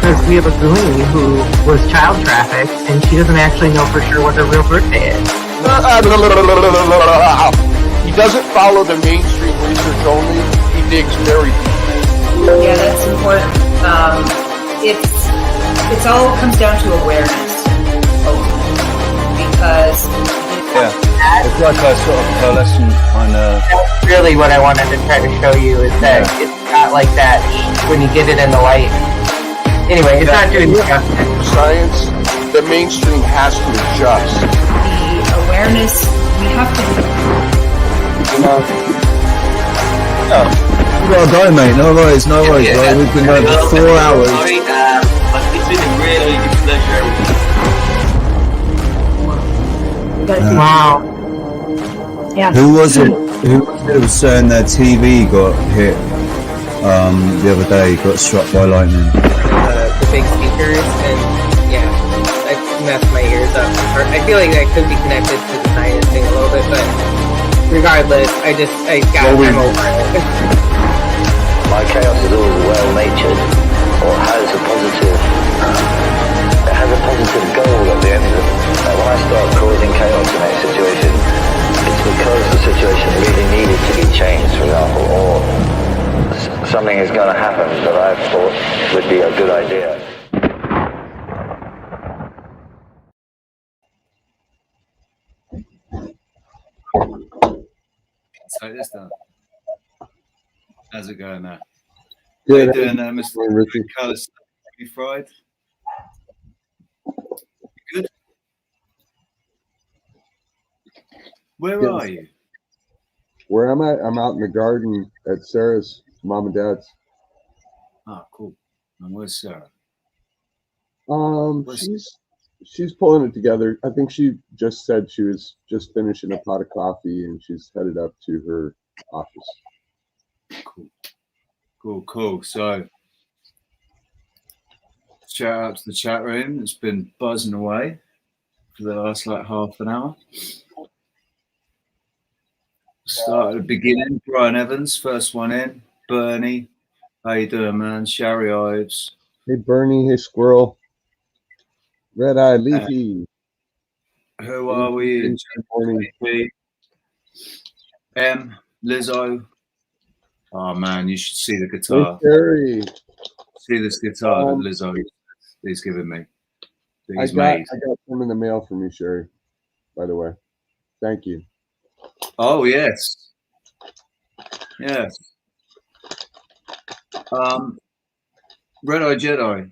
because we have a Goonie who was child trafficked, and she doesn't actually know for sure what her real birthday is. He doesn't follow the mainstream research only. He digs very deep. Yeah, that's important. It's all comes down to awareness, because it's like a sort of pearlescent kind of. That's really what I wanted to try to show you, is that it's not like that when you get it in the light. Anyway, it's not doing justice. Science, the mainstream has to adjust. the awareness we have to. Well, go, mate. No worries, no worries. Yeah, We've been going for 4 hours. Sorry, but it's been a really good pleasure. Wow. Yeah. Who was it who was saying their TV got hit the other day, got struck by lightning? The big speakers, and yeah, I messed my ears up. I feel like that could be connected to the science thing a little bit, but regardless, I'm over it. My chaos is always well-natured, or has a positive goal at the end of it. When I start causing chaos in a situation, it's because the situation really needed to be changed, for example, or something is going to happen that I thought would be a good idea. So this done. How's it going now? Good. How you doing, Mr. Carlos? You fried? Good. Where are you? Where am I? I'm out in the garden at Sarah's mom and dad's. Ah, cool. And where's Sarah? She's pulling it together. I think she just said she was just finishing a pot of coffee and she's headed up to her office. Cool. So, shout out to the chat room. It's been buzzing away for the last like half an hour. Start at the beginning. Brian Evans, first one in. Bernie, how you doing, man? Shari Ives. Hey, Bernie. Hey, Squirrel. Red Eye Leafy. Who are we? M. Lizzo. Oh man, you should see the guitar. Hey, Terry. See this guitar that Lizzo is giving me. I got some in the mail from you, Sherry. By the way, thank you. Oh yes. Red Eye Jedi.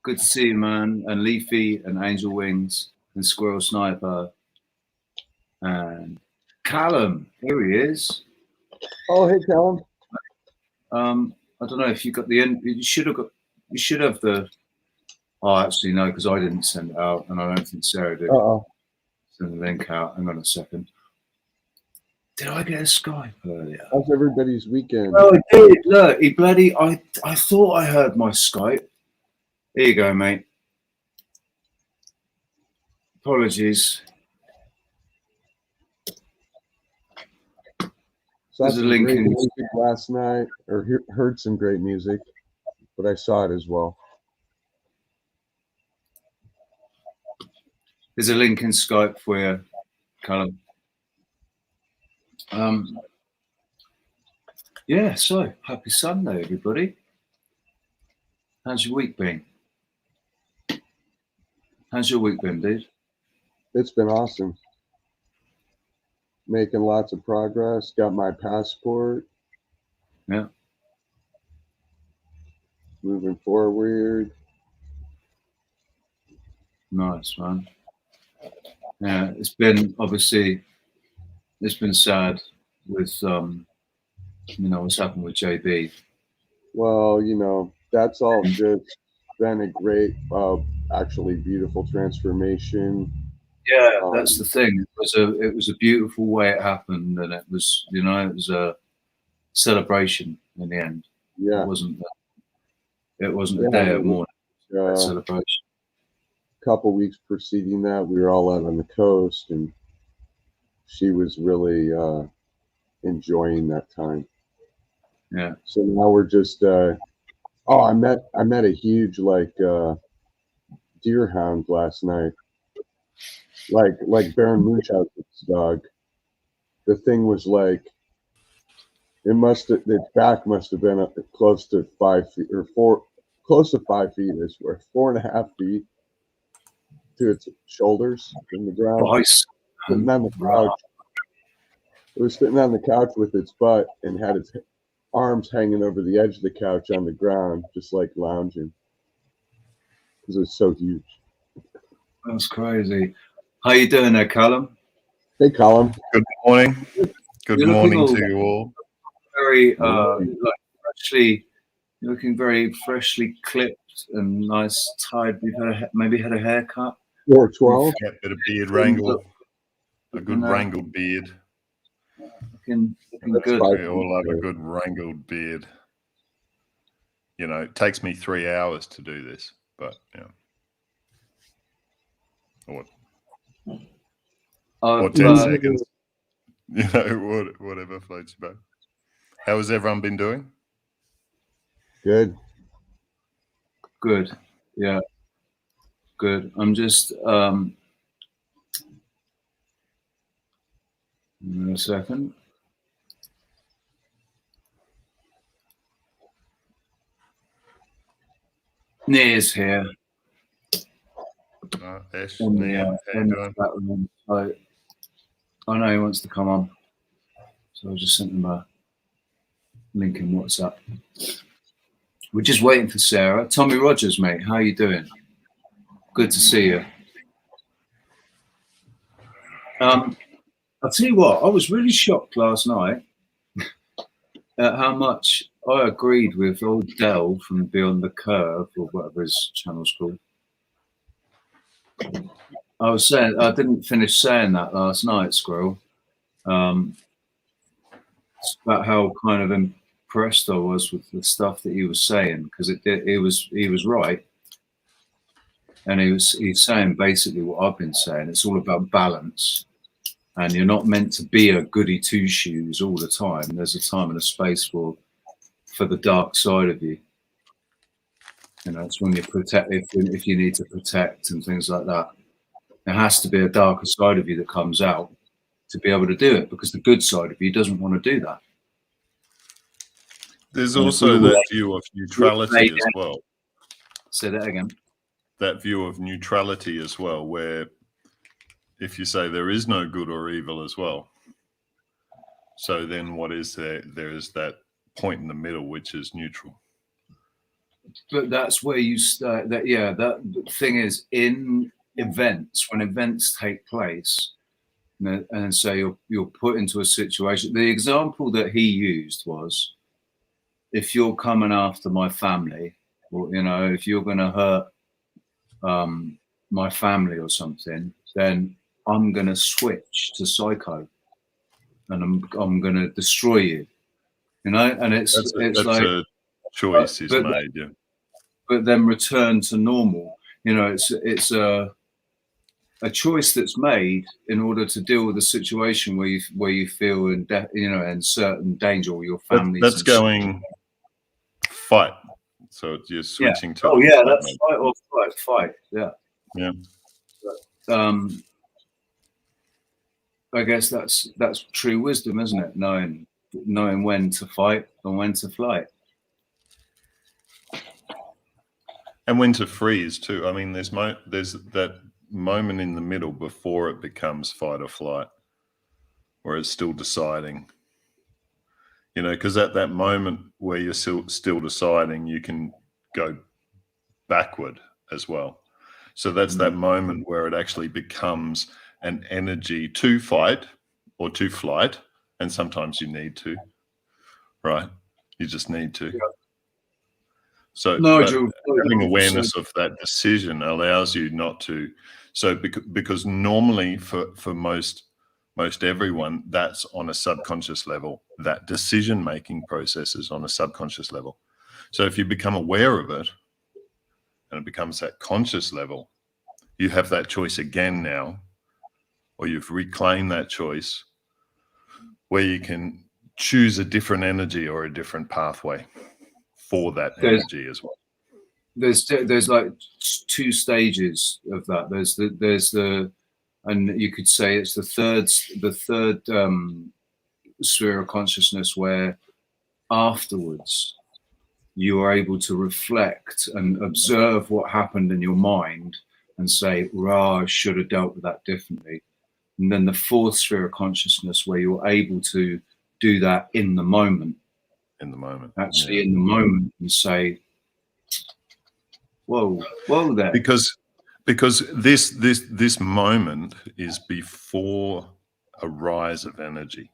Good to see you, man. And Leafy and Angel Wings and Squirrel Sniper and Callum. Here he is. Oh, hey, Callum. I don't know if you got the end. You should have the. Oh, actually no, because I didn't send it out, and I don't think Sarah did. Send the link out. Hang on a second. Did I get a Skype earlier? How's everybody's weekend? Oh, I did. Look, he bloody. I thought I heard my Skype. Here you go, mate. Apologies. So There's a link great in music last night, or heard some great music, but I saw it as well. There's a link in Skype for you, Callum. Yeah, so happy Sunday, everybody. How's your week been? How's your week been, dude? It's been awesome. Making lots of progress. Got my passport. Yeah. Moving forward. Nice, man. Yeah, it's been sad with what's happened with JB. Well, that's all just been a great, actually beautiful transformation. Yeah, that's the thing. It was a beautiful way it happened, and it was a celebration in the end. Yeah, it wasn't a day of mourning. It was a celebration. Couple weeks preceding that, we were all out on the coast, and she was really enjoying that time. Yeah. So now we're just Oh, I met a huge deer hound last night. Like Baron Munchausen's dog. The thing was like, its back must have been up close to 5 feet close to 5 feet. I swear, 4.5 feet to its shoulders from the ground. Nice. Sitting on the couch. It was sitting on the couch with its butt and had its arms hanging over the edge of the couch on the ground, just like lounging, because it was so huge. That's crazy. How you doing there, Callum? Hey, Colin. Good morning. Good You're morning to you all. Very freshly, you're looking very freshly clipped and nice tied. You've maybe had a haircut. 412. Yeah, bit of beard wrangle. A good wrangled beard. Looking good. We all love a good wrangled beard. You know, it takes me 3 hours to do this, but or 10 seconds. You know, whatever floats your boat. How has everyone been doing? Good. Good. Yeah. Good. I'm just a second. Near's here. Ash, In Nia, how you doing? that room. I know he wants to come on, so I just sent him a link in WhatsApp. We're just waiting for Sarah. Tommy Rogers, mate, how you doing? Good to see you. I'll tell you what, I was really shocked last night at how much I agreed with old Dell from Beyond the Curve, or whatever his channel's called. I was saying, I didn't finish saying that last night, Squirrel. It's about how kind of impressed I was with the stuff that he was saying, because he was right. And he's saying basically what I've been saying. It's all about balance. And you're not meant to be a goody two shoes all the time. There's a time and a space for the dark side of you. You know, it's when you protect, if you need to protect and things like that. There has to be a darker side of you that comes out to be able to do it, because the good side of you doesn't want to do that. There's also that view of neutrality as well. Say that again. That view of neutrality as well, where if you say there is no good or evil as well, so then what is there? There is that point in the middle, which is neutral. But that's where you start. That thing is, in events, when events take place, and so you're put into a situation. The example that he used was, if you're coming after my family, or if you're going to hurt my family or something, then I'm going to switch to psycho, and I'm going to destroy you. And it's like a choice he's made. Yeah. But then return to normal. It's a choice that's made in order to deal with a situation where you feel in certain danger, or your family. That's going fight. So you're switching to. Oh yeah, that's fight or flight. Fight. Yeah. Yeah. I guess that's true wisdom, isn't it? Knowing when to fight and when to flight. And when to freeze too. I mean, there's that moment in the middle before it becomes fight or flight, where it's still deciding. Because at that moment where you're still deciding, you can go backward as well. So that's that moment where it actually becomes an energy to fight or to flight, and sometimes you need to, right? You just need to. So having awareness of that decision allows you not to. So because normally for most everyone, that's on a subconscious level. That decision-making process is on a subconscious level. So if you become aware of it and it becomes that conscious level, you have that choice again now, or you've reclaimed that choice where you can choose a different energy or a different pathway for that energy as well. There's like two stages of that. There's the and you could say it's the third sphere of consciousness, where afterwards you are able to reflect and observe what happened in your mind and say, "Rah, I should have dealt with that differently." And then the fourth sphere of consciousness, where you're able to do that in the moment. In the moment, and say, whoa there. Because this moment is before a rise of energy.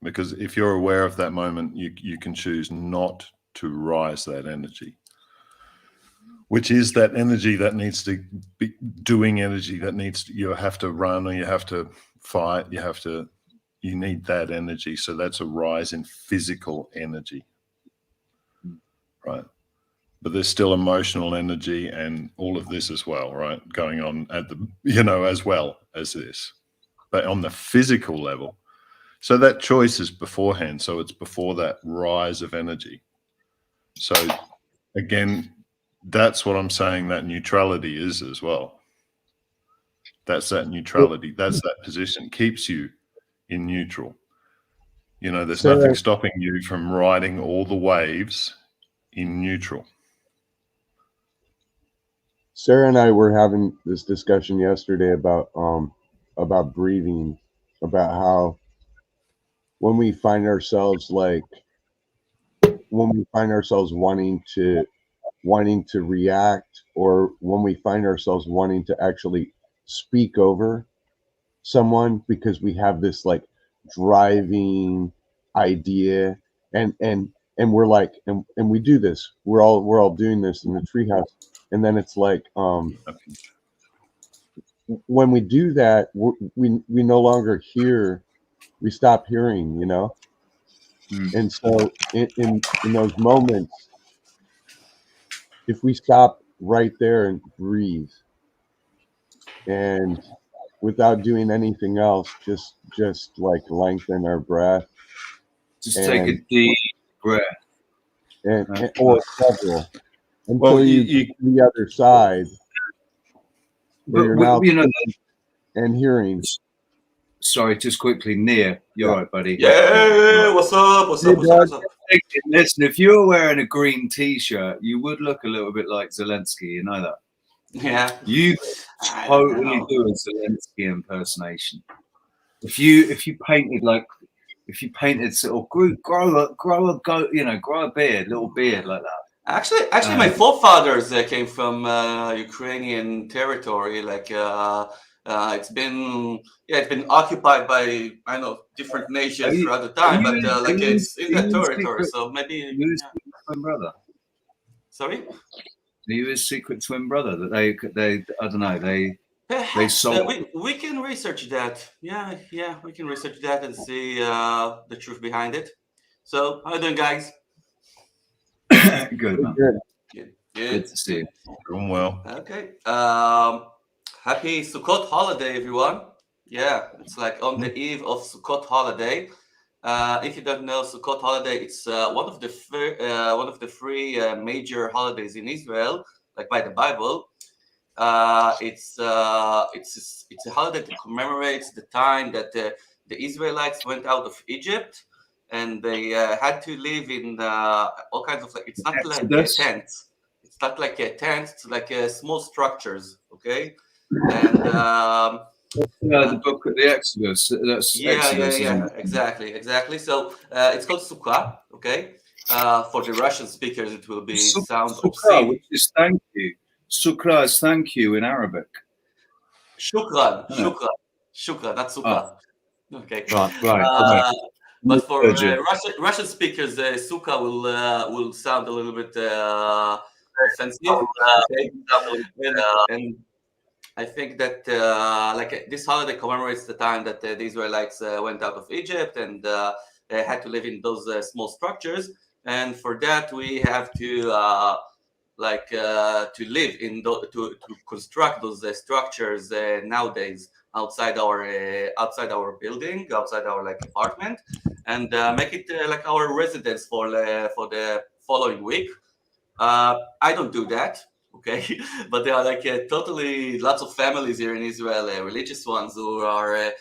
Because if you're aware of that moment, you can choose not to rise that energy, which is that energy that needs to be doing energy, that needs to, you have to run, or you have to fight, you need that energy. So that's a rise in physical energy, right? But there's still emotional energy and all of this as well, right? Going on at the, as well as this, but on the physical level. So that choice is beforehand. So it's before that rise of energy. So again, that's what I'm saying that neutrality is as well. That's that neutrality. That's that position. Keeps you in neutral. There's nothing stopping you from riding all the waves in neutral. Sarah and I were having this discussion yesterday about breathing, about how when we find ourselves wanting to react, or when we find ourselves wanting to actually speak over someone because we have this like driving idea, and we're like, and we do this, we're all doing this in the treehouse, and then it's like when we do that, we no longer hear, we stop hearing, and so in those moments, if we stop right there and breathe, and without doing anything else, just like lengthen our breath, just take a deep breath, and or several, until you get to the other side, where you're now and hearing. Sorry, just quickly, Nia, you're right, buddy. Yeah, what's up? Listen, if you were wearing a green T-shirt, you would look a little bit like Zelensky. You know that. Yeah. You totally do a Zelensky impersonation. If you painted sort of grow a beard, little beard like that. Actually, my forefathers came from Ukrainian territory. Like it's been occupied by different nations throughout the time, but it's in that territory. So maybe you his twin brother. Sorry. Are you his secret twin brother that they I don't know, they sold? We can research that. Yeah, we can research that and see the truth behind it. So how are you doing, guys? Good, man. Good to see you. Doing well. Okay. Happy Sukkot holiday, everyone. Yeah, it's like on the eve of Sukkot holiday. If you don't know, Sukkot holiday, it's one of the three major holidays in Israel, like by the Bible. It's a holiday that commemorates the time that the Israelites went out of Egypt, and they had to live in all kinds of it's not like a tent. It's not like a tent. It's like small structures. Okay, and the book of the Exodus. That's Exodus, yeah. Exactly. So it's called Sukkah. Okay, for the Russian speakers, it will be sound obscene. Which is thank you. Sukkah is thank you in Arabic. Shukran, not Sukkah. Okay. Right. But for Russian speakers, Sukkah will sound a little bit offensive. And I think that this holiday commemorates the time that the Israelites went out of Egypt and they had to live in those small structures. And for that, we have to live in to construct those structures nowadays outside our building, outside our apartment, and make it like our residence for the following week. I don't do that, okay, but there are like totally lots of families here in Israel, religious ones who are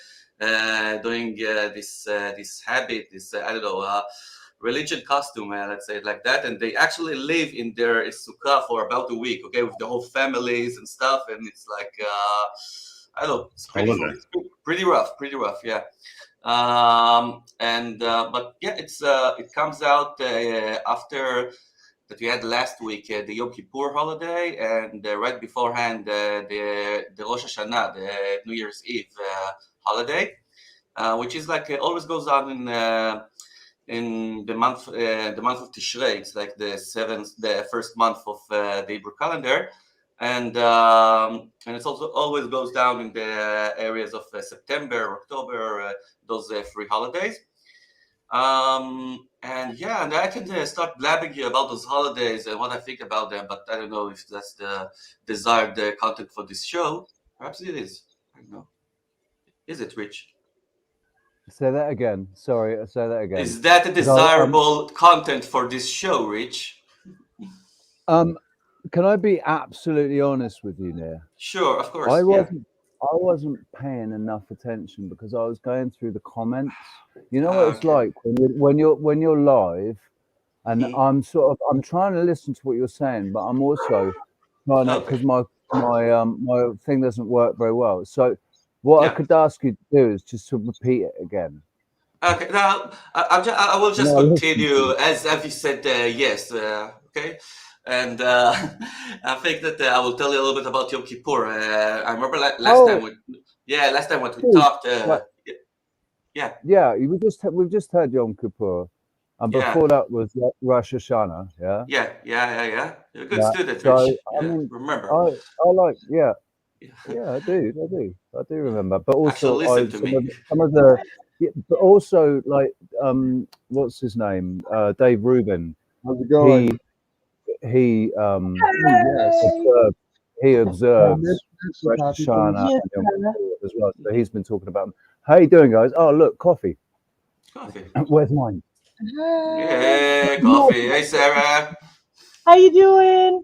doing this habit, this I don't know. Religion costume, let's say it like that, and they actually live in their sukkah for about a week, okay, with the whole families and stuff, and it's like I don't know, it's pretty rough, yeah. But yeah, it comes out after that we had last week the Yom Kippur holiday, and right beforehand the Rosh Hashanah, the New Year's Eve holiday, which is like always goes on in the month of Tishrei. It's like the first month of the Hebrew calendar, and it also always goes down in the areas of September, October, those free holidays. And yeah, and I can start blabbing you about those holidays and what I think about them, but I don't know if that's the desired content for this show. Perhaps it is. I don't know. Is it, Rich? Say that again. Sorry, say that again. Is that a desirable content for this show, Rich? Can I be absolutely honest with you, Nir? Sure, of course. I wasn't paying enough attention because I was going through the comments. You know what it's like when you're live, and I'm trying to listen to what you're saying, but I'm also trying to, because my thing doesn't work very well. So what I could ask you to do is just to repeat it again. Okay, now I will just continue as you said. Yes, okay. And I think that I will tell you a little bit about Yom Kippur. I remember last time when we talked. We've just heard Yom Kippur, and before that was Rosh Hashanah. Yeah. You're a good student, so, Rich. I mean, remember. I like, I do remember. But also, some of the, but also like, what's his name? Dave Rubin. How's it going? He observes Rosh Hashanah as well. So he's been talking about them. How you doing, guys? Oh, look, coffee. Where's mine? Hey, coffee. Hey, Sarah. How you doing?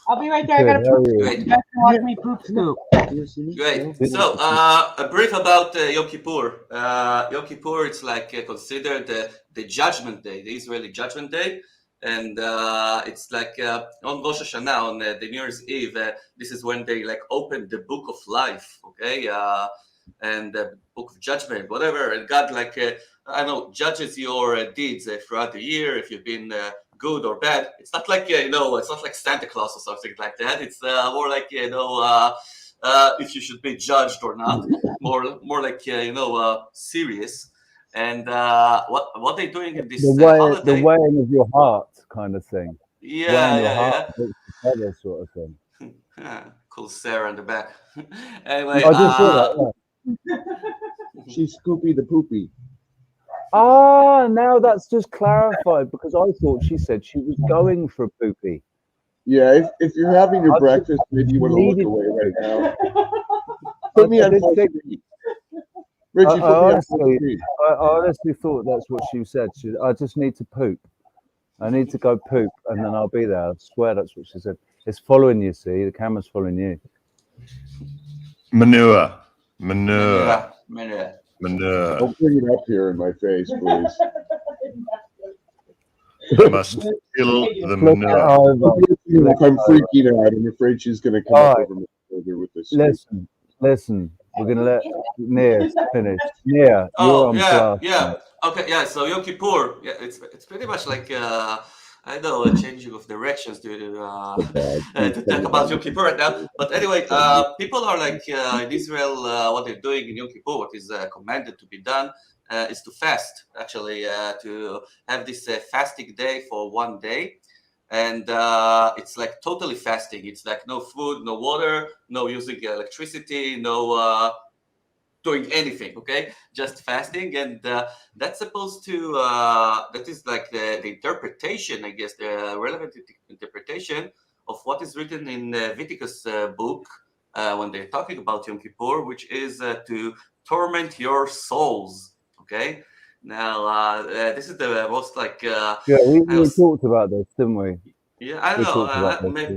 I'll be right there. Good, I gotta poop. Great. You guys can watch me poop scoop. Great. So, a brief about Yom Kippur. Yom Kippur, it's like considered the Judgment Day, the Israeli Judgment Day. And it's like on Rosh Hashanah, on the New Year's Eve, this is when they like open the book of life, okay? And the book of judgment, whatever. And God like, I don't know, judges your deeds throughout the year, if you've been good or bad. It's not like, it's not like Santa Claus or something like that. It's more like, if you should be judged or not. More like, serious. And what they're doing in this holiday, the weighing of your heart kind of thing. Yeah. Together sort of thing. Cool Sarah in the back. Anyway, I just saw that. She's Scoopy the Poopy. Now that's just clarified, because I thought she said she was going for a poopy. Yeah, if you're having your breakfast, maybe you want to look away right now. Put me on full screen. Richie, I honestly thought that's what she said. I just need to poop. I need to go poop, and then I'll be there. I swear that's what she said. It's following you, see? The camera's following you. Manure. Don't bring it up here in my face, please. You must kill the manure. Like I'm freaking out. I'm afraid she's going to come up over my shoulder with this. Listen. We're going to let Nir finish. Nir, you're on class. Yeah. Okay, yeah. So Yom Kippur, it's pretty much like I know a changing of directions to talk about Yom Kippur right now. But anyway, people are like in Israel, what they're doing in Yom Kippur, what is commanded to be done, is to fast. Actually, to have this fasting day for one day. And it's like totally fasting. It's like no food, no water, no using electricity, no doing anything, okay? Just fasting. And that's supposed to, that is like the interpretation, I guess, the relevant interpretation of what is written in Leviticus book when they're talking about Yom Kippur, which is to torment your souls, okay? Now, this is the most like. Yeah, we talked about this, didn't we? Yeah, I don't know.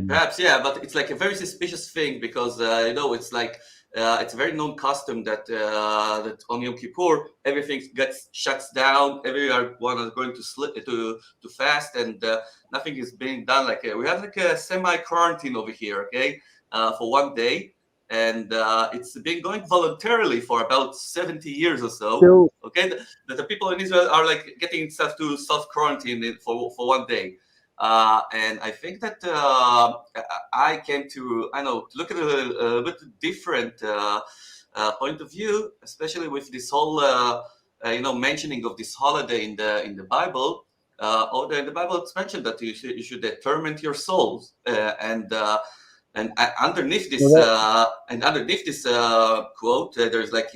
Perhaps, yeah, but it's like a very suspicious thing because you know, it's like it's a very known custom that that on Yom Kippur everything shuts down. Everyone is going to fast, and nothing is being done. Like we have like a semi-quarantine over here, okay, for one day, and it's been going voluntarily for about 70 years or so. Still, okay, the people in Israel are like getting themselves to self-quarantine for one day. And I think that I came to, to look at a bit different point of view, especially with this whole, mentioning of this holiday in the Bible. In the Bible, it's mentioned that you should torment your souls, and underneath this quote, there's like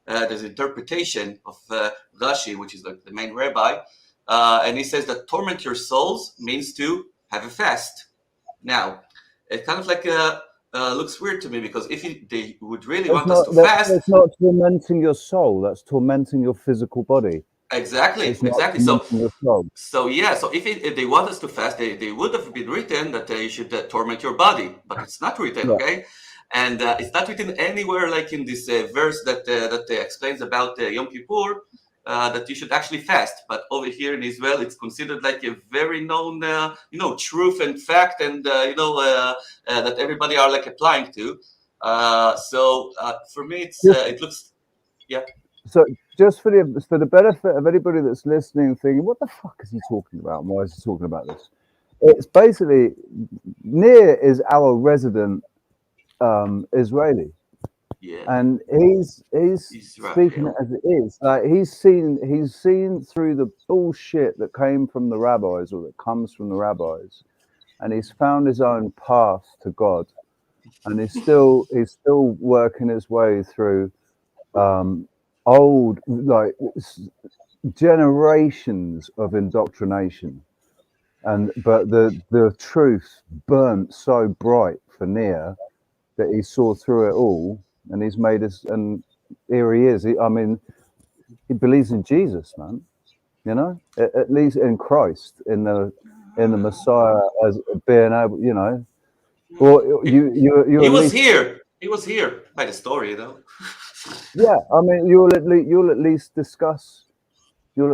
there's interpretation of Rashi, which is like the main rabbi. And he says that torment your souls means to have a fast. Now, it kind of like looks weird to me because if they would really want us to fast, it's not tormenting your soul. That's tormenting your physical body. Exactly. So yeah. So if they want us to fast, they would have been written that you should torment your body, but it's not written. Yeah. Okay. And it's not written anywhere like in this verse that explains about Yom Kippur. That you should actually fast, but over here in Israel, it's considered like a very known, truth and fact, and that everybody are like applying to. So for me, it looks, yeah. So just for the benefit of anybody that's listening, thinking, "What the fuck is he talking about? Why is he talking about this?" It's basically Nir is our resident Israeli. Yeah. And he's speaking as it is. Like he's seen through the bullshit that came from the rabbis or that comes from the rabbis, and he's found his own path to God, and he's still working his way through old, like generations of indoctrination, but the truth burnt so bright for Nir that he saw through it all. And he's made us, and here he is. He believes in Jesus, man. You know, at least in Christ, in the Messiah as being able, Or you. He was here. He was here by the story, Yeah, I mean, you'll at least discuss the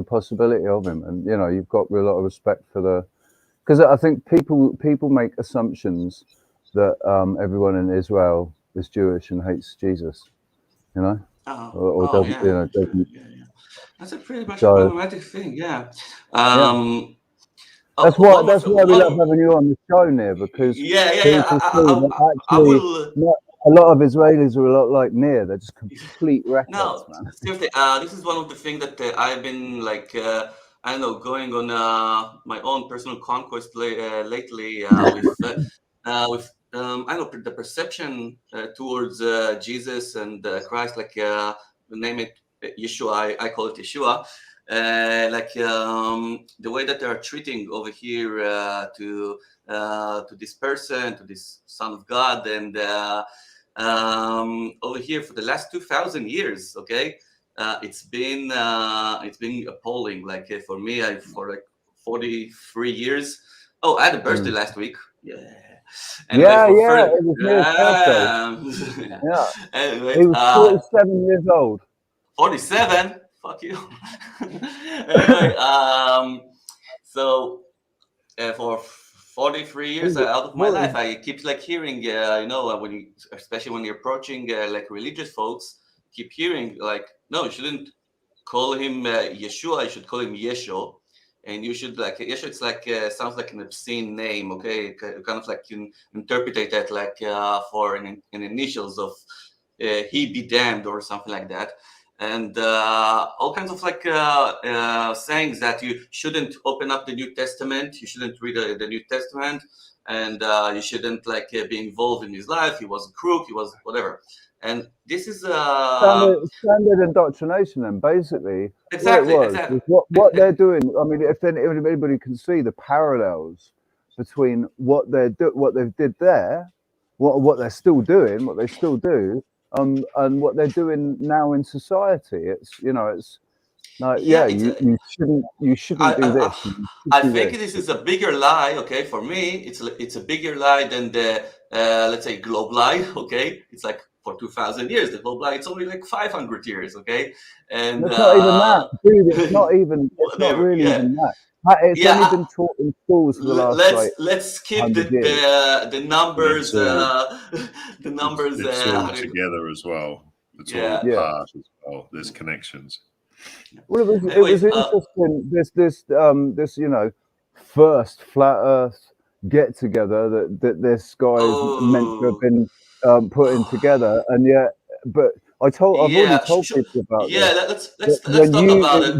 possibility of him, and you've got a lot of respect for because I think people make assumptions that everyone in Israel is Jewish and hates Jesus, or doesn't, yeah. That's a pretty much problematic thing, yeah. That's why we love having you on the show, Nir, because a lot of Israelis are a lot like Nir. They're just complete records, man. Seriously, this is one of the things that I've been like. Going on my own personal conquest lately with the perception towards Jesus and Christ, like name it Yeshua. I call it Yeshua. The way that they are treating over here to this person, to this Son of God, and over here for the last 2,000 years, okay. It's been appalling. Like for me, for like 43 years. Oh, I had a birthday last week. Yeah. Anyway, it was Nir's birthday. Yeah. Anyway, he was 47 years old. 47? Fuck you. Anyway, so for 43 years out of my life, I keep like hearing, especially when you're approaching like religious folks, keep hearing like, no, you shouldn't call him Yeshua, you should call him Yesho. And you should like Yesho, it's like sounds like an obscene name, okay? Kind of like you interpret that like for an initials of he be damned or something like that. And all kinds of like sayings that you shouldn't open up the New Testament, you shouldn't read the New Testament, and you shouldn't like be involved in his life. He was a crook, he was whatever. And this is standard indoctrination, then basically. Exactly. What they're doing. I mean, if anybody can see the parallels between what they did there, what they're still doing, what they still do, and what they're doing now in society. It's it's like you shouldn't do this. I think this is a bigger lie. Okay, for me, it's a bigger lie than the let's say globe lie. Okay, it's like for 2,000 years. The globe lie, it's only like 500 years. Okay, and it's not even that, dude. It's not even. It's not really even that. It's only been taught in schools for the last. Let's skip the numbers. The numbers. It's all together as well. It's all part as well. There's connections. Well, it was interesting. This first flat Earth get together that this guy is meant to have been putting together, and yet, but I've already told people about this. Let's talk about it.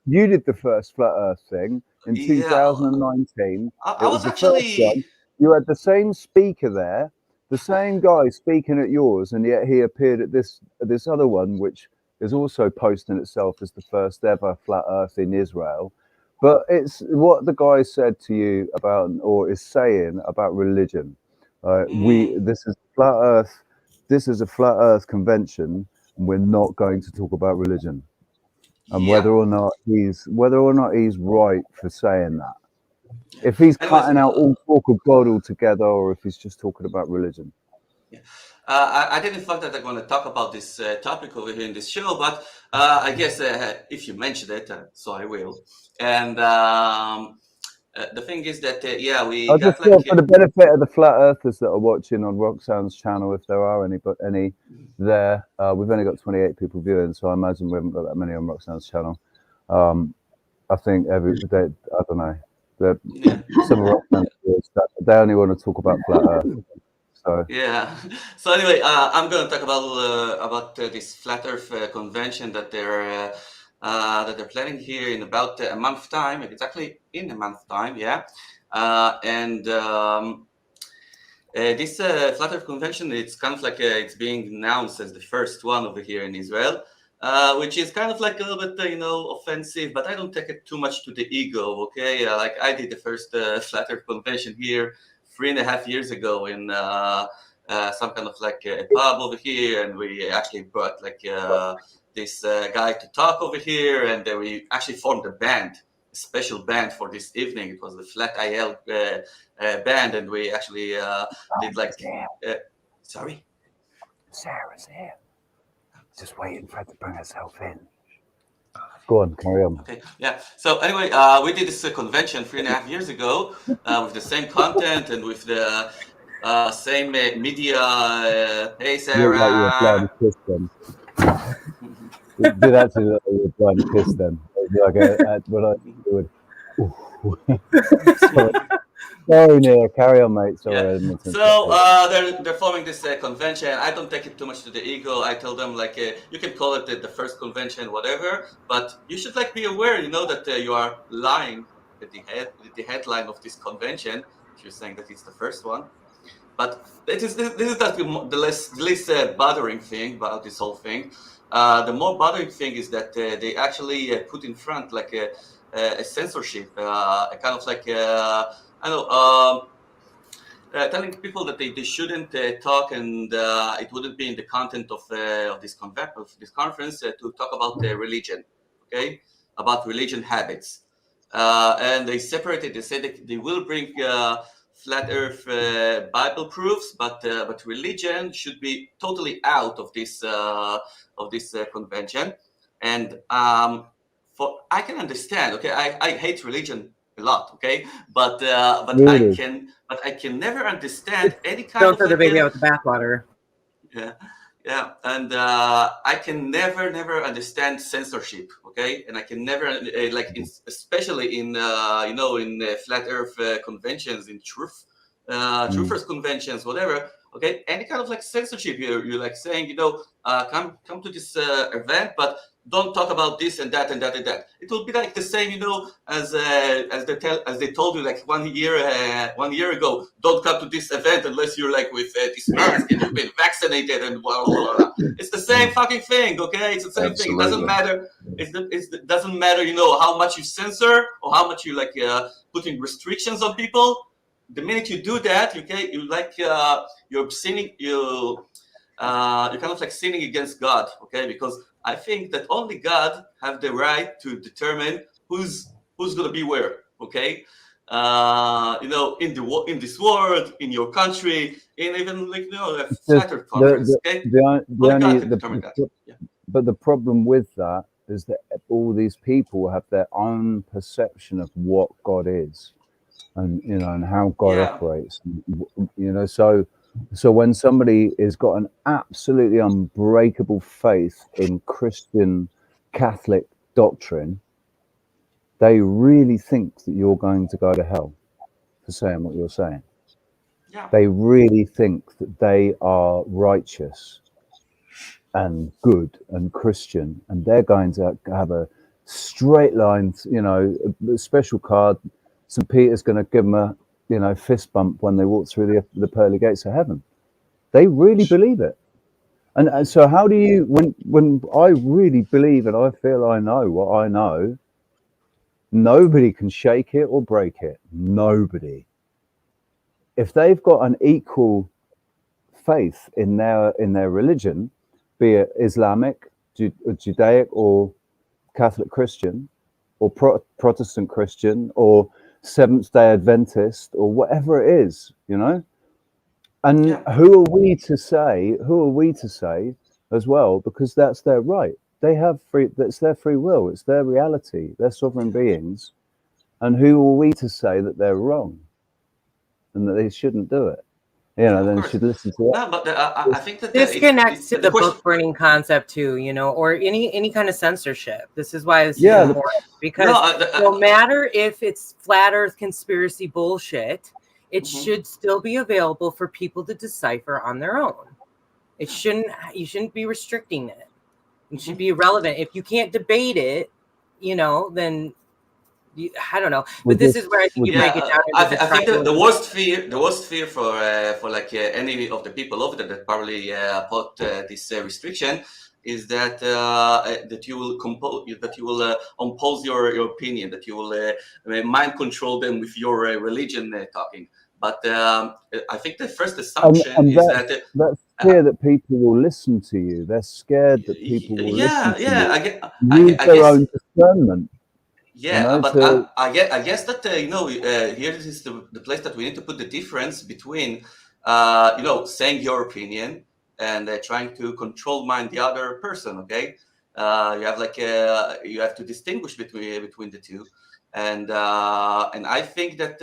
You did the first flat Earth thing in 2019. I was actually. You had the same speaker there, the same guy speaking at yours, and yet he appeared at this other one, which is also posting itself as the first ever flat Earth in Israel. But it's what the guy said to you about, or is saying about religion. This is flat Earth. This is a flat Earth convention, and we're not going to talk about religion. And whether or not he's right for saying that. If he's cutting out all talk of God altogether, or if he's just talking about religion. I didn't thought that I'm going to talk about this topic over here in this show, but I guess if you mentioned it, so I will. And the thing is that, we. I just thought for the benefit of the flat earthers that are watching on Roxanne's channel, if there are any there, we've only got 28 people viewing, so I imagine we haven't got that many on Roxanne's channel. I think I don't know. Some of Roxanne's viewers, they only want to talk about flat Earth. So. Yeah. So anyway, I'm going to talk about this flat Earth convention that they're planning here in about a month's time. Exactly in a month's time, yeah. This flat Earth convention, it's kind of like it's being announced as the first one over here in Israel, which is kind of like a little bit offensive, but I don't take it too much to the ego. Okay, like I did the first flat Earth convention here 3.5 years ago in some kind of like a pub over here, and we actually brought like this guy to talk over here, and then we actually formed a band, a special band for this evening. It was the Flat IL band, and we actually did like. Sorry, Sarah's here, just waiting for her to bring herself in. Go on, carry on. Okay, yeah. So anyway, we did this convention 3.5 years ago with the same content and with the same media. Hey, Sarah. It did actually look like you were trying to kiss them. Like what I would. Sorry, Neil. Carry on, mate. Sorry. Yeah. So they're forming this convention. I don't take it too much to the ego. I tell them like you can call it the first convention, whatever, but you should like be aware, that you are lying at the headline of this convention if you're saying that it's the first one. But this is the least bothering thing about this whole thing. The more bothering thing is that they actually put in front like a censorship, a kind of like telling people that they shouldn't talk, and it wouldn't be in the content of this conference to talk about religion, okay, about religion habits, and they separated. They said that they will bring flat Earth Bible proofs, but religion should be totally out of this convention. And I can understand. Okay, I hate religion a lot. Okay, but really? I can never understand any kind Don't of. throw the baby out with the bathwater. Yeah, and I can never understand censorship. Okay, and I can never especially in in flat Earth conventions, in truthers conventions, whatever. Okay, any kind of like censorship. You're like saying, come to this event, but don't talk about this and that and that and that. It will be like the same, as they told you like 1 year ago. Don't come to this event unless you're like with this mask and you've been vaccinated and blah blah blah. It's the same fucking thing, okay? It's the same thing. It doesn't matter. It doesn't matter, how much you censor or how much you like putting restrictions on people. The minute you do that, okay, you're obscening. you're kind of like sinning against God, okay? Because I think that only God have the right to determine who's gonna be where, okay? In this world, in your country, in even like a flatter conference, okay? Only God can determine that. Yeah. But the problem with that is that all these people have their own perception of what God is, and and how God operates. So when somebody has got an absolutely unbreakable faith in Christian Catholic doctrine, they really think that you're going to go to hell for saying what you're saying. Yeah. They really think that they are righteous and good and Christian, and they're going to have a straight line, a special card. St. Peter's going to give them a fist bump when they walk through the pearly gates of heaven. They really believe it. And so how do you, when I really believe and I feel I know what I know, nobody can shake it or break it. Nobody. If they've got an equal faith in their religion, be it Islamic, Judaic, or Catholic Christian, or Protestant Christian, or Seventh-day Adventist, or whatever it is, And who are we to say? Who are we to say as well? Because that's their right. They have that's their free will. It's their reality. They're sovereign beings. And who are we to say that they're wrong and that they shouldn't do it? Then they should listen to it. No, but I think that this connects to the book burning concept too, or any kind of censorship. This is why this is important, because no matter if it's flat Earth conspiracy bullshit, it should still be available for people to decipher on their own. You shouldn't be restricting it. It should be relevant. If you can't debate it, then I don't know. But this is where I think you break it down. I think the worst fear for like any of the people over there that probably put this restriction is that that you will impose your opinion, that you will mind control them with your religion talking. But I think the first assumption is that that's fear that people will listen to you. They're scared that people will listen to you. Use their own discernment. Yeah, but I guess that here is the place that we need to put the difference between saying your opinion and trying to control mind the other person. Okay, you have to distinguish between the two, and I think that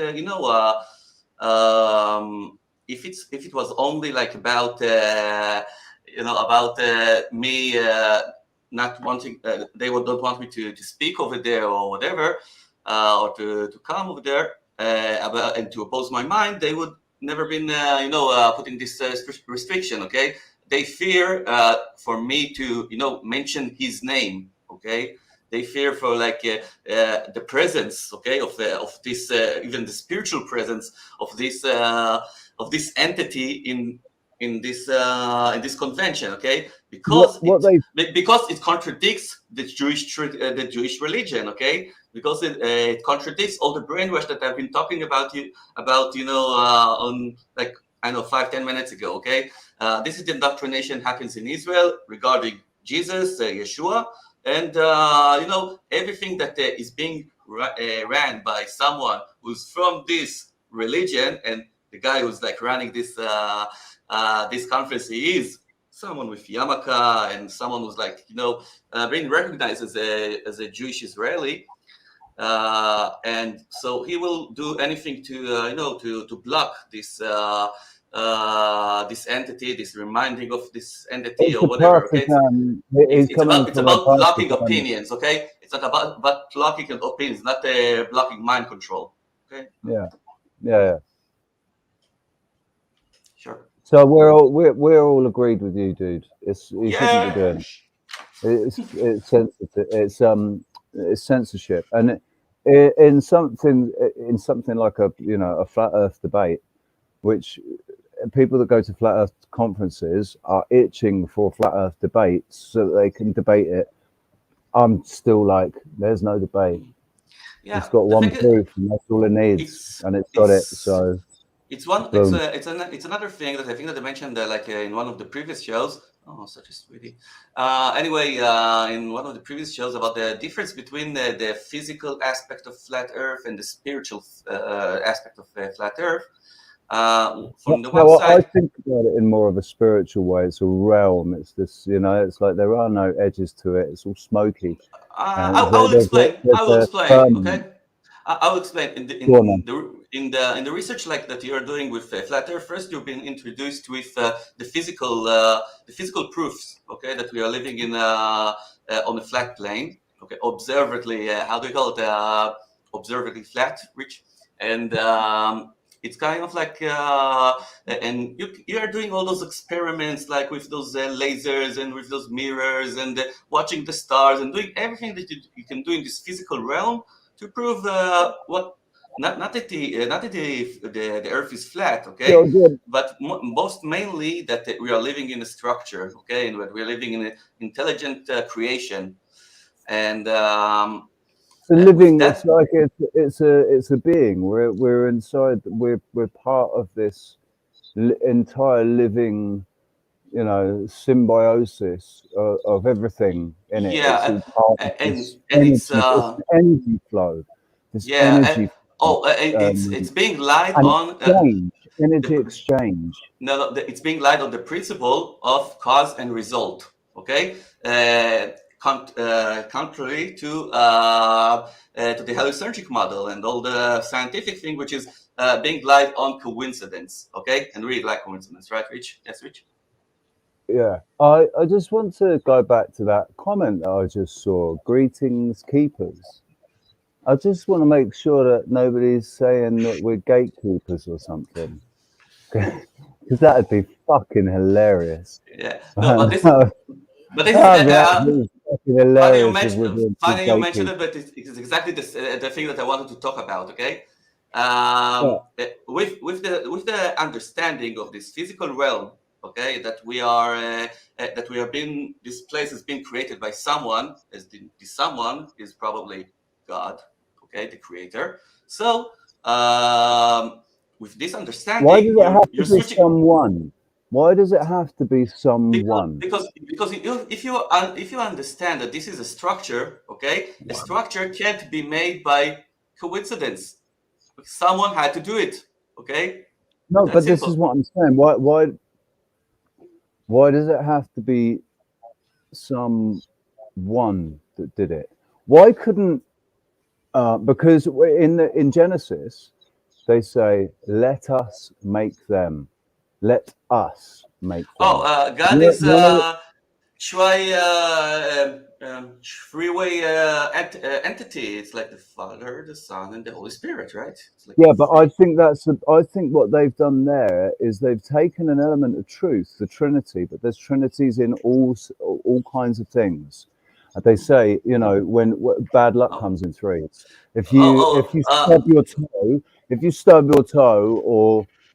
if it was only like about me not wanting, they don't want me to speak over there or whatever, or to come over there and to oppose my mind, they would never been putting this restriction. Okay, they fear for me to mention his name. Okay, they fear for the presence, okay, of this even the spiritual presence of this entity in this convention, okay, because it contradicts the Jewish religion, okay, because it contradicts all the brainwash that I've been talking about on 5-10 minutes ago, okay. This is the indoctrination happens in Israel regarding Jesus, Yeshua, and everything that is being ran by someone who's from this religion, and the guy who's running this conference, he is someone with yarmulke and someone who's being recognized as a Jewish Israeli, and so he will do anything to block this this entity, this reminding of this entity or whatever. Okay? It's about blocking opinions. Okay, it's not about blocking opinions, not blocking mind control. Okay. Yeah. Sure. So we're all agreed with you, dude. You shouldn't be doing it. It's sensitive. It's censorship, and in something like a flat Earth debate, which people that go to flat Earth conferences are itching for flat Earth debates so that they can debate it. I'm still like, there's no debate. Yeah, it's got one proof, and that's all it needs, and it's got it. So It's one. Boom. It's another thing that I think that I mentioned like in one of the previous shows. Oh, such a sweetie. Anyway, in one of the previous shows about the difference between the physical aspect of flat Earth and the spiritual aspect of flat Earth. From the one No, I side, think about it in more of a spiritual way. It's a realm. It's this, you know, it's like there are no edges to it. It's all smoky. I will explain. I will explain. Okay. I will explain in the research like that you are doing with flat Earth. First, you've been introduced with the physical proofs. Okay, that we are living in on a flat plane. Okay, observably. How do you call it? Observably flat, Rich, and it's kind of like and you are doing all those experiments like with those lasers and with those mirrors and watching the stars and doing everything that you can do in this physical realm to prove what not that the Earth is flat, okay, but most mainly that we are living in a structure, okay, and we're living in an intelligent creation, and it's a living. It's like it's a being. We're inside. We're part of this entire living, you know, symbiosis of everything in it. Yeah, it's all part of and this it's energy flow. This yeah, energy. it's being lied and on exchange, energy exchange. No, it's being lied on the principle of cause and result. Okay, contrary to the hallucinogenic model and all the scientific thing, which is being lied on coincidence. Okay, and really like coincidence, right, Rich? Yes, Rich. Yeah, I just want to go back to that comment that I just saw. Greetings, keepers. I just want to make sure that nobody's saying that we're gatekeepers or something, because that'd be fucking hilarious. Yeah, no, but this is fucking hilarious if we're being funny you mentioned gatekeepers. it, but it's exactly the thing that I wanted to talk about. Okay, with the understanding of this physical realm, okay, that we are being, this place is being created by someone, as the someone is probably God, okay, the creator. So with this understanding, Why does it have you're to be switching. someone? Why does it have to be someone? Because if you understand that this is a structure, okay, a structure can't be made by coincidence. Someone had to do it, okay. No, That's but simple. this is what I'm saying. Why does it have to be someone that did it? Why couldn't? Because in Genesis, they say, "Let us make them." Let us make them. God is three-way entity. It's like the Father, the Son, and the Holy Spirit, right? Like yeah, but I think I think what they've done there is they've taken an element of truth, the Trinity, but there's Trinities in all kinds of things. They say, you know, when bad luck comes in threes. If you stub your toe,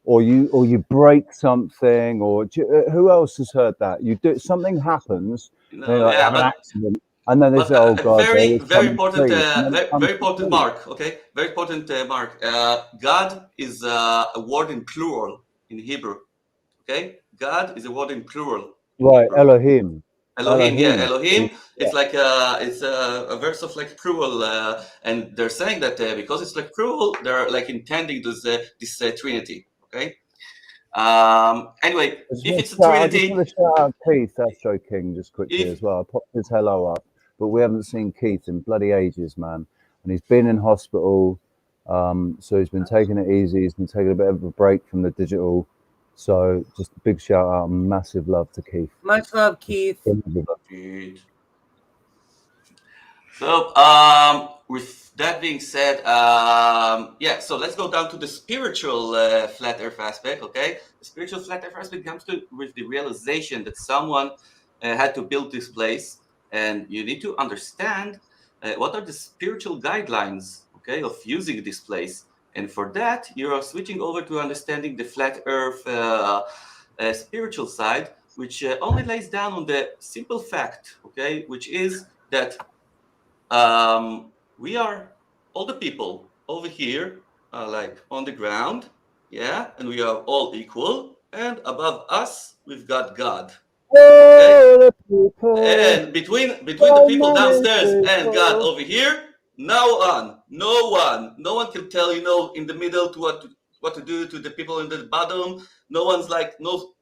or you break something, or who else has heard that? You do something happens, they like have an accident, and then they say, "Oh God, very important, very important mark." Okay, very important mark. God is a word in plural in Hebrew. Okay, God is a word in plural. Right, Elohim. Elohim, yeah, Elohim. It's like it's a verse of like plural, and they're saying that because it's like plural, they're like intending this Trinity. Okay. Anyway, if it's a Trinity, I just want to shout out Keith, Astro King, just quickly as well. I popped his hello up, but we haven't seen Keith in bloody ages, man. And he's been in hospital, so he's been taking it easy. He's been taking a bit of a break from the digital. So just a big shout out, and massive love to Keith. Much love, Keith. So with that being said, yeah, so let's go down to the spiritual flat earth aspect, okay? The spiritual flat earth aspect comes with the realization that someone had to build this place, and you need to understand what are the spiritual guidelines, okay, of using this place. And for that, you are switching over to understanding the flat earth spiritual side, which only lays down on the simple fact, okay, which is that we are all the people over here, like on the ground, Yeah, and we are all equal. And above us, we've got God. Okay? And between the people downstairs and God over here, no one can tell in the middle to what to do to the people in the bottom. No one's like no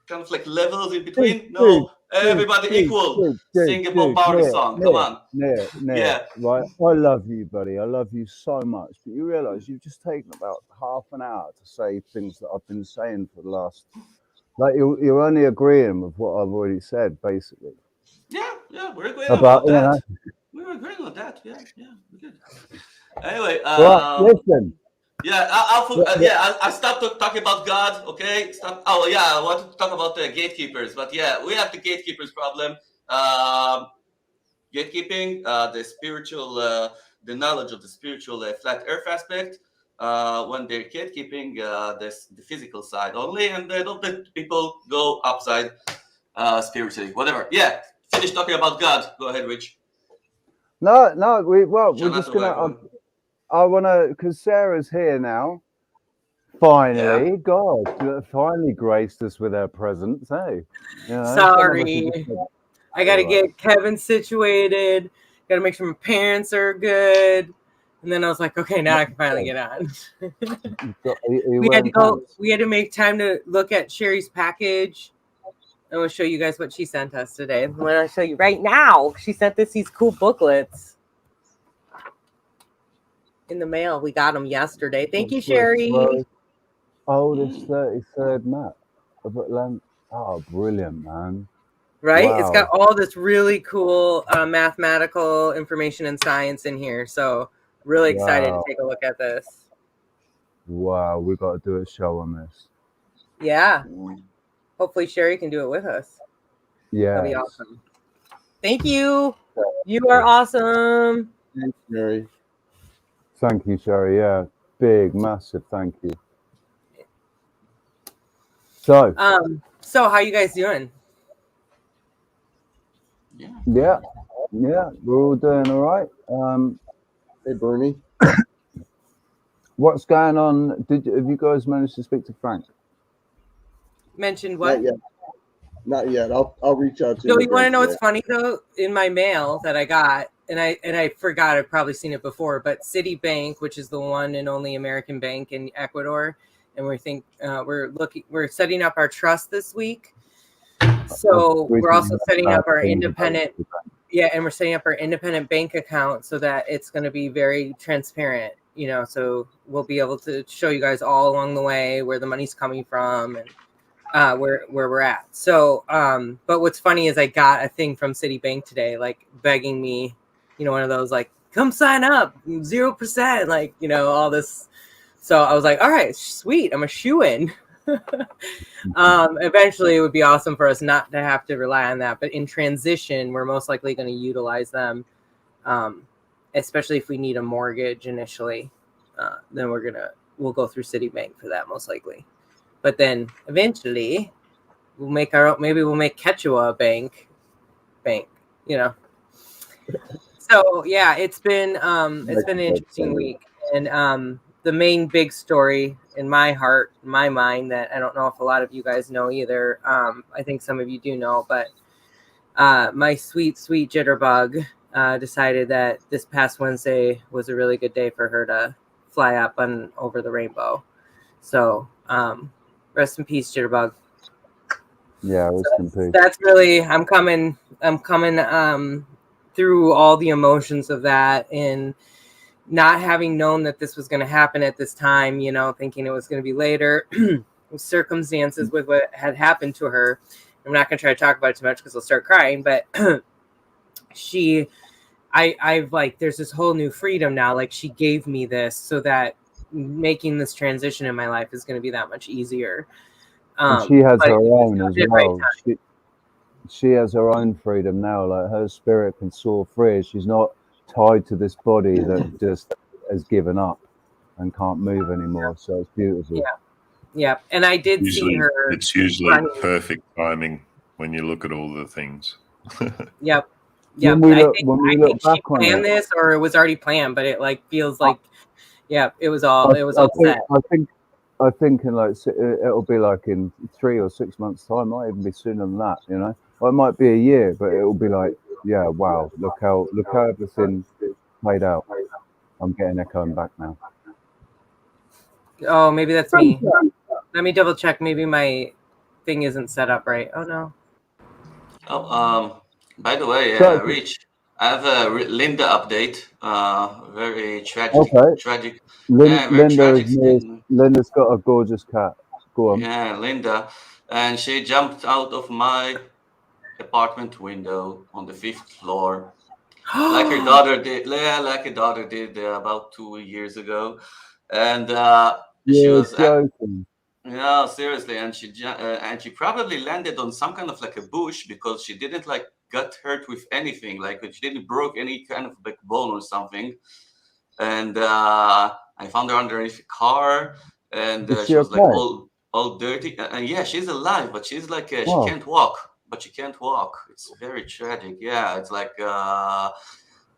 kind of like levels in between. No, everybody equal. Sing a Bob Marley song. Come on. Yeah. Right. I love you, buddy. I love you so much. But you realise you've just taken about half an hour to say things that I've been saying for the last. Like you're only agreeing with what I've already said, basically. Yeah, we're agreeing about that. We're agreeing on that. Yeah, we're good. Anyway, listen. Yeah, I'll stop talking about God. Okay, stop. Oh yeah, I wanted to talk about the gatekeepers, but yeah, we have the gatekeepers problem. Gatekeeping, the spiritual, the knowledge of the spiritual flat Earth aspect. When they're gatekeeping, there's the physical side only, and they don't let people go upside spiritually. Whatever. Yeah. Finish talking about God. Go ahead, Rich. No, we're just gonna. I wanna, because Sarah's here now. Finally, God, finally graced us with her presence. Hey, sorry, I gotta get Kevin situated. Gotta make sure my parents are good, and then I was like, okay, now I can finally get on. We had to make time to look at Sherry's package. I'm gonna show you guys what she sent us today. I'm gonna show you right now. She sent us these cool booklets in the mail. We got them yesterday. Thank you, Sherry. Oldest 33rd map of Atlanta. Oh, brilliant, man. Right? Wow. It's got all this really cool mathematical information and science in here. So really excited to take a look at this. Wow, we got to do a show on this. Yeah. Hopefully Sherry can do it with us. Yeah. That'll be awesome. Thank you. You are awesome. Thanks, Sherry. Thank you, Sherry. Yeah. Big, massive thank you. So how you guys doing? Yeah, we're all doing all right. Hey, Bernie. What's going on? Have you guys managed to speak to Frank? Mentioned what? Not yet. I'll reach out to you. So you want to know what's funny though? In my mail that I got, and I forgot, I've probably seen it before, but Citibank, which is the one and only American bank in Ecuador, and we're setting up our trust this week. So we're also setting up our independent, and we're setting up our independent bank account so that it's going to be very transparent, so we'll be able to show you guys all along the way where the money's coming from and where we're at. So, but what's funny is I got a thing from Citibank today, like begging me, one of those, like, come sign up, 0%, like, all this. So I was like, all right, sweet, I'm a shoo-in. Eventually it would be awesome for us not to have to rely on that, but in transition we're most likely going to utilize them, especially if we need a mortgage initially. Then we'll go through Citibank for that most likely, but then eventually we'll make Quechua a bank. So yeah, it's been an interesting week, and the main big story in my heart, my mind, that I don't know if a lot of you guys know either. I think some of you do know, but my sweet jitterbug decided that this past Wednesday was a really good day for her to fly up and over the rainbow. So rest in peace, jitterbug. Yeah, rest in peace. That's really, I'm coming through all the emotions of that, and not having known that this was going to happen at this time, thinking it was going to be later. Circumstances with what had happened to her. I'm not going to try to talk about it too much because I'll start crying, but I've like, there's this whole new freedom now. Like, she gave me this so that making this transition in my life is going to be that much easier. And she has her own as well. She has her own freedom now. Like, her spirit can soar free. She's not tied to this body that just has given up and can't move anymore. So it's beautiful. Yeah. And I did see her. It's usually perfect timing when you look at all the things. Yep. I think she planned this, or it was already planned, but it like feels like, it was all set. I think in like it'll be like in 3 or 6 months' time. Might even be sooner than that. You know, or it might be a year, but it'll be like, yeah, wow, look how everything played out. I'm getting echoing back now. Oh, maybe that's me. Let me double check. Maybe my thing isn't set up right. Oh no. Oh, by the way, So- Rich, I have a Linda update. Very tragic. Okay. Tragic. Yeah, very tragic. Linda's got a gorgeous cat. Go on. Yeah, Linda, and she jumped out of my apartment window on the 5th floor, like her daughter did. Yeah, like her daughter did about 2 years ago, and she You're was. joking. Yeah, seriously, and she probably landed on some kind of like a bush because she didn't like got hurt with anything, like she didn't broke any kind of like bone or something. And I found her underneath a car, and she was like all dirty. And yeah, she's alive, but she's like she can't walk. But she can't walk. It's very tragic. Yeah, it's like I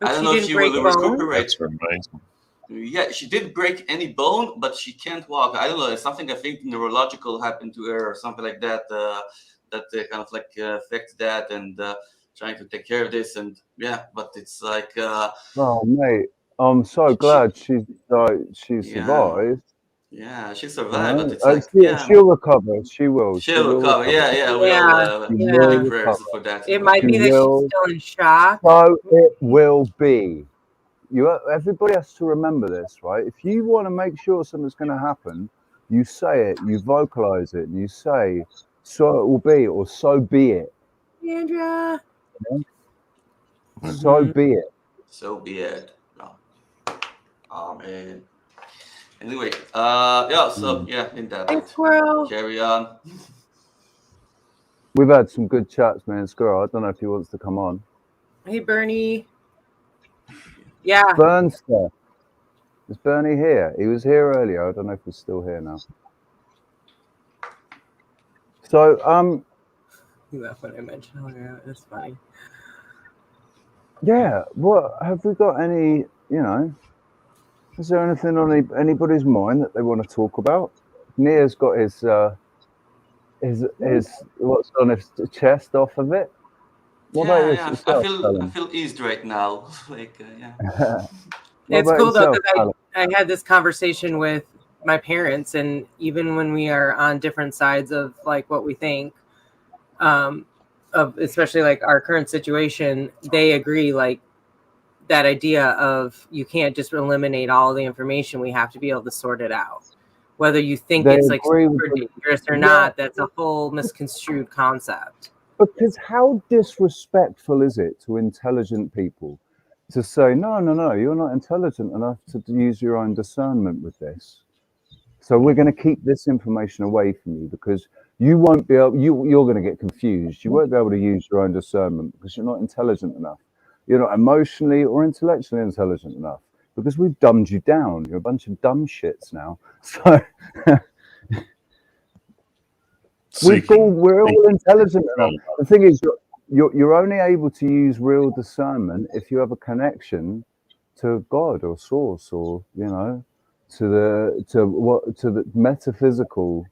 don't know if she will recuperate. That's amazing. Yeah, she didn't break any bone, but she can't walk. I don't know. It's something I think neurological happened to her or something like that. That kind of like affects that, and trying to take care of this. And yeah, but it's like. Oh mate, I'm so glad she survived. Yeah, she survived, but it's she'll recover. She will. She'll recover. Yeah. Yeah. Prayers for that. It might be that she's still in shock. So it will be. Everybody has to remember this, right? If you want to make sure something's going to happen, you say it, you vocalize it, and you say, "So it will be," or "So be it." Andrea. So be it. So be it. Oh man. Anyway, in that. Thanks, squirrel. Carry on. We've had some good chats, man. Squirrel, I don't know if he wants to come on. Hey, Bernie. Yeah. Bernster. Is Bernie here? He was here earlier. I don't know if he's still here now. So, You laugh when I mention. Oh yeah, that's funny. Yeah. What have we got? Any? Is there anything on anybody's mind that they want to talk about? Nia's got his what's on his chest off of it. What about yourself, I feel eased right now. Like, It's cool though because I had this conversation with my parents, and even when we are on different sides of like what we think, of especially like our current situation, they agree like that idea of you can't just eliminate all the information. We have to be able to sort it out. Whether you think it's like super dangerous or not, that's a whole misconstrued concept. Because how disrespectful is it to intelligent people to say, no, you're not intelligent enough to use your own discernment with this. So we're going to keep this information away from you because you won't be able, you're going to get confused. You won't be able to use your own discernment because you're not intelligent enough. You're not emotionally or intellectually intelligent enough because we've dumbed you down. You're a bunch of dumb shits now. So we're all intelligent enough. The thing is, you're only able to use real discernment if you have a connection to God or Source, or to the metaphysical,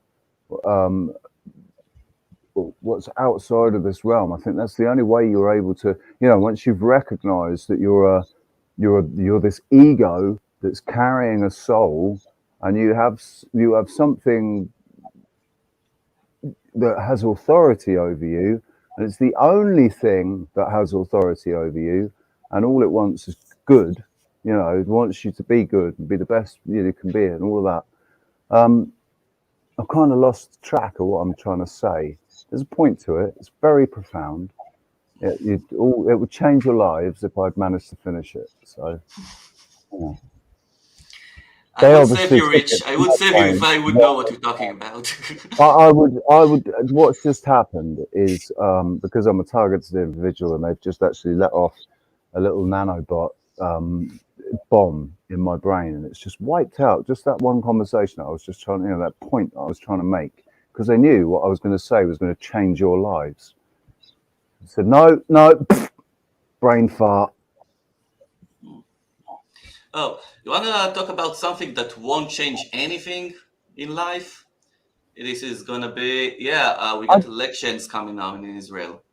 what's outside of this realm. I think that's the only way you're able to, once you've recognized that you're this ego that's carrying a soul, and you have something that has authority over you, and it's the only thing that has authority over you, and all it wants is good. It wants you to be good and be the best you can be, and all of that. I've kind of lost track of what I'm trying to say. There's a point to it. It's very profound. It would change your lives if I'd managed to finish it. So, yeah. I would save you, Rich. I would save you if I would know what you're talking about. I would. What's just happened is because I'm a targeted individual, and they've just actually let off a little nanobot bomb in my brain, and it's just wiped out just that one conversation that I was just trying, that point I was trying to make, because they knew what I was going to say was going to change your lives. I said, no, brain fart. Oh, you want to talk about something that won't change anything? in life. This is gonna be we got elections coming now in Israel.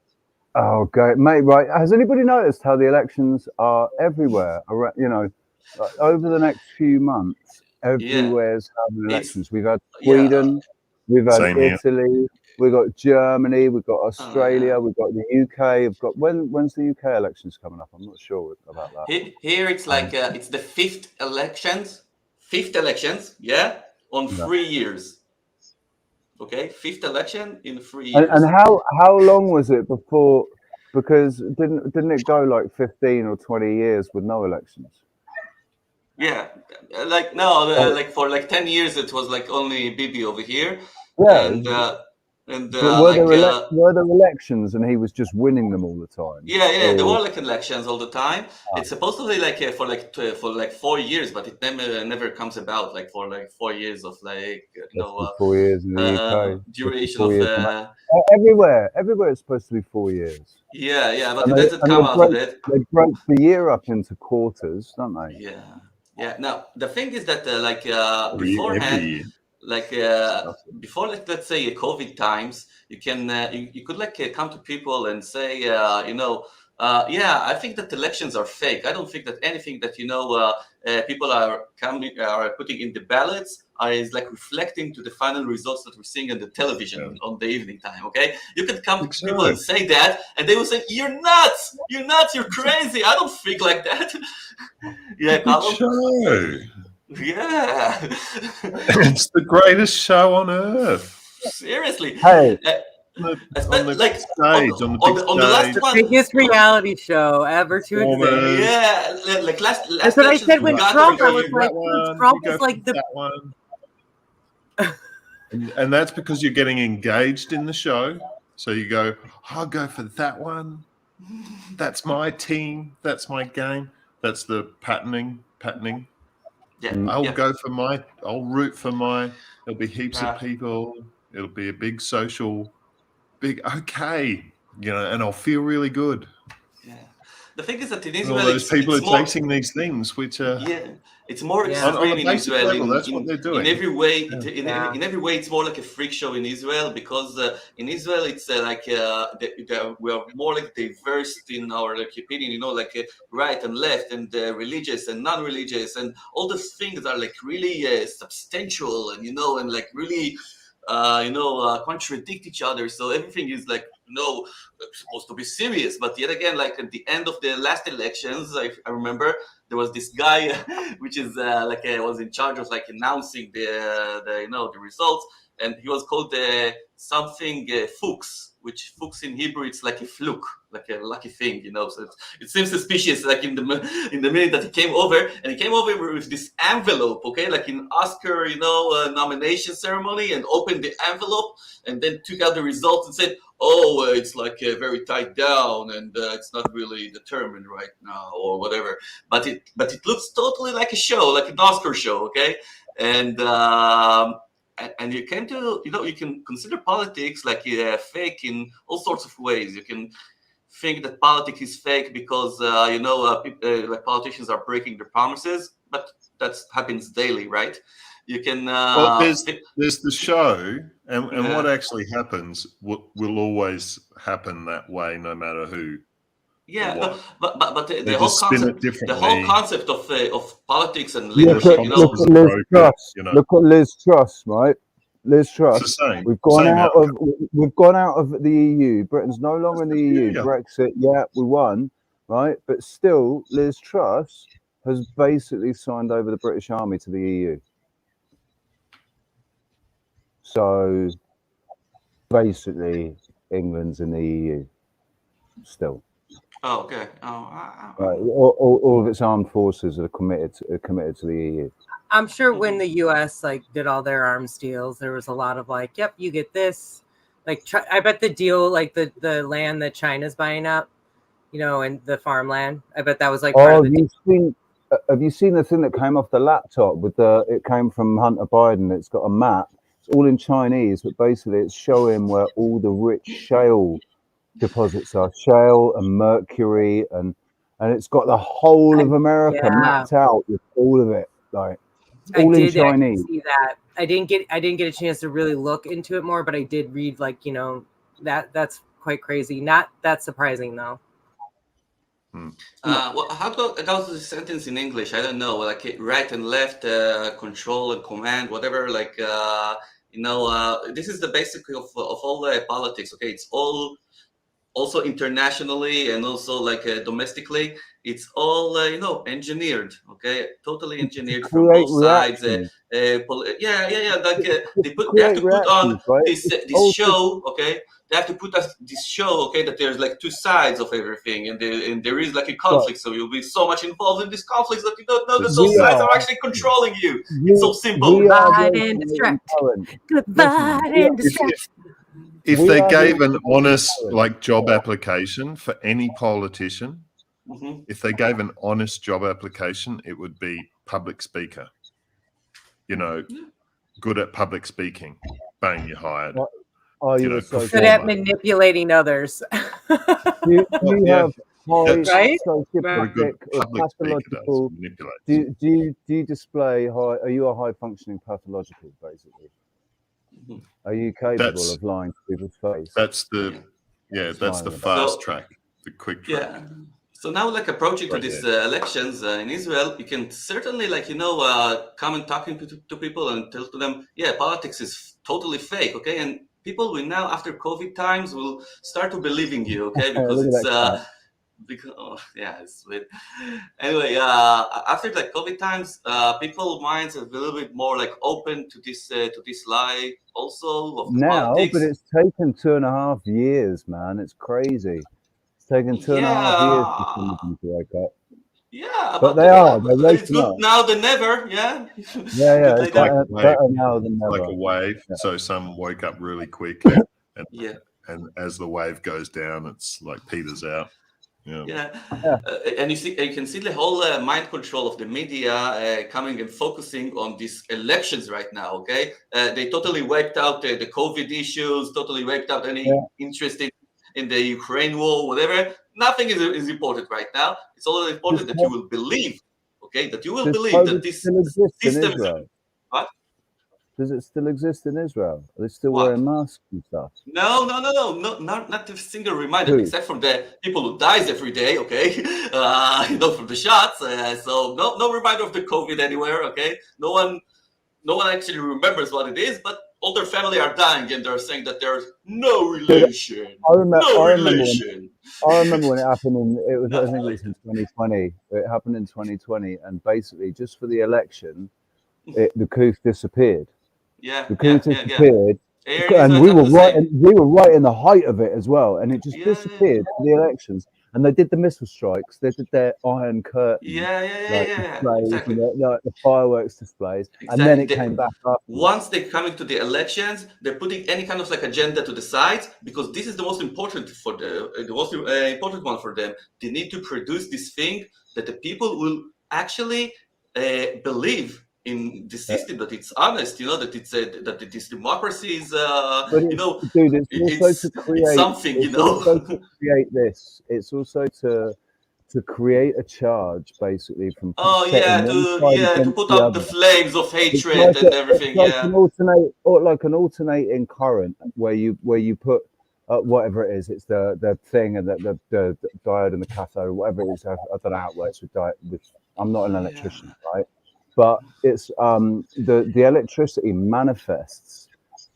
Oh, okay, mate. Right. Has anybody noticed how the elections are everywhere? You know, over the next few months, everywhere's having elections. We've had Sweden, we've had Same here. Italy, we've got Germany, we've got Australia, we've got the UK. We've got when's the UK elections coming up? I'm not sure about that. Here it's like it's the fifth elections, on 3 years. Okay, fifth election in 3 years. And how long was it before? Because didn't it go like 15 or 20 years with no elections? Yeah, like no, like for like 10 years it was like only Bibi over here. Yeah. And were there elections and he was just winning them all the time? Yeah, there were like elections all the time. It's supposedly like for like 4 years, but it never comes about like for like 4 years of like 4 years in the UK duration of everywhere it's supposed to be 4 years. Yeah, but it doesn't come out of it. They break the year up into quarters, don't they? Yeah. Now the thing is that beforehand, like before, like let's say COVID times, you can you could like come to people and say I think that elections are fake. I don't think that anything that people are putting in the ballots is like reflecting to the final results that we're seeing on the television on the evening time. Okay, you can come to people and say that, and they will say, "You're nuts! You're crazy! I don't think like that." Yeah, show. Yeah, it's the greatest show on earth. Seriously. Hey. On the last one, biggest reality show ever to exist. Yeah, like last That's what I said when Trump. I was like, Trump is like the one. And that's because you're getting engaged in the show. So you go, I'll go for that one. That's my team. That's my game. That's the patterning. Yeah, I'll root for there'll be heaps of people. It'll be a big social, okay, and I'll feel really good. Yeah. The thing is that in Israel, all those people are chasing these things, which are it's more extreme in Israel. Level, that's what they're doing. In every way, in every way, it's more like a freak show in Israel because in Israel it's we are more like diverse in our opinion. Like right and left and religious and non-religious and all those things are like really substantial and and like really contradict each other. So everything is like supposed to be serious, but yet again, like at the end of the last elections, I remember there was this guy, which is was in charge of like announcing the results, and he was called something Fuchs, which Fuchs in Hebrew it's like a fluke, like a lucky thing, So it seems suspicious, like in the minute that he came over, and he came over with this envelope, okay, like in Oscar, nomination ceremony, and opened the envelope, and then took out the results and said, "Oh, it's like very tight down, and it's not really determined right now, or whatever." But it looks totally like a show, like an Oscar show, okay, and you came to, you can consider politics like fake in all sorts of ways. You can think that politics is fake because, like politicians are breaking their promises, but that happens daily, right? You can. There's the show, and what actually happens will always happen that way, no matter who. Yeah, but the whole concept of politics and leadership, look at Liz Truss, right? Liz Truss. We've gone out of the EU. Britain's no longer in the EU. Brexit, we won, right? But still, Liz Truss has basically signed over the British Army to the EU. So basically, England's in the EU still. Oh, okay. Right. All of its armed forces are committed to the EU. I'm sure when the U.S. did all their arms deals, there was a lot of yep, you get this. I bet the deal, the land that China's buying up, and the farmland. I bet that was part of the deal. Have you seen the thing that came off the laptop it came from Hunter Biden? It's got a map. It's all in Chinese, but basically it's showing where all the rich shale deposits are, shale and mercury, and it's got the whole of America mapped out with all of it, all in Chinese. See that. I didn't get a chance to really look into it more, but I did read like, you know, that's quite crazy. Not that surprising though. Well, how about the sentence in English? I don't know, like right and left, control and command, whatever. Like you know, this is the basic of all politics. Okay, it's all also internationally and also like domestically. It's all you know, engineered. Okay, totally engineered from Create both sides. reactions. Yeah. Like they Create have to put on reactions, right? this show. Okay, they have to put us this show. Okay, that there's like two sides of everything, and there is like a conflict. So you'll be so much involved in this conflict that you don't know that those sides are actually controlling you. It's so simple. Divide and distract. Divide and distract. If they gave an honest like job application for any politician, if they gave an honest job application, it would be public speaker. You know, good at public speaking. Bang, you're hired. You know, good at manipulating others. Do you have high right? sociopathic or pathological? Do you display high? Are you a high functioning pathological, basically? Are you capable of lying to people's face? That's the that's the fast track, the quick track. Yeah. So now, like approaching to these elections in Israel, you can certainly, like, you know, come and talking to people and tell to them, yeah, politics is totally fake, okay? And people will now, after COVID times, will start to believe in you, okay? Because it's because it's weird. Anyway, after like COVID times, people's minds are a little bit more like open to this lie also of now, politics. but it's taken 2.5 years, man. It's crazy. It's taken 2.5 years for some of them to wake up. Yeah, but they are. They're it's good now than never. Yeah. Yeah. It's like better now than never. Like a wave. Yeah. So some woke up really quick, and as the wave goes down, it's like peters out. And you can see the whole mind control of the media coming and focusing on these elections right now. Okay, they totally wiped out the COVID issues, totally wiped out any interest in the Ukraine war, whatever. Nothing is important right now. It's all important that you will believe. Okay, that you will believe that this system is. What? Does it still exist in Israel? Are they still wearing masks and stuff? No, not a single reminder, except from the people who dies every day, okay? You know, from the shots. So no reminder of the COVID anywhere, okay? No one actually remembers what it is, but all their family are dying, and they're saying that there's no relation. I remember when it happened. I think it was in 2020. It happened in 2020, and basically, just for the election, the coup disappeared. The coup disappeared, and we were right in the height of it as well, and it just disappeared for the elections. And they did the missile strikes. They did their Iron Curtain, displays, exactly. The fireworks displays, and then it came back up. Once they're coming to the elections, they're putting any kind of like agenda to the side, because this is the most important for the most important one for them. They need to produce this thing that the people will actually believe in the system, that it's honest, you know, that it's that this democracy is, you know, dude, it's also to create, it's something, you know. Also to create this. It's also to create a charge, basically, from to put up the flames of hatred and everything. Like an alternating current where you put whatever it is. It's the thing and the diode and the cathode, whatever it is. I don't know how it works with I'm not an electrician, right? But it's the electricity manifests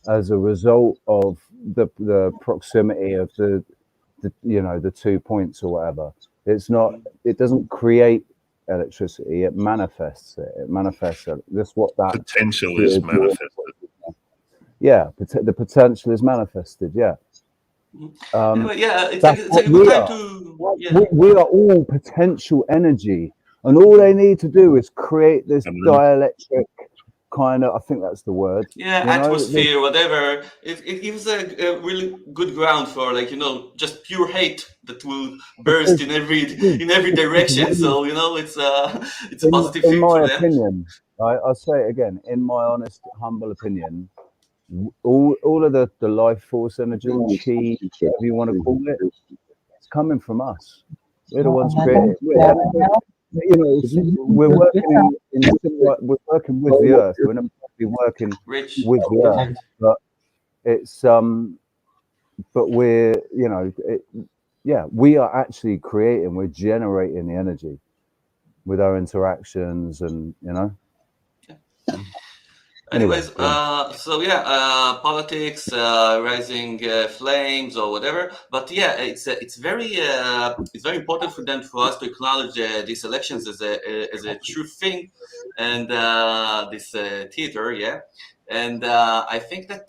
as a result of the proximity of the 2 points or whatever. It's not. It doesn't create electricity. It manifests it. It manifests it. That's what that potential is manifested. Yeah, the potential is manifested. Yeah. Anyway, it's a good time to. We are all potential energy. And all they need to do is create this dielectric kind of, I think that's the word. Atmosphere, whatever. It gives a really good ground for, like, you know, just pure hate that will burst in every direction. So, you know, it's a positive thing for them. In my opinion, I'll say it again, in my honest, humble opinion, all of the life force energy, chi, whatever you want to call it, it's coming from us. We're the ones creating it. You know, we're working with the earth. We're not to be working Rich. with the earth, but it's but we're we are actually creating, we're generating the energy with our interactions, and Anyways, anyway, politics, rising flames or whatever. But yeah, it's very important for us to acknowledge these elections as a true thing, and this theater, yeah. And I think that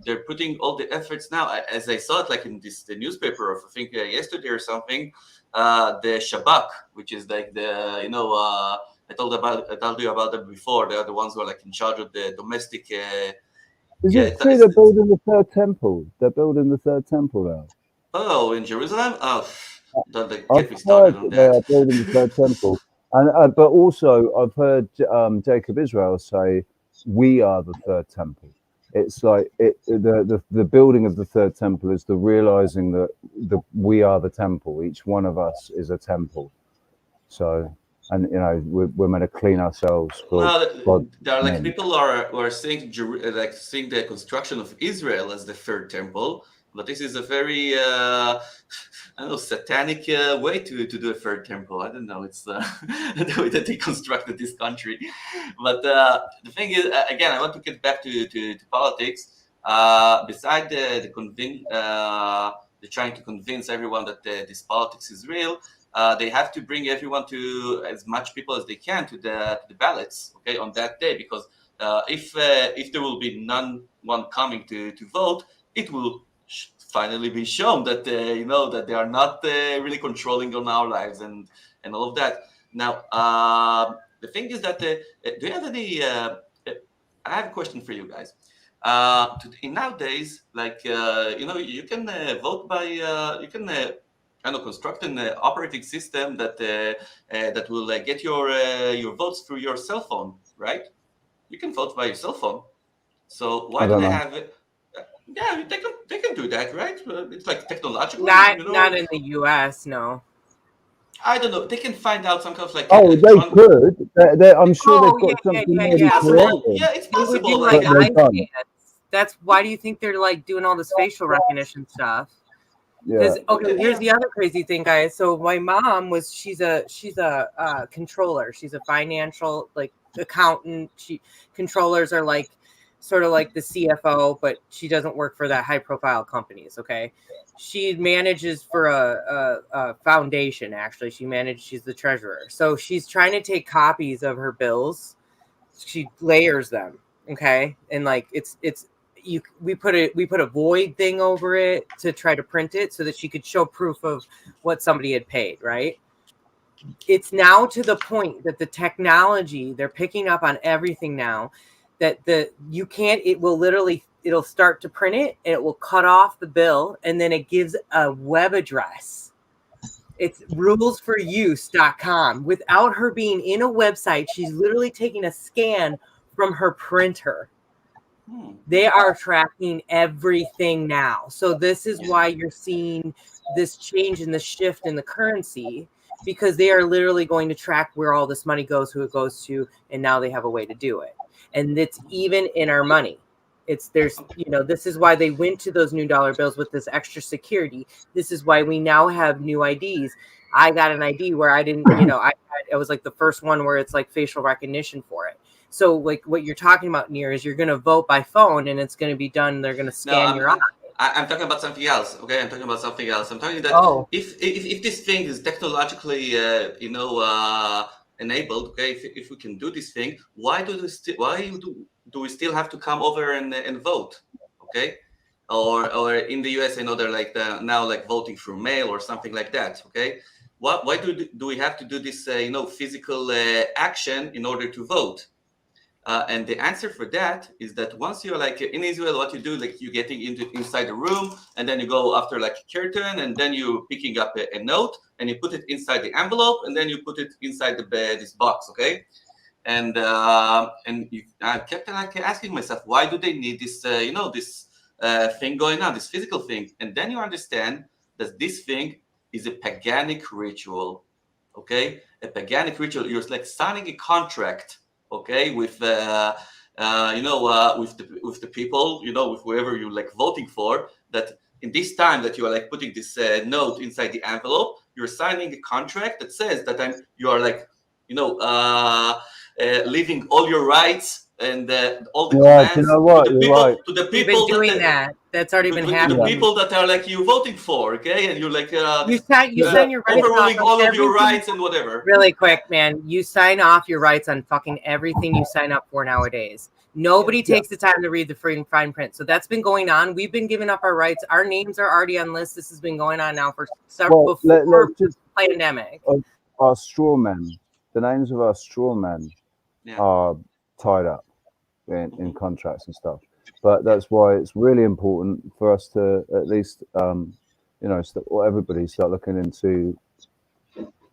they're putting all the efforts now, as I saw it, like in the newspaper, of I think yesterday or something, the Shabak, which is like the I told you about them before. They are the ones who are like in charge of the domestic. is it true they're building the third temple? They're building the third temple now. Oh, in Jerusalem? Oh, don't I've get me started heard on that they that. are building the third temple, and but also I've heard Jacob Israel say, "We are the third temple." It's like the building of the third temple is the realizing that we are the temple. Each one of us is a temple. So, and we're meant to clean ourselves for God. There are like people who are seeing the construction of Israel as the third temple, but this is a very I don't know, satanic way to do a third temple. I don't know. It's the way that they constructed this country. But the thing is, again, I want to get back to politics. Beside the trying to convince everyone that this politics is real, they have to bring everyone to as much people as they can to the ballots, okay, on that day, because if there will be one coming to vote, it will finally be shown that that they are not really controlling on our lives and all of that. Now, the thing is that do you have any? I have a question for you guys. In nowadays, like you can vote by you can kind of construct an operating system that will get your votes through your cell phone, right? You can vote by your cell phone. So why do they have it? Yeah, they can do that, right? It's like technological. Not in the U.S. No. I don't know. They can find out some kind of like. Oh, they could. I'm sure they've got something yeah. created. Yeah, it's They would possible. do like But they eye don't. scans. That's why do you think they're like doing all this facial recognition stuff? Because here's the other crazy thing, guys. So my mom she's a controller. She's a financial accountant. Controllers are like sort of like the CFO, but she doesn't work for that high profile companies. Okay, she manages for a foundation. Actually, she's the treasurer. So she's trying to take copies of her bills. She layers them. Okay, and like we put a void thing over it to try to print it so that she could show proof of what somebody had paid, right? It's now to the point that the technology, they're picking up on everything now, that it'll start to print it and it will cut off the bill, and then it gives a web address. It's rulesforuse.com. Without her being in a website, she's literally taking a scan from her printer. They are tracking everything now. So this is why you're seeing this change in the shift in the currency, because they are literally going to track where all this money goes, who it goes to, and now they have a way to do it. And it's even in our money. This is why they went to those new dollar bills with this extra security. This is why we now have new IDs. I got an ID where I didn't, it was like the first one where it's like facial recognition for it. So like what you're talking about, Nir, is you're going to vote by phone and it's going to be done. They're going to scan your eye. I'm talking about something else. Okay, I'm talking about something else. I'm talking that if this thing is technologically, enabled, okay, if we can do this thing, why do we still have to come over and vote? Okay, or in the US, I know they're like now like voting through mail or something like that. Okay, why do we have to do this physical action in order to vote? And the answer for that is that once you're like in Israel, what you do, like you're getting inside the room, and then you go after like a curtain, and then you're picking up a note, and you put it inside the envelope, and then you put it inside this box, okay? And I kept like asking myself, why do they need this, this thing going on, this physical thing? And then you understand that this thing is a paganic ritual, okay? A paganic ritual. You're like signing a contract, okay, with with the people, with whoever you're like voting for, that in this time that you are like putting this note inside the envelope, you're signing a contract that says that you are like, leaving all your rights and all the commands you know what? to the You're people, right. to the We've people been doing that. That's already been to the happening. people that are like you voting for, okay? And you're like You sign your rights overruling off all of your everything. rights and whatever. Really quick, man. You sign off your rights on fucking everything you sign up for nowadays. Nobody takes the time to read the freaking fine print. So that's been going on. We've been giving up our rights. Our names are already on lists. This has been going on now for several before let's pandemic. Our straw men, the names of our straw men are tied up in contracts and stuff. But that's why it's really important for us to at least, everybody start looking into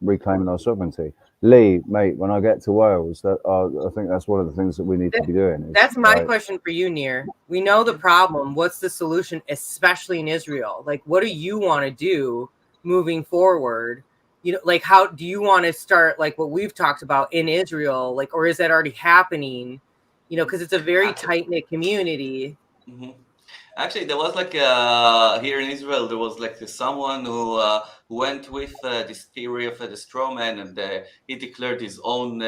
reclaiming our sovereignty. Lee, mate, when I get to Wales, I think that's one of the things that we need to be doing. That's my question for you, Nir. We know the problem. What's the solution, especially in Israel? Like, what do you want to do moving forward? Like, how do you want to start, like what we've talked about in Israel, like, or is that already happening? Because it's a very tight-knit community. Mm-hmm. Actually, there was like here in Israel, there was like someone who went with this theory of the straw man, and he declared his own,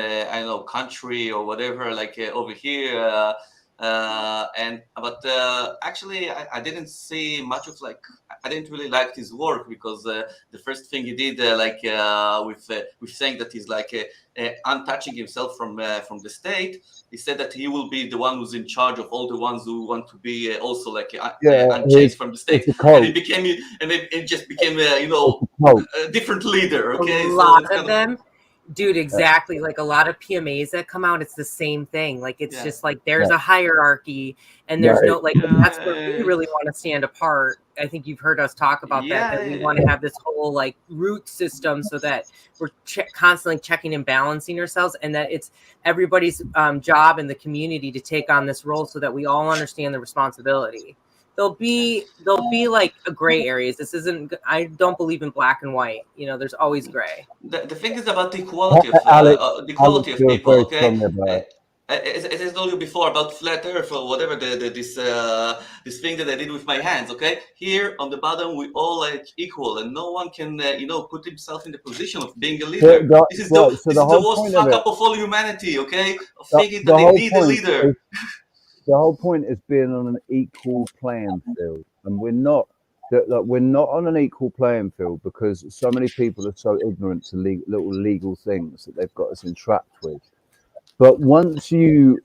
country or whatever, like over here. But actually, I didn't see much of I didn't really like his work, because the first thing he did, with saying that he's untouching himself from the state, he said that he will be the one who's in charge of all the ones who want to be also unchanged from the state, and it just became a different leader. Okay, a lot of them. Dude, exactly. Like a lot of PMAs that come out, it's the same thing. Like it's just like there's a hierarchy, and there's no that's where we really want to stand apart. I think you've heard us talk about that we want to have this whole like root system, so that we're constantly checking and balancing ourselves, and that it's everybody's job in the community to take on this role, so that we all understand the responsibility. There'll be like a gray areas. This isn't. I don't believe in black and white. There's always gray. The thing is about the equality of people. Okay, as I told you before about flat Earth or whatever this thing that I did with my hands. Okay, here on the bottom we all like equal, and no one can put himself in the position of being a leader. This is the worst fuck up of all humanity. Okay, thinking that they need a leader. The whole point is being on an equal playing field, and we're not on an equal playing field because so many people are so ignorant to little legal things that they've got us entrapped with. But once you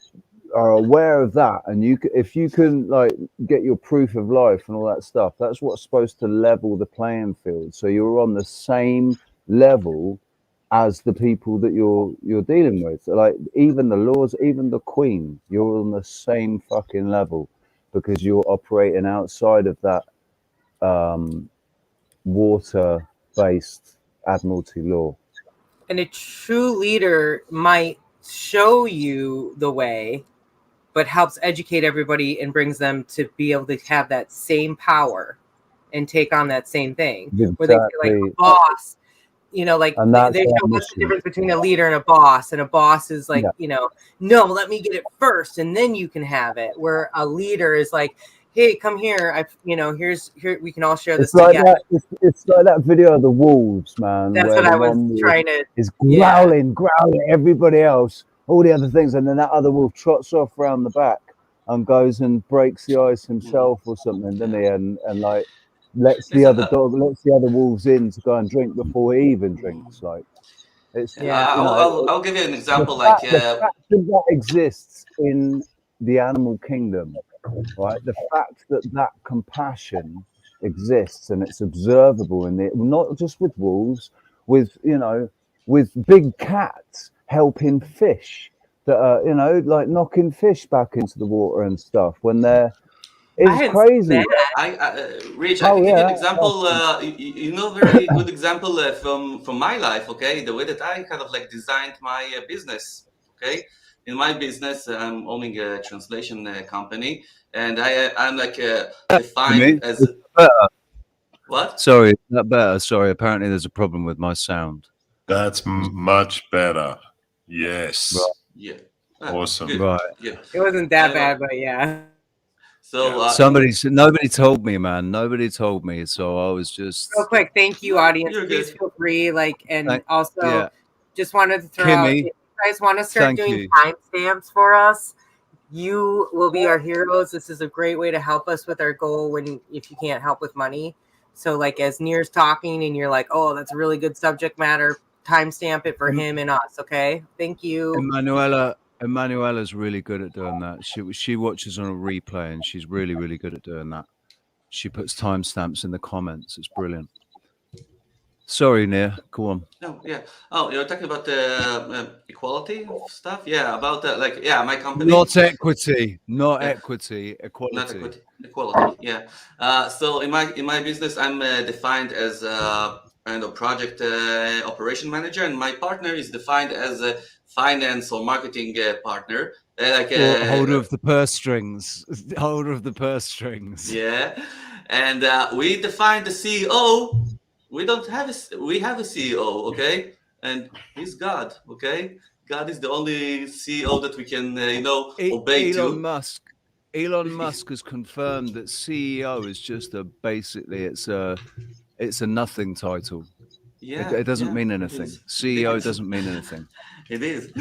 are aware of that, and if you can like get your proof of life and all that stuff, that's what's supposed to level the playing field. So you're on the same level as the people that you're dealing with. Like even the laws, even the Queen, you're on the same fucking level because you're operating outside of that water-based admiralty law. And a true leader might show you the way, but helps educate everybody and brings them to be able to have that same power and take on that same thing. Exactly. Where they feel like a boss, they show what's the difference between a leader and a boss. And a boss is like, no, let me get it first and then you can have it. Where a leader is like, hey, come here. Here we can all share this together. It's like that video of the wolves, man. That's what I was trying to. Is growling at everybody else, all the other things, and then that other wolf trots off around the back and goes and breaks the ice himself or something, doesn't he? And like lets the other wolves in to go and drink before he even drinks. Like it's I'll give you an example. The fact that exists in the animal kingdom. Right, the fact that compassion exists and it's observable in not just with wolves, with big cats helping fish that are like knocking fish back into the water and stuff when it's crazy. Rich, I can give you an example. Very good example from my life. Okay, the way that I kind of like designed my business. Okay. In my business, I'm owning a translation company, and I'm like defined as what? Sorry, is that better? Sorry, apparently there's a problem with my sound. That's much better. Yes. Yeah. Awesome. Good. Right. Good. It wasn't that Anyway, bad, but yeah. So Nobody told me, man. Nobody told me, so I was just Real quick, thank you, audience. you're Please good. feel free. And Thank- also, yeah. just wanted to throw out, if Kimmy, you guys want to start thank doing you. timestamps for us, you will be our heroes. This is a great way to help us with our goal if you can't help with money. So, like, as Nir's talking and you're like, oh, that's a really good subject matter, timestamp it for him and us, okay? Thank you. Emanuela's really good at doing that. She watches on a replay and she's really, really good at doing that. She puts timestamps in the comments. It's brilliant. Sorry, Nir. Go on. No, yeah. Oh, you're talking about the equality stuff? Yeah, about my company. Not equity, not equity, equality. Not equity, equality. Yeah. So in my business, I'm defined as a kind of project operation manager, and my partner is defined as a finance or marketing partner. Holder of the purse strings. Holder of the purse strings. Yeah, and we define the CEO. We have a CEO, okay, and he's God, okay. God is the only CEO that we can, obey Elon to. Elon Musk has confirmed that CEO is just it's a nothing title. Yeah, it doesn't mean it anything. is. CEO It is. doesn't mean anything. It is,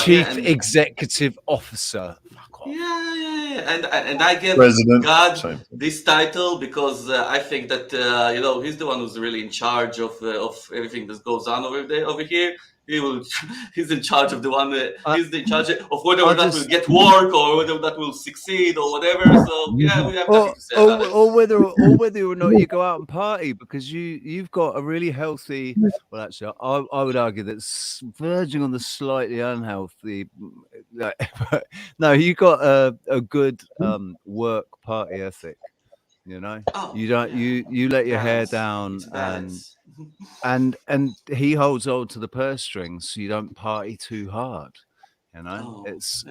Chief Executive Officer. Fuck off. Yeah, and I give President. God this title because I think that he's the one who's really in charge of everything that goes on over here. He's in charge of he's in charge of whether or not we'll get work or whether that will succeed or whatever. So yeah, we have nothing to say about it. Or whether or not you go out and party, because you've got a really healthy. Well, actually, I would argue that's verging on the slightly unhealthy. No, you got a good work party ethic. You know, you don't you let your hair down and he holds on to the purse strings, so you don't party too hard. You know, it's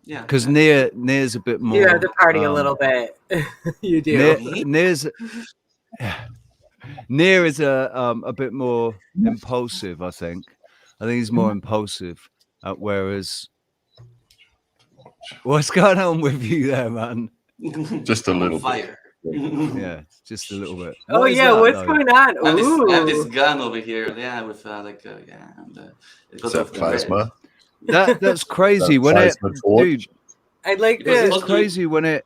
because Nir's a bit more. You have to party a little bit. You do. Nir is a bit more impulsive. I think he's more impulsive, whereas what's going on with you there, man? Just a little fire. Yeah, just a little bit. Oh yeah, what's going on? I have this gun over here. Yeah, with Is that plasma? That's crazy. Dude, I'd like it's crazy when it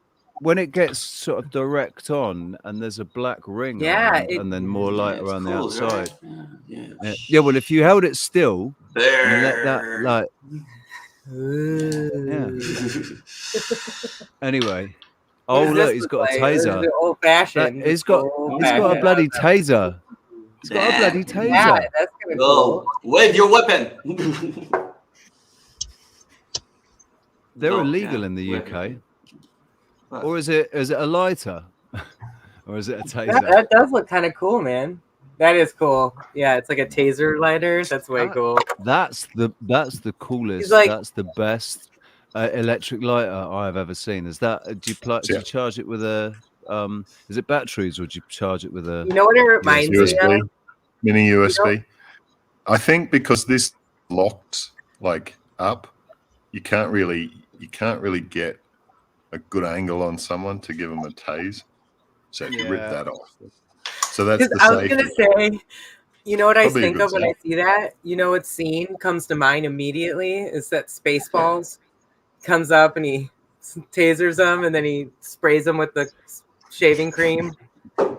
gets sort of direct on and there's a black ring and then more light around the outside. Right? Yeah, well, if you held it still and let that Anyway. Oh look, he's got a taser. Old fashioned. He's got a bloody taser. He's got a bloody taser. Yeah, that's gonna go. Wave your weapon. They're illegal in the UK. Or is it a lighter? Or is it a taser? That does look kind of cool, man. That is cool. Yeah, it's like a taser lighter. That's way cool. That's the coolest. That's the best electric lighter I've ever seen. Is that? Do you charge it with a? Is it batteries or do you charge it with a? You know what it reminds me of? Mini USB. I think because this locked up, you can't really get a good angle on someone to give them a tase. So if you rip that off. So that's the I was gonna say, you know what I think of when I see that? You know what scene comes to mind immediately is that Spaceballs comes up and he tasers them and then he sprays them with the shaving cream. As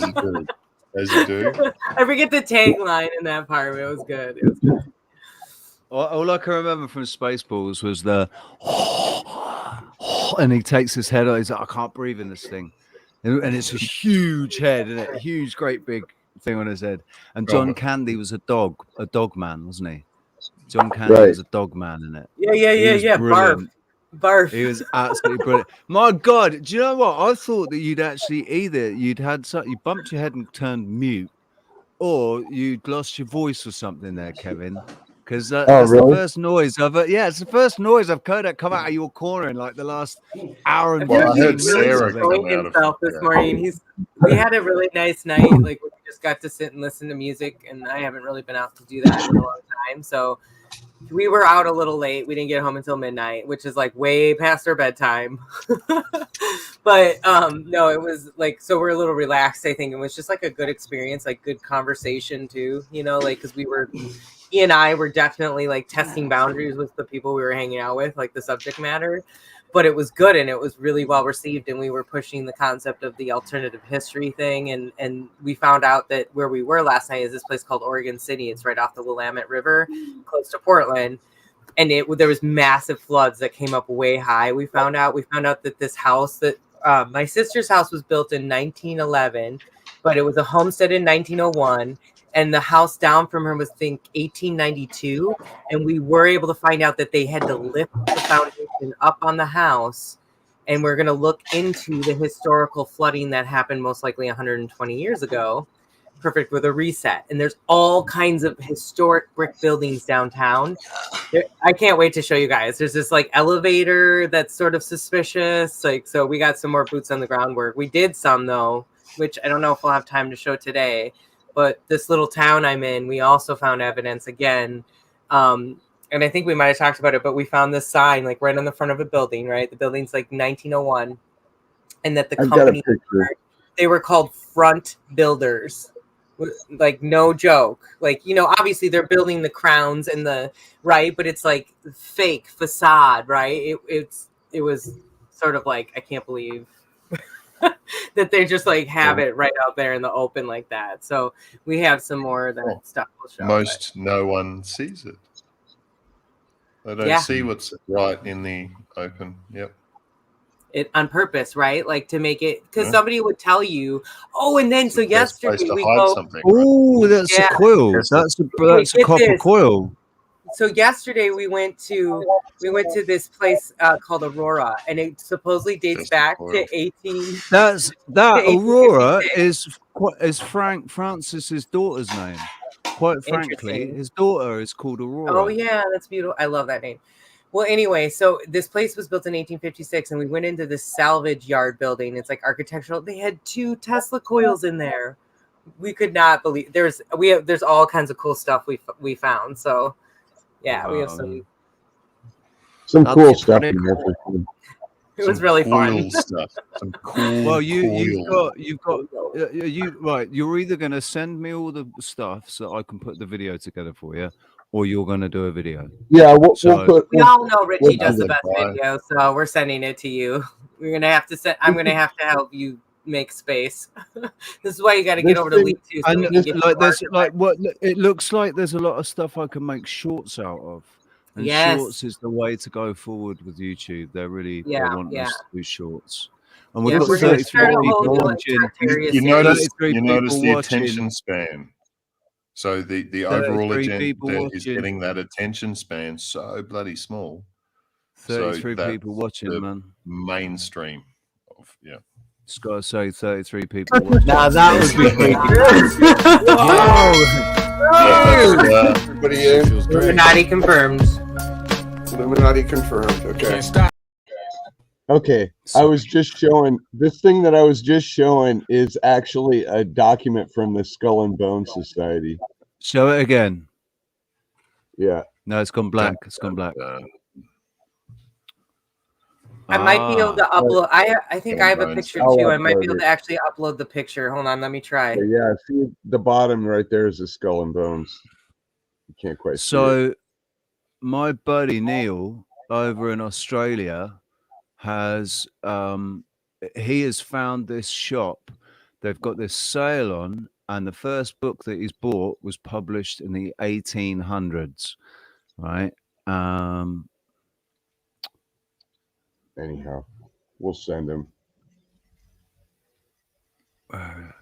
you do. As you do. I forget the tagline in that part, but it was good. It was good. All I can remember from Spaceballs was the and he takes his head out. He's like, I can't breathe in this thing. And it's a huge head, isn't it? Huge, great big thing on his head. And John Candy was a dog man, wasn't he? John Candy was a dog man in it. Yeah. Barf. He was absolutely brilliant. My God, do you know what? I thought that you'd actually you bumped your head and turned mute, or you'd lost your voice or something there, Kevin. Because that's the first noise it's the first noise I've heard that come out of your corner in like the last hour and 15 minutes. Enjoying himself this morning. We had a really nice night. Like we just got to sit and listen to music, and I haven't really been out to do that in a long time. So we were out a little late. We didn't get home until midnight, which is like way past our bedtime. But no, it was like, so we're a little relaxed, I think. It was just like a good experience, like good conversation too, you know, like, because he and I were definitely like testing boundaries with the people we were hanging out with, like the subject matter. But it was good, and it was really well received, and we were pushing the concept of the alternative history thing, and we found out that where we were last night is this place called Oregon City. It's right off the Willamette River, close to Portland, and there was massive floods that came up way high. We found out that this house that my sister's house was built in 1911, but it was a homestead in 1901. And the house down from her was, I think, 1892. And we were able to find out that they had to lift the foundation up on the house. And we're going to look into the historical flooding that happened most likely 120 years ago. Perfect with a reset. And there's all kinds of historic brick buildings downtown. I can't wait to show you guys. There's this like elevator that's sort of suspicious. Like, so we got some more boots on the ground work. We did some though, which I don't know if we'll have time to show today. But this little town I'm in, we also found evidence again. And I think we might have talked about it, but we found this sign like right on the front of a building, right? The building's like 1901. And that the company, they were called Front Builders. Like, no joke. Like, you know, obviously they're building the crowns and the, right? But it's like fake facade, right? It was sort of like, I can't believe that they just like have it right out there in the open like that. So we have some more of that stuff we'll show. No one sees it. They don't see what's right in the open. Yep. It on purpose, right? Like to make it, because somebody would tell you, oh, and then so yesterday we go. Oh, that's a coil. That's a copper coil. So yesterday we went to this place called Aurora, and it supposedly dates back to 18. That Aurora is Francis's daughter's name. Quite frankly, his daughter is called Aurora. Oh yeah, that's beautiful. I love that name. Well, anyway, so this place was built in 1856, and we went into this salvage yard building. It's like architectural. They had 2 Tesla coils in there. We could not believe there's all kinds of cool stuff we found. So. Yeah, we have some cool stuff in there. It was really fun. Stuff. Some cool. Well, you've got right. You're either going to send me all the stuff so I can put the video together for you, or you're going to do a video. Yeah, we all know Richie does the best video, so we're sending it to you. We're gonna have to I'm gonna have to help you make space. This is why you got to get over to Leap 2. And it looks like there's a lot of stuff I can make shorts out of. And shorts is the way to go forward with YouTube. They want us to do shorts. And we've got 33 people watching. You notice the attention span. So the overall agenda is getting that attention span so bloody small. 33 people watching, man. Mainstream of Just gotta say, 33 people watching. Nah, that was creepy. Everybody in. Illuminati confirmed. Illuminati confirmed. Okay. Okay, I was just showing this thing that I was just showing is actually a document from the Skull and Bone Society. Show it again. Yeah. No, it's gone black. It's gone black. I might be able to upload. I think I have a picture too. I might be able to actually upload the picture. Hold on, let me try. Yeah, see the bottom right there is a skull and bones. You can't quite see it. My buddy Neil over in Australia has he has found this shop. They've got this sale on, and the first book that he's bought was published in the 1800s, right? Anyhow, we'll send him. I'm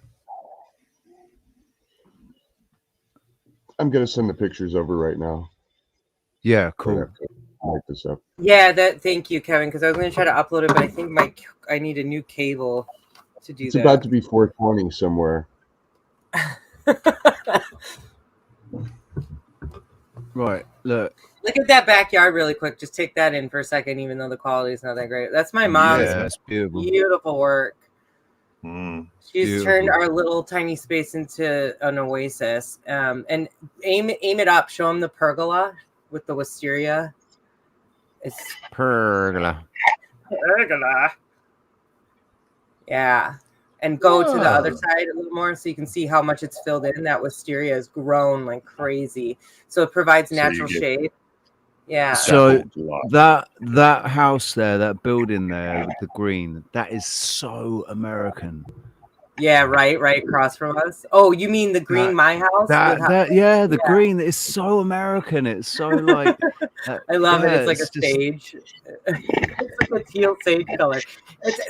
gonna send the pictures over right now. Yeah, cool. Make this up. Yeah, thank you, Kevin, because I was going to try to upload it, but I think I need a new cable to do it's that. It's about to be 420 somewhere. Right, look at that backyard really quick. Just take that in for a second, even though the quality is not that great. That's my mom's beautiful work. She's turned our little tiny space into an oasis. And aim it up. Show him the pergola with the wisteria. It's pergola. Pergola. Yeah. And go to the other side a little more so you can see how much it's filled in. That wisteria has grown like crazy. So it provides natural shade. Yeah. So that house there, that building there with the green, that is so American. Yeah, right across from us. Oh, you mean the green my house? The green is so American. It's so like I love it. It's like a sage. It's like a teal sage color.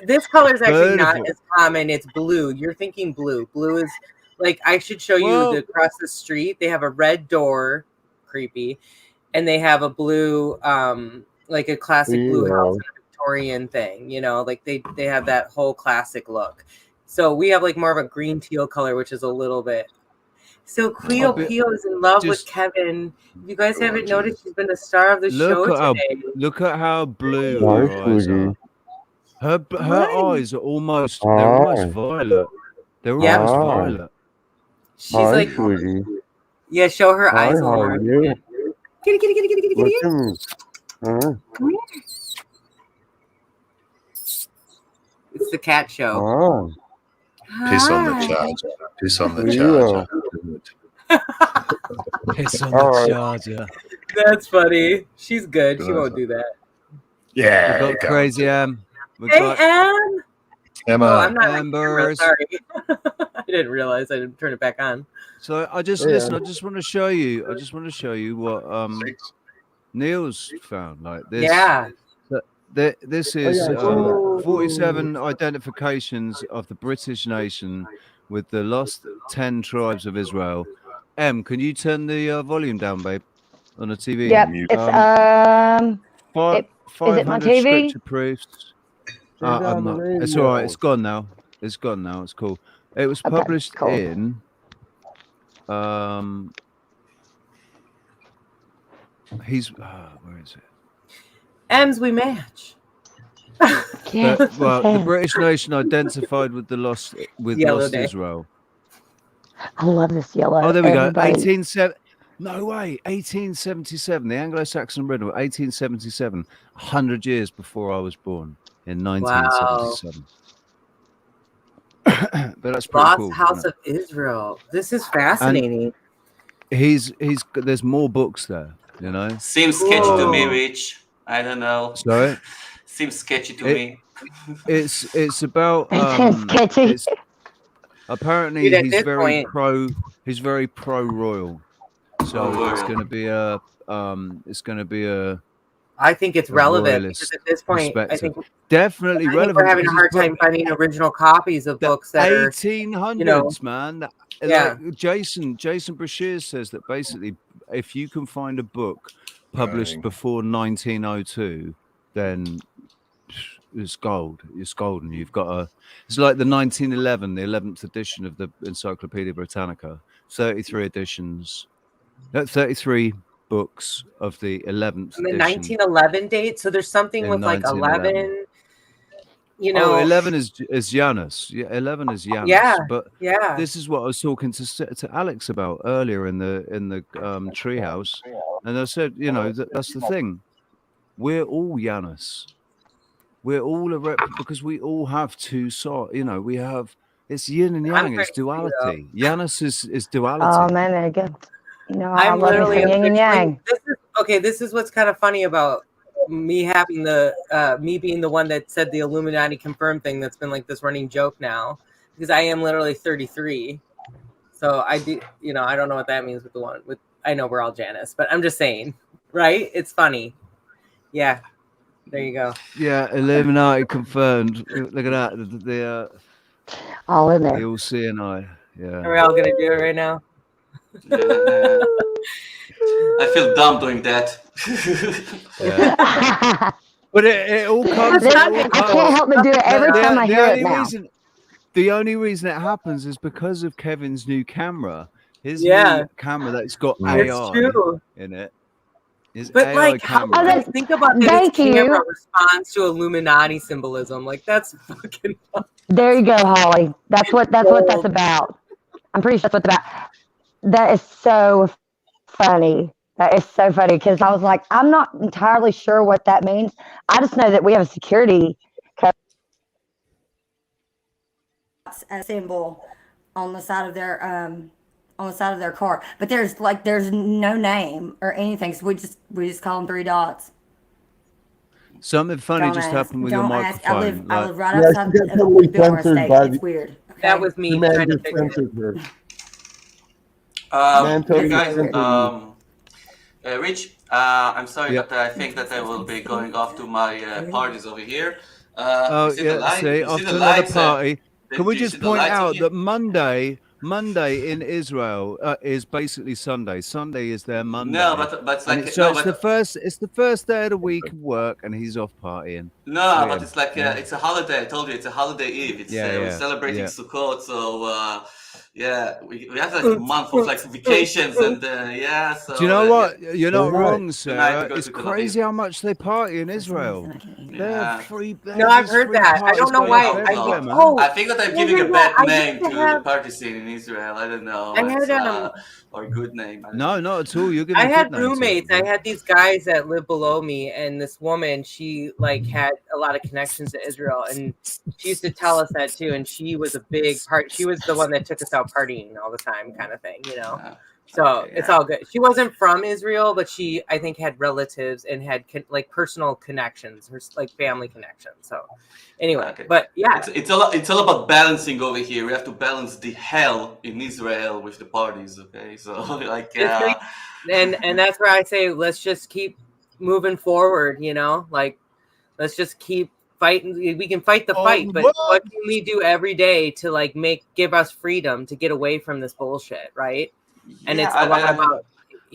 This color is actually not as common. It's blue. You're thinking blue. Blue is like, I should show you across the street. They have a red door, creepy, and they have a blue, like a classic blue house, and a Victorian thing. You know, like they have that whole classic look. So we have like more of a green teal color, which is a little bit. So Cleo Pio is in love with Kevin. If you guys haven't noticed, she's been the star of the show today. Look at how blue her eyes are. Her eyes are almost violet. They're almost violet. She's like, yeah, show her eyes a little more. Kitty. Come here. It's the cat show. Piss on the charger. Piss on the charger. Piss on the charger. That's funny. She's good. She won't do that. Yeah. We got crazy Em. Hey, Em. Emma. Oh, I'm not Amber. Sorry. I didn't realize I didn't turn it back on. So I just listen. I just want to show you. What Neil's found. Like this. Yeah. This is 47 identifications of the British nation with the lost 10 tribes of Israel. Em, can you turn the volume down, babe, on the TV? Yep. It's is it my TV? Scripture proofs. It's all right. It's gone now. It's cool. It was published in. Where is it? Ems, we match. The British nation identified with the lost Israel. I love this yellow. Oh, there we go. 1877. The Anglo-Saxon riddle. 1877. 100 years before I was born in 1977. Wow. But that's pretty cool. Lost House of Israel. This is fascinating. And there's more books there. You know. Seems sketchy to me, Rich. I don't know. Sorry. Seems sketchy to me. It's about sketchy. Apparently he's very pro royal. So it's going to be a I think it's relevant because at this point I think definitely relevant. We're having a hard time finding original copies of books that 1800s, man. Yeah. Like Jason Brashear says that basically if you can find a book published before 1902, then it's gold. It's golden. You've got it's like the 1911, the 11th edition of the Encyclopedia Britannica. 33 editions. 33 books of the 11th and the edition. 1911 date. So there's something with like 11. You know, 11 is Janus. Yeah, 11 is Janus. Yeah, but this is what I was talking to Alex about earlier in the treehouse, and I said, you know, that's the thing. We're all Janus. We're all because we all have two sides. You know, we have it's yin and yang. It's duality. Janus is duality. Oh man, there you go. You know, I'm literally yin and yang. This is what's kind of funny about me having me being the one that said the Illuminati confirmed thing. That's been like this running joke now, because I am literally 33. So I do, you know, I don't know what that means with the one with. I know we're all Janus, but I'm just saying, right? It's funny. Yeah, there you go. Yeah, Illuminati confirmed. Look at that. The all in there. The all-seeing eye. Yeah. Are we all gonna do it right now? Yeah. I feel dumb doing that. But it all comes. I can't help but do it every time I hear it now. The only reason it happens is because of Kevin's new camera. His new camera that's got AI in it. But AI like, how think about that? His camera responds to Illuminati symbolism. Like, that's fucking fun. There you go, Holly. That's what that's about. I'm pretty sure that's what it's about. That is so funny. That is so funny because I was like, I'm not entirely sure what that means. I just know that we have a security code. A symbol on the side of their car, but there's no name or anything, so we just call them 3 dots. Something funny Don't just ask. happened with Don't your ask. microphone. I live right Yeah, outside she got of totally Billmore censored State. by It's the- weird. Okay? That was me trying to figure it out. Hey guys, Rich, I'm sorry, but I think that I will be going off to my parties over here. Oh, you see the yeah, light? see, You off see to the another lights, party. Can we do you just see the point lights over out here? that Monday in Israel is basically Sunday. Sunday is their Monday. No, but it's And like it's, so no, it's the first day of the week of work, and he's off partying. no, Look but at it's him. like Yeah. it's a holiday. I told you it's a holiday eve. It's we're celebrating Sukkot, so yeah, we have like a month of like vacations and yeah. So do you know what? yeah. You're not wrong, Tonight we Sarah. go It's to Tel crazy Aviv. how much they party in Israel. They have free. No, I've heard that. I don't know why. I think that I'm giving a bad name to the have, party scene in Israel. I don't know. I had, or a good name. No, not at all. You're giving I a had good name to it. roommates. I had these guys that lived below me, and this woman, she like had a lot of connections to Israel, and she used to tell us that too. And she was a big part. She was the one that took us out partying all the time, kind of thing, you know. So it's all good. She wasn't from Israel, but she, I think, had relatives and had like personal connections, her like family connections. So anyway, but yeah, it's all about balancing over here. We have to balance the hell in Israel with the parties. Okay, so like and that's where I say let's just keep moving forward. You know, like let's just keep fighting. We can fight the fight, but what can we do every day to like give us freedom to get away from this bullshit, right? And it's a lot about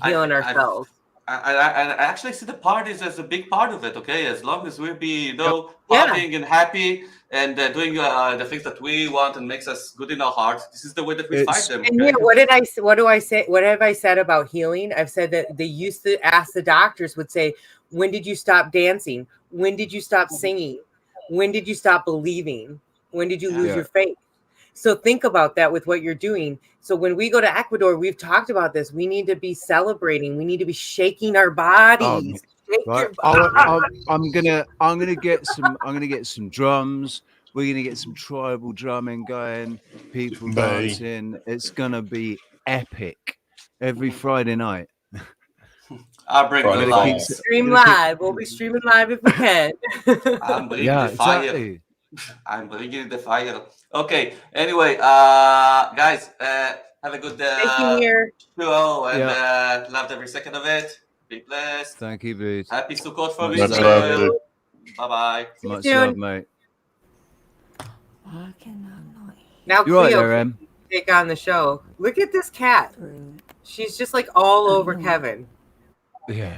healing ourselves. I actually see the parties as a big part of it. Okay, as long as we'll be partying and happy and doing the things that we want and makes us good in our hearts, this is the way that we fight them. Okay? And yeah, what have I said about healing? I've said that they used to ask the doctors would say, when did you stop dancing? When did you stop singing? When did you stop believing? When did you lose your faith? So think about that with what you're doing. So when we go to Ecuador, we've talked about this. We need to be celebrating. We need to be shaking our bodies. Right. I'm gonna get some drums. We're gonna get some tribal drumming going. People dancing. It's gonna be epic every Friday night. I'll bring the lights. Stream live. We'll be streaming live if we can. I'm bringing the fire. Exactly. I'm bringing the fire. Okay. Anyway, guys, have a good show and loved every second of it. Be blessed. Thank you, Boots. Happy Sukkot from Much Israel. love, Bye-bye. Much love, mate. Now, You're right Cleo, there, Em. take on the show. Look at this cat. She's just like all over Kevin. Yeah.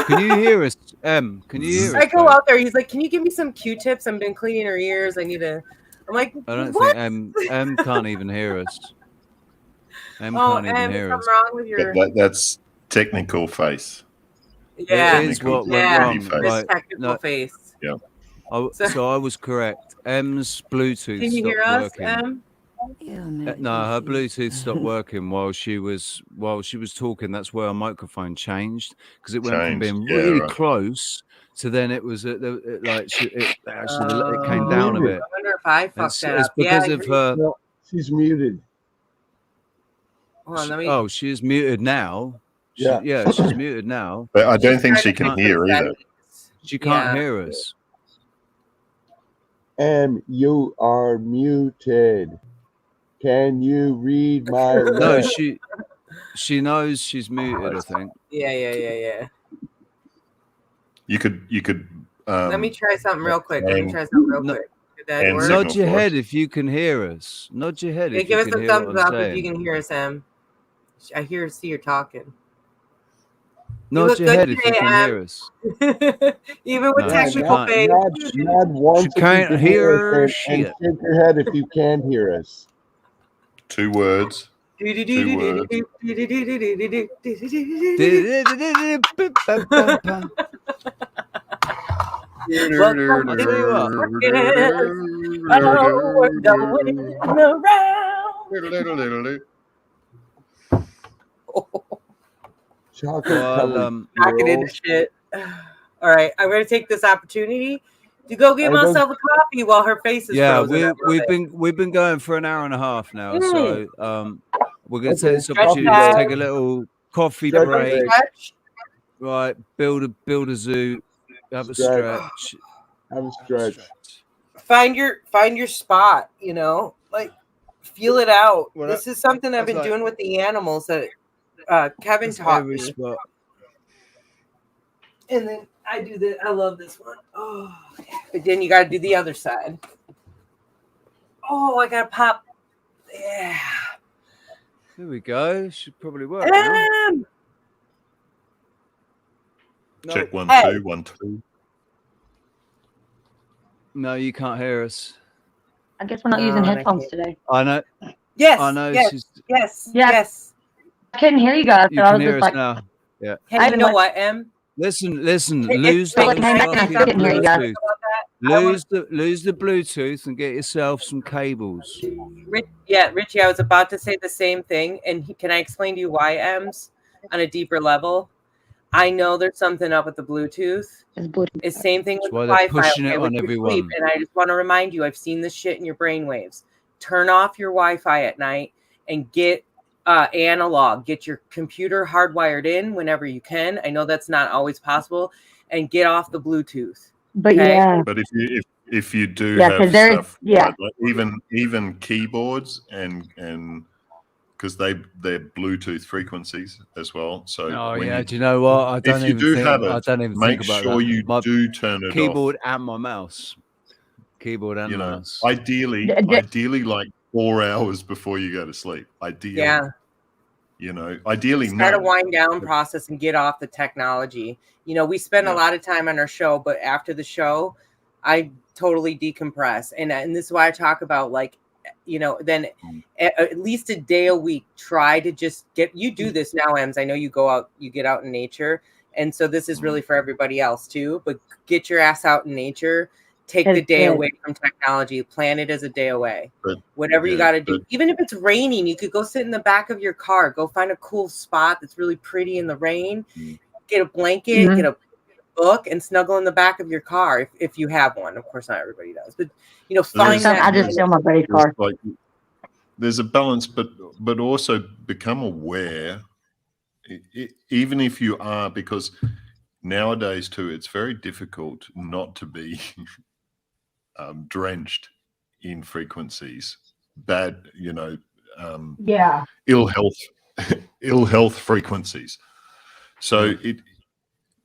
Can you hear us, Em? Can you hear us? I go out there. He's like, "Can you give me some Q-tips? I've been cleaning her ears. I need to." I'm like, I don't what? think Em can't even hear us. Em Oh, can't even Em, hear us. something wrong with your? That's technical face. Yeah, It is what went wrong. This Right. technical face. Yeah. So I was correct. Em's Bluetooth Can you hear stopped us, working. Em? No, her Bluetooth stopped working while she was talking. That's where our microphone changed because it went from being really close to then it was it came down a bit. I wonder if I fucked that It's up. because Yeah, of her. No, she's muted. Hold on, let me. Oh, she is muted now. Yeah. She's muted now. But I don't think she can hear either. She can't hear us. Em, you are muted. Can you read my No, lips? she knows she's muted, I think. Yeah. You could. Let me try something real quick. Did that work? Nod your head if you can hear us. Nod your head Hey, if give you us can a hear thumbs what I'm up if saying. you can hear us, Em. I see you're talking. Nod your head if you can Em. hear us. Even with No, technical faith. Nod once She if you can't can hear us, and shit. shake your head if you can hear us. 2 words. 2 words. Welcome I'll to tell you what. oh, we're going around. Chocolate Well, covered Knocking into rolls. shit. All right, I'm gonna take this opportunity to go get I don't- myself a coffee while her face is yeah, frozen. we've been going for an hour and a half now, so we're gonna take Okay, this Stretch opportunity to that. take a little coffee Stretch break. Stretch. Right, build a zoo, have a Stretch. stretch. Have a stretch. Find your spot. You know, like feel it out. Well, this is something I've that's been like- doing with the animals that Kevin That's taught every me. spot. And then I do this. I love this one. Oh, but then you got to do the other side. Oh, I got to pop. Yeah. There we go. Should probably work now. Check 1 Hey. 2 1 2. No, you can't hear us. I guess we're not using headphones today. I know. Yes. I know. Yes. She's, Yes. Yeah. Yes. I couldn't hear you guys, you so I can was hear just us like, now. Yeah. Hey, you know what, Em? Listen. It's Lose really those nice fucking to hear you guys Bluetooth. about that. Lose the Bluetooth and get yourself some cables. Richie, I was about to say the same thing. And can I explain to you why, Ems, on a deeper level? I know there's something up with the Bluetooth. It's same thing with why the they're Wi-Fi. pushing it with on your everyone. sleep. And I just want to remind you, I've seen this shit in your brainwaves. Turn off your Wi-Fi at night and get analog. Get your computer hardwired in whenever you can. I know that's not always possible. And get off the Bluetooth. but okay? yeah. But if you do Yeah, 'cause have there's- stuff, yeah. like even keyboards and because they're Bluetooth frequencies as well. So Oh when yeah, you, do you know what? I don't if you even do think. have I it, don't even make think about sure that. you My do turn it keyboard off. and my mouse. Keyboard and You know, mouse. ideally like 4 hours before you go to sleep. Ideally, Yeah. you know, ideally Start a none. wind down process and get off the technology. You know, we spend a lot of time on our show, but after the show, I totally decompress. And this is why I talk about, like, you know, then at least a day a week, try to just you do this now, Ems. I know you go out, you get out in nature. And so this is really for everybody else too, but get your ass out in nature. Take the day away from technology. Plan it as a day away. Whatever you got to do. Even if it's raining, you could go sit in the back of your car. Go find a cool spot that's really pretty in the rain. Get a blanket, get a book, and snuggle in the back of your car if you have one. Of course, not everybody does. But, you know, find that. I just steal my buddy's car. Like, there's a balance, but also become aware, even if you are, because nowadays too, it's very difficult not to be drenched in frequencies, bad, you know, ill health frequencies. So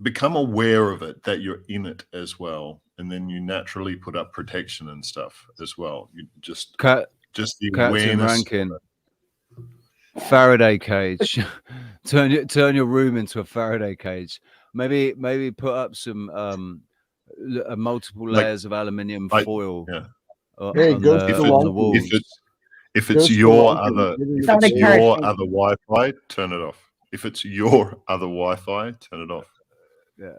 become aware of it, that you're in it as well, and then you naturally put up protection and stuff as well. You just the awareness. Rankin. Faraday cage. turn your room into a Faraday cage. Maybe put up some multiple layers of aluminium foil. Hey, on go the walls. If it's your other Wi-Fi, turn it off. If it's your other Wi-Fi, turn it off. Yeah.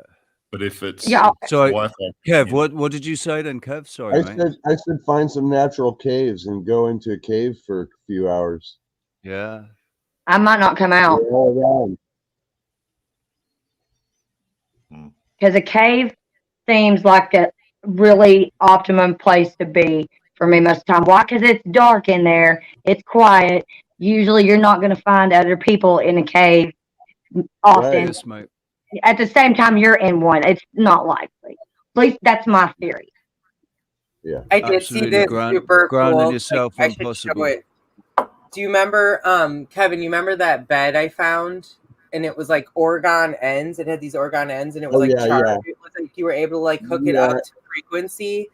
But if it's sorry, Wi-Fi, Kev, what did you say then, Kev? Sorry, mate. I said find some natural caves and go into a cave for a few hours. Yeah. I might not come out. They're all around. Because a cave seems like a really optimum place to be for me most of the time. Why? Because it's dark in there. It's quiet. Usually you're not going to find other people in a cave often. Yes, mate. At the same time, you're in one. It's not likely. At least that's my theory. Yeah. I did see this super grounding cool. yourself I when should show possible. it. Do you remember, Kevin, you remember that bed I found? And it was like orgone ends. It had these orgone ends, and it was charged. Yeah. It was like you were able to like hook it up to frequency.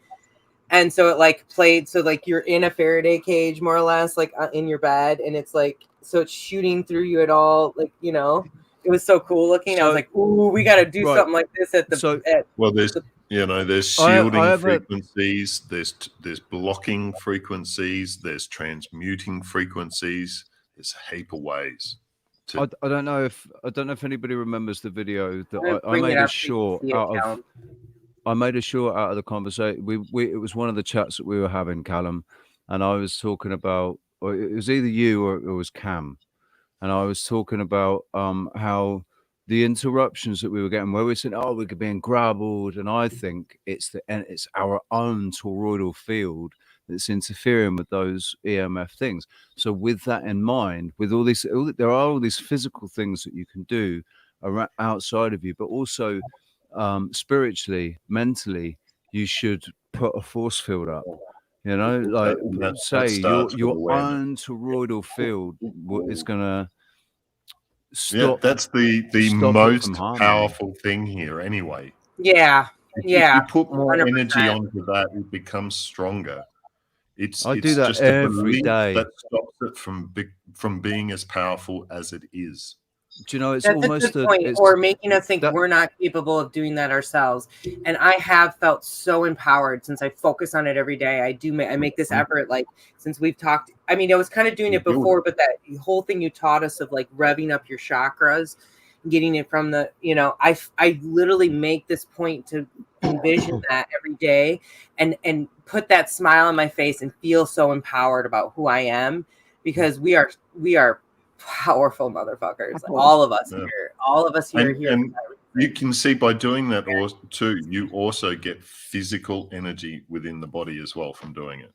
And so it like played, so like you're in a Faraday cage more or less, like in your bed, and it's like, so it's shooting through you at all, like, you know, it was so cool looking. I was like, ooh, we got to do something like this at the. Well, there's shielding frequencies, there's blocking frequencies, there's transmuting frequencies. There's a heap of ways. I don't know if anybody remembers the video that I made a short out of. I made a short out of the conversation. It was one of the chats that we were having, Callum, and I was talking about, or it was either you or it was Cam, and I was talking about how the interruptions that we were getting, where we said, "Oh, we're being grabbled," and I think it's our own toroidal field that's interfering with those EMF things. So, with that in mind, with all these, there are all these physical things that you can do outside of you, but also spiritually, mentally, you should put a force field up. You know, like say your own toroidal field is gonna stop. That's the most powerful thing here anyway. Yeah. If you put more 100%. Energy onto that, it becomes stronger. I do that just every day. That stops it from being as powerful as it is. Do you know, it's That's almost a good point, or making us think we're not capable of doing that ourselves. And I have felt so empowered since I focus on it every day. I make this effort, like, since we've talked. I mean, I was kind of doing it before, but that whole thing you taught us of like revving up your chakras, getting it from the, you know, I literally make this point to envision that every day and put that smile on my face and feel so empowered about who I am, because we are powerful motherfuckers. All of us here. And you can see by doing that too, you also get physical energy within the body as well from doing it.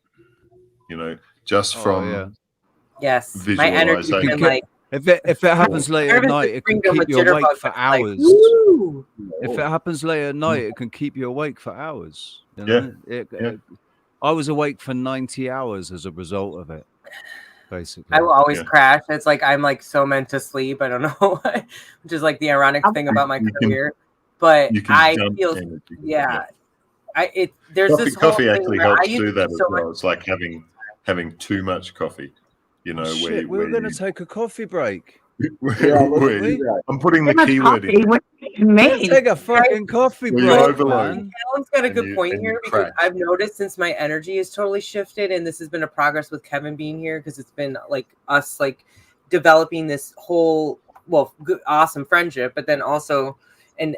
You know, just from yes, my energy can, like, if it happens late at night, it can keep you awake for hours. If it happens late at night, it can keep you awake for hours. You know? I was awake for 90 hours as a result of it. Basically. I will always crash. It's like I'm like so meant to sleep. I don't know why, which is like the ironic thing about my career. But I feel there's this whole coffee thing actually where helps I do that as well. It's like having too much coffee. You know, shit, we're going to take a coffee break. I'm putting the keyword in. Take a fucking coffee break, man. Alan's got a good point here, because I've noticed since my energy is totally shifted, and this has been a progress with Kevin being here, because it's been like us like developing this whole good, awesome friendship, but then also and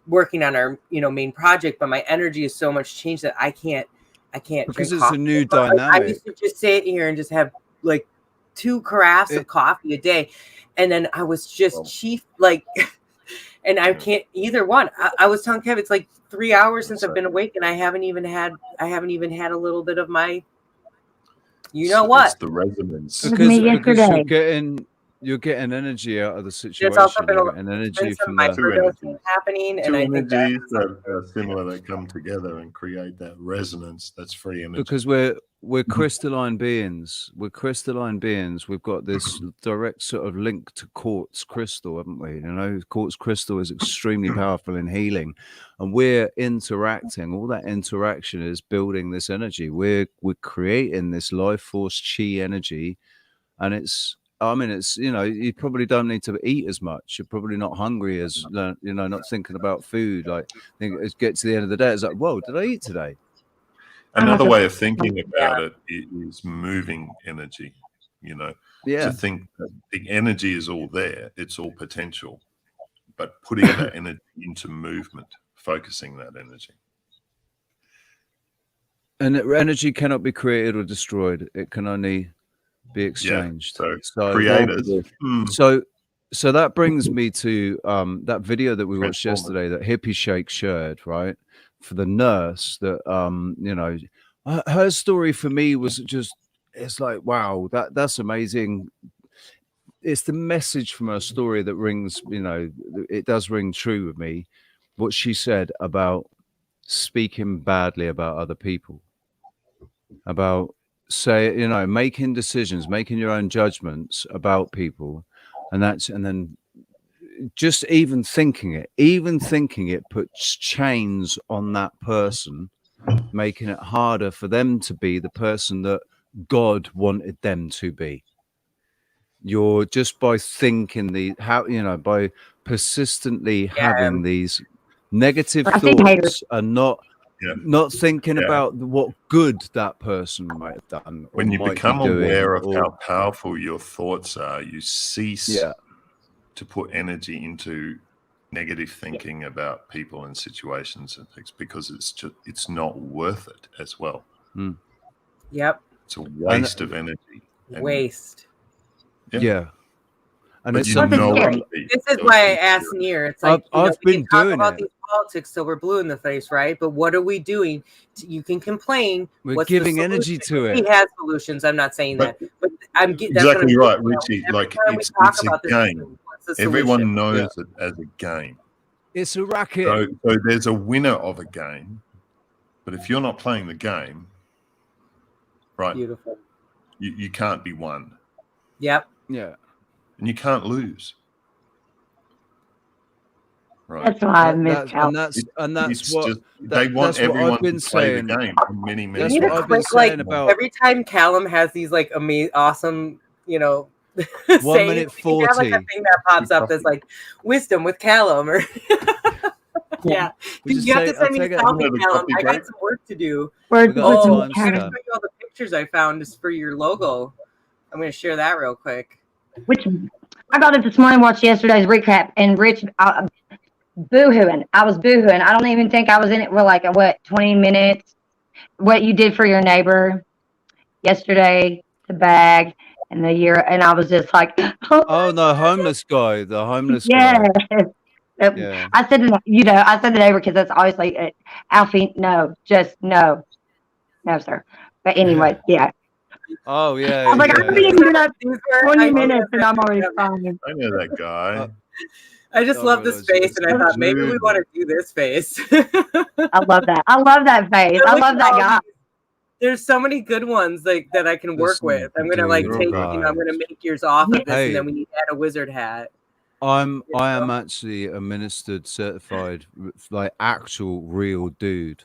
working on our main project. But my energy is so much changed that I can't because drink it's coffee. a new But, dynamic. I used to just sit here and just have like 2 carafes of coffee a day, and then I was just chief like. And I can't either one. I was telling Kev, it's like 3 hours since I've been awake, and I haven't even had a little bit of my, what? It's the resonance. Because you're getting energy out of the situation. It's also been and energy from microdosing happening, and I think energies that are similar that come together and create that resonance. That's free energy. Because we're crystalline beings. We're crystalline beings. We've got this direct sort of link to quartz crystal, haven't we? You know, quartz crystal is extremely powerful in healing, and we're interacting. All that interaction is building this energy. We're creating this life force chi energy, and it's. I mean, it's, you probably don't need to eat as much. You're probably not hungry as, not thinking about food. Like, it gets to the end of the day, it's like, whoa, did I eat today? Another way of thinking about it is moving energy, Yeah. To think that the energy is all there, it's all potential, but putting that energy into movement, focusing that energy. And energy cannot be created or destroyed. It can only be exchanged. So creators. So that brings me to that video that we watched yesterday that Hippie Shake shared, right? For the nurse that her story for me was just, it's like, wow, that's amazing. It's the message from her story that rings, it does ring true with me. What she said about speaking badly about other people, about making decisions, making your own judgments about people, and then just even thinking it puts chains on that person, making it harder for them to be the person that God wanted them to be. You're just by thinking by persistently having these negative thoughts and not thinking about what good that person might have done. When you become aware of how powerful your thoughts are, you cease to put energy into negative thinking about people and situations and things because it's not worth it as well. Yep. It's a waste of energy. Waste. Yeah. And but it's you something know that this is why I asked Near. It's like I've we been can talk doing about it. these politics till we're blue in the face, right? But what are we doing? You can complain. We're What's giving the energy solution? to it. He has solutions. I'm not saying But that, but that's exactly what right, I'm getting at. Richie. Every Like time we it's talk a about this, game. what's the Everyone solution? knows it as a game. It's a racket. So there's a winner of a game, but if you're not playing the game, right? Beautiful. You can't be won. Yep. Yeah. And you can't lose. Right. That's why I miss Cal. And that's what just, they want everyone to play the game for many, many That's You need what a I've been quick, saying like, about every time Callum has these like awesome, 1 sayings, minute you can have like a 40. thing that pops up that's like wisdom with Callum or yeah. We just You have to take- send I'll me take the it- selfie, the Callum. coffee I break. got some work to do. We got Oh, the I timestamp. gotta show you all the pictures I found just for your logo. I'm gonna share that real quick. Which I got it this morning, watched yesterday's recap, and Rich boo-hooing. I was boo-hooing. I don't even think I was in it for like, 20 minutes. What you did for your neighbor yesterday, the bag, and the year, and I was just like, Oh no, homeless guy. The homeless yes. guy. Yeah. I said, I said the neighbor because that's obviously Alfie. No, just no, sir. But anyway, yeah. Oh yeah. I was like, yeah, I'm being yeah. hit up 20 minutes, and I'm already crying. I know that guy. I just love the space, and I thought maybe we want to do this space. I love that. I love that face. I love that guy. There's so many good ones like that I can work with. I'm gonna like take, I'm gonna make yours off of this, Hey. and then we need to add a wizard hat. I am actually a ministered certified like actual real dude.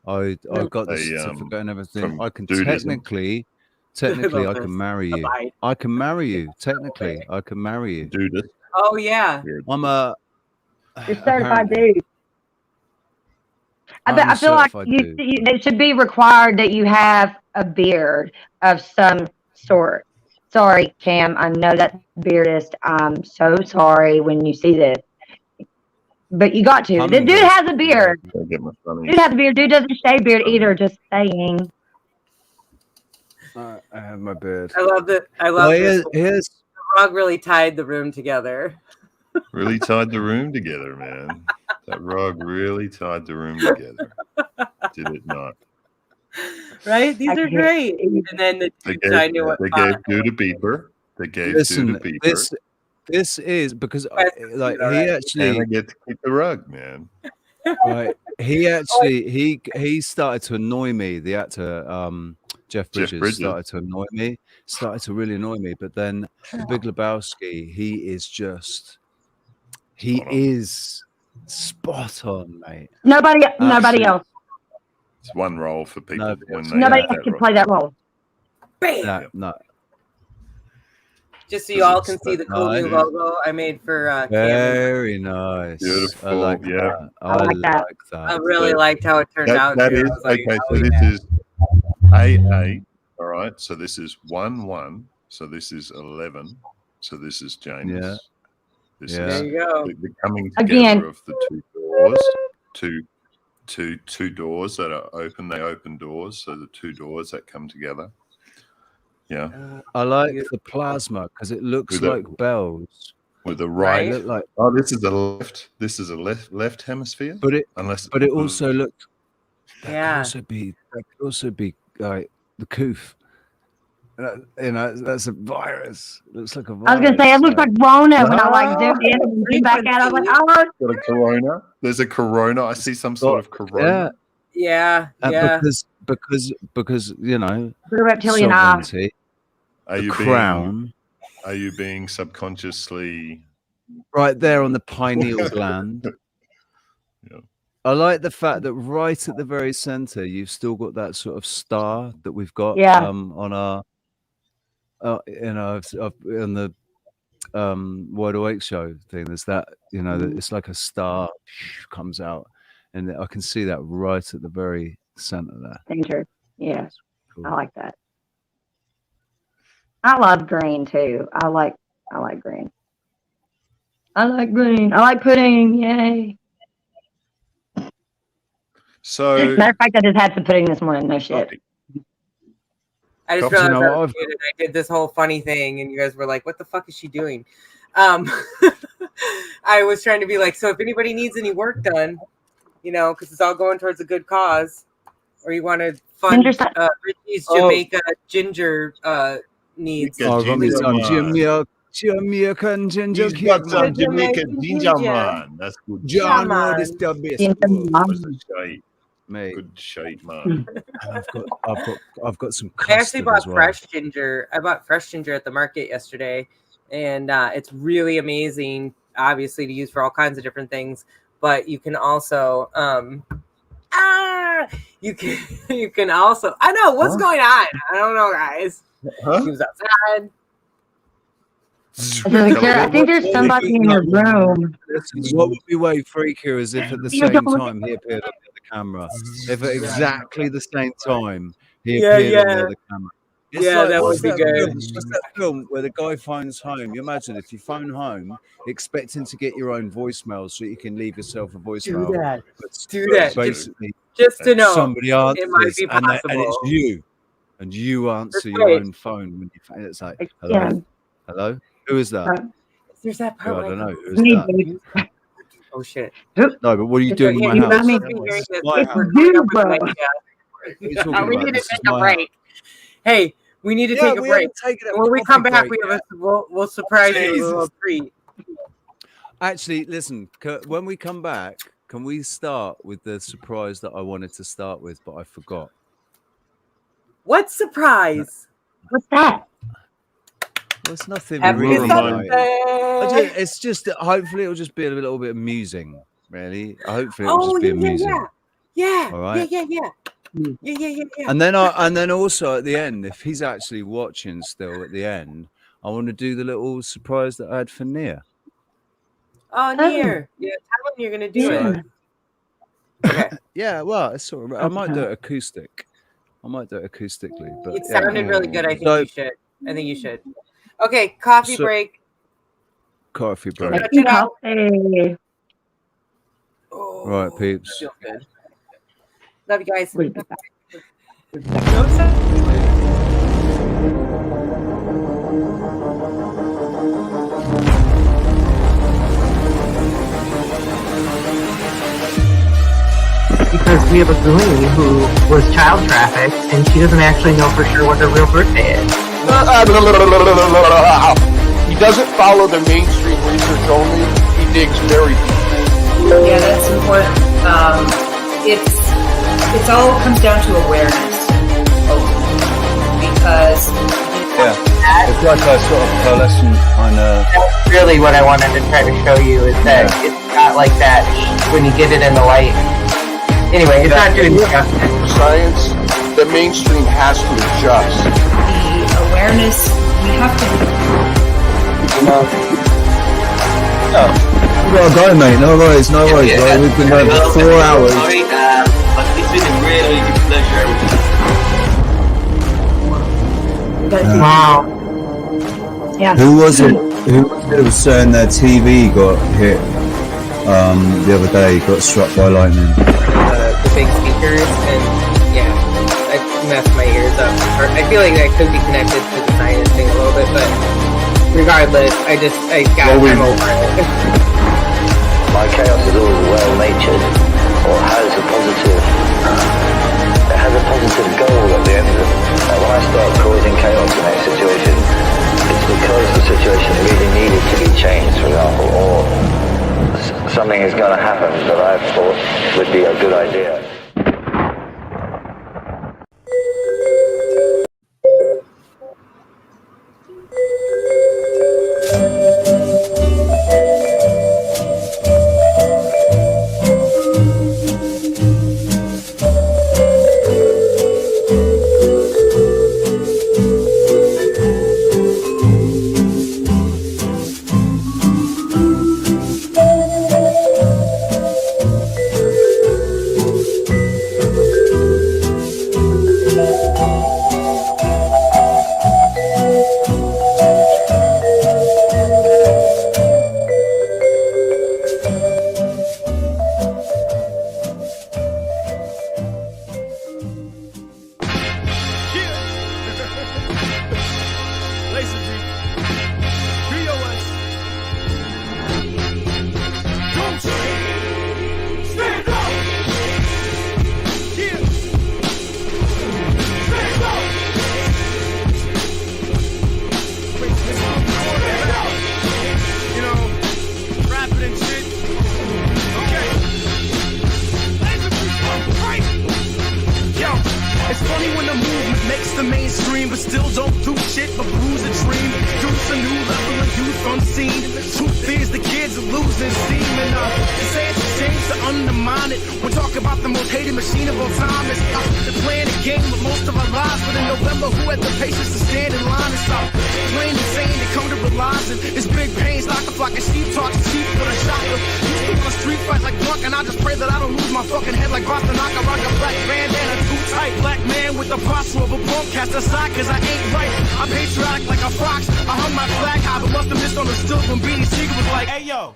I've got the certificate and everything. I can Dudism. technically I can marry you. I can marry you. Technically, I can marry you. Dude. Oh yeah. I'm a You're certified apparently. dude. I'm a I feel like certified dude. it should be required that you have a beard of some sort. Sorry, Cam. I know that's beardist. I'm so sorry when you see this. But you got to. The dude has a beard. Dude has a beard. Dude doesn't shave beard either. Just saying. I have my beard. I love that. I love Well, this. here's The rug really tied the room together. Really tied the room together, man. That rug really tied the room together. Did it not? Right? These are great. And then the They dudes I knew what gave Dude a beeper. They gave listen. Dude a beeper. This is because like all he right. actually And I get to keep the rug, man. right. He actually he started to annoy me. The actor Jeff Bridges started to annoy me. Started to really annoy me. But then the Big Lebowski, he is spot on, mate. Nobody Absolutely. else. It's one role for people when they Nobody have else that can role. play that role. Bam! No. Just so you all can see the cool new logo I made for Cam. Very nice. Beautiful. I like yeah. that. I like that. I really liked how it turned out. That too. I is was like, okay. oh, So this yeah. is AA. All right. So this is 1-1. So this is 11. So this is James. Yeah. This Yeah. is There you go. the coming together Again. of the two doors. Two doors that are open. They open doors. So the two doors that come together. Yeah. I like the plasma because it looks With a- like bells. With the right. Look like, Oh, this is the left. This is a left hemisphere. but it Unless also looked. That Yeah. could also be like the coof. That's a virus. It looks like a virus. I was gonna say it looks like Rona when I like zoomed in and zoomed back out. I was like, oh, Got a corona. There's a corona. I see some sort of corona. Yeah. Yeah. Because the reptilian eye. sovereignty, Are the you crown, Are you being subconsciously? right there on the pineal gland. Yeah. I like the fact that right at the very center, you've still got that sort of star that we've got Yeah. on our on the Wide Awake show thing. There's that, that it's like a star comes out, and I can see that right at the very center there. Danger. Yeah. Cool. I like that. I love green too. I like green. I like green. I like pudding. Yay. So, Matter of fact, I just had some pudding this morning. No shit. I just Coffee. realized You know, I was muted. I did this whole funny thing, and you guys were like, "What the fuck is she doing?" I was trying to be like, so if anybody needs any work done, you know, because it's all going towards a good cause, or you want to fund Richie's Jamaica ginger needs. Jamaica I've got me ginger some man. Jamaican ginger He's cake, got some man. Jamaican ginger man. That's good. John, Yeah, what is man. the best? That's a shite. Mate, Good shite, man. and I've got some I actually custard bought as well. fresh ginger. I bought fresh ginger at the market yesterday, and it's really amazing. Obviously, to use for all kinds of different things, but you can also you can also. I know what's going on. I don't know, guys. He was outside. I think there's somebody in your room. What would be way freakier is if at the same time he appeared on the camera. If at exactly the same time he appeared on the other camera. It's Yeah, that what's would be good. What's that film where the guy phones home? You imagine if you phone home expecting to get your own voicemail so you can leave yourself a voicemail. Do that. But Do that. Basically, Just to know somebody answers it might be and possible. it's you. And you answer That's your right. own phone when you it's like, hello? Hello? Who is that? There's that Oh, part. I don't know. Who's Me, that? Oh shit. No, but what are you doing in my You house? must be hearing this. My We're house. coming up with an What are you talking idea. We about? need to This is take a my break. Hey, we need to Yeah, take a we break. haven't taken a When we coffee come back, break we have we'll surprise you with a little treat. Actually, listen, when we come back, can we start with the surprise that I wanted to start with, but I forgot? What surprise? What's that? Well, it's nothing Happy really. Sunday. It's just hopefully it'll just be a little bit amusing, really. Hopefully it'll just be amusing. Yeah. All right. Yeah. And then also at the end, if he's actually watching still at the end, I want to do the little surprise that I had for Nia. Oh, Near. Yeah, tell him you're gonna do it. Okay. Yeah, well, it's sort of. I might do it acoustic. I might do it acoustically, but It sounded really good. I think So- you should. I think you should. Okay, coffee So- break. Coffee break. Touch it out. Hey. Right, peeps. Feels good. Love you guys. Because we have a Glean who was child trafficked and she doesn't actually know for sure what her real birthday is. He doesn't follow the mainstream research only. He digs very deep. Yeah, that's important. It's all comes down to awareness, because It's like a sort of pearlescent kind of. That's really what I wanted to try to show you is that it's not like that when you get it in the light. Anyway, it's not doing justice. Science, the mainstream has to adjust. the awareness we have to. We gotta go, mate. No worries, bro. We've been going for 4 hours. Sorry, but it's been a really good pleasure. Wow. Yeah. Who was it that was saying their TV got hit the other day, got struck by lightning? The big speakers, and yeah, I messed my ears up. I feel like I could be connected to the science thing a little bit, but regardless, I'm over it. My chaos is always well-natured, or has a positive goal at the end of it. When I start causing chaos in a situation, it's because the situation really needed to be changed, for example, or something is going to happen that I thought would be a good idea. mainstream, but still don't do shit but bruise a dream. Deuce a new level of youth unseen. Truth is the kids are losing steam, and to say it's a shame to undermine it. We're talking about the most hated machine of all time. It's they're playing a game with most of our lives, but in November, who had the patience to stand in line and stop? Plain and saying they come to realizing it's big pains like a flock of sheep talks cheap with a shotgun. Used to want a street fight like drunk, and I just pray that I don't lose my fucking head like Boston. I rock a black bandana too tight. Black man with the posture of a punk, cast aside cause I ain't right. I'm patriotic like a fox. I hung my flag high, but must have misunderstood when Beanie Siegel was like, hey yo,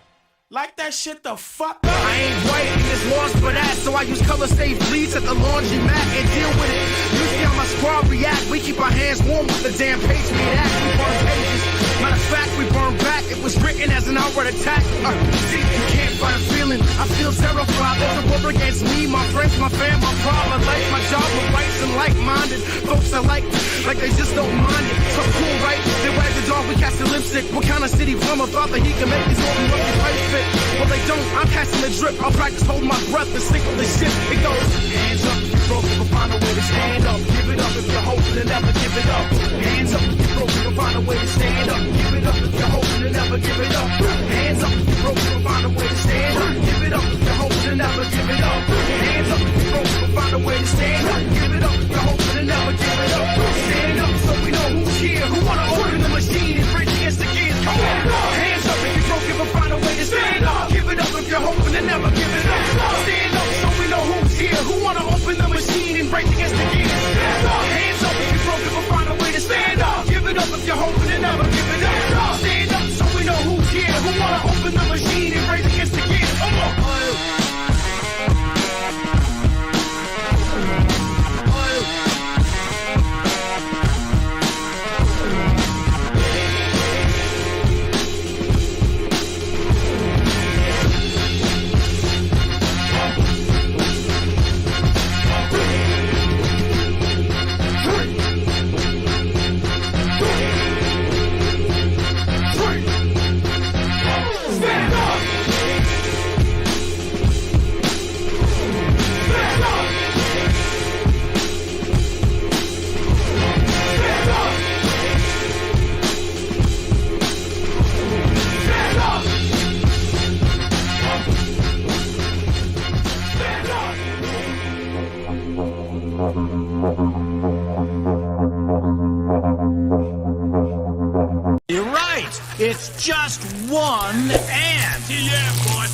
like that shit the fuck up. I ain't white and it's lost for that, so I use color safe bleach at the laundromat and deal with it. You see how my squad react. We keep our hands warm with the damn Patriot Act. We burn pages. Matter of fact, we burn back. It was written as an outward attack. See, you can't fight a feeling. I feel terrified. There's a war against me, my friends, my fam, my pride, my life, my job, my rights, and like-minded folks I like they just don't mind it. So cool, right? They wag the dog, we cast the lipstick. What kind of city plumber thought that he can make his own rugby pipe fit? Well, they don't. I'm casting the drip. I'll practice holding my breath and sink with the ship. It goes hands up if you're broken, but find a way to stand up. Give it up if you're hoping and never give it up. Hands up if you're broken, but find a way to stand up. Give it up if you're hoping and never give it up. Hands up if you're broken, but find a way to stand up. Give it up if you're hoping and never give it up. Hands up if you're broken, but find a way to stand up. Give it up if you're hoping and never give it up. Stand up so we know who's here, who wanna open the machine and bridge against the gears. Come on, hands up if you're broken, but find a way to stand up. Give it up if you're hoping and never give it up. Stand up so we know who's here, who wanna open the machine and break against the gears. Hands up if you're broken, but find a way to stand up. Give it up if you're hoping and never give it up. Stand up so we know who's here, who wanna open the machine and break against the gears. Come on. You're right. It's just one ant. Yeah, boy.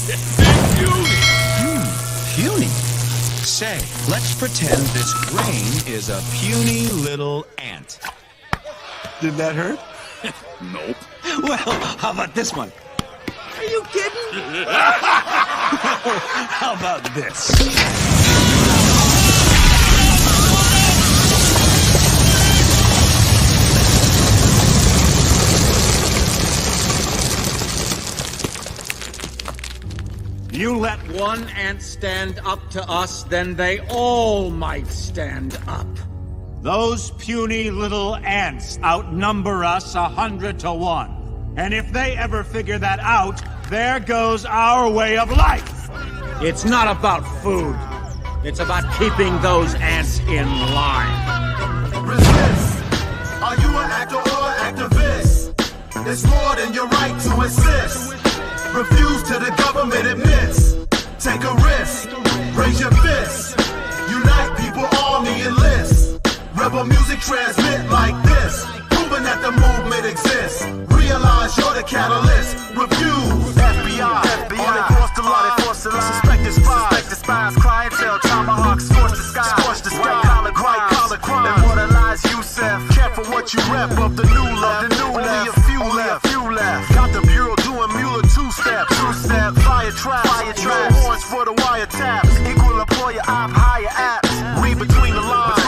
Puny. Say, let's pretend this grain is a puny little ant. Did that hurt? Nope. Well, how about this one? Are you kidding? How about this? You let one ant stand up to us, then they all might stand up. Those puny little ants outnumber us 100 to 1. And if they ever figure that out, there goes our way of life. It's not about food. It's about keeping those ants in line. Resist. Are you an actor or an activist? It's more than your right to insist. Refuse to the government admits. Take a risk. Raise your fist. Unite people, army enlist. Rebel music transmit like this. Proving that the movement exists. Realize you're the catalyst. Refuse. FBI. All across the line. Suspected spies. Clientele. Tomahawks. Scorch the sky. White collar crime. Immortalize Yusef. Careful what you rep of the new left. Only a few left. Got the bureau doing Mueller two-step. Fire trap. No warrants for the wiretaps. Equal employer op. Higher apps. Read between the lines.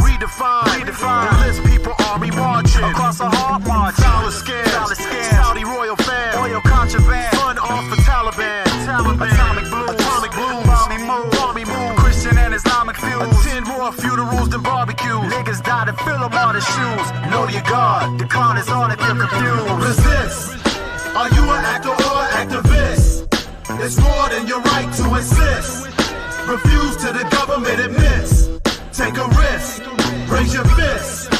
Redefine. The list people army marching across a hard march. Dollar scams. Saudi royal fam. Oil contraband. Fun off for Taliban. Atomic blue. Balmy move. Christian and Islamic fuse. Attend more funerals than barbecues. Niggas died and fill them on the shoes. Know your God. The clown is on if you're confused. Resist. Are you an actor or an activist? It's more than your right to insist. Refuse to the government admits. Take a risk. Raise your fist.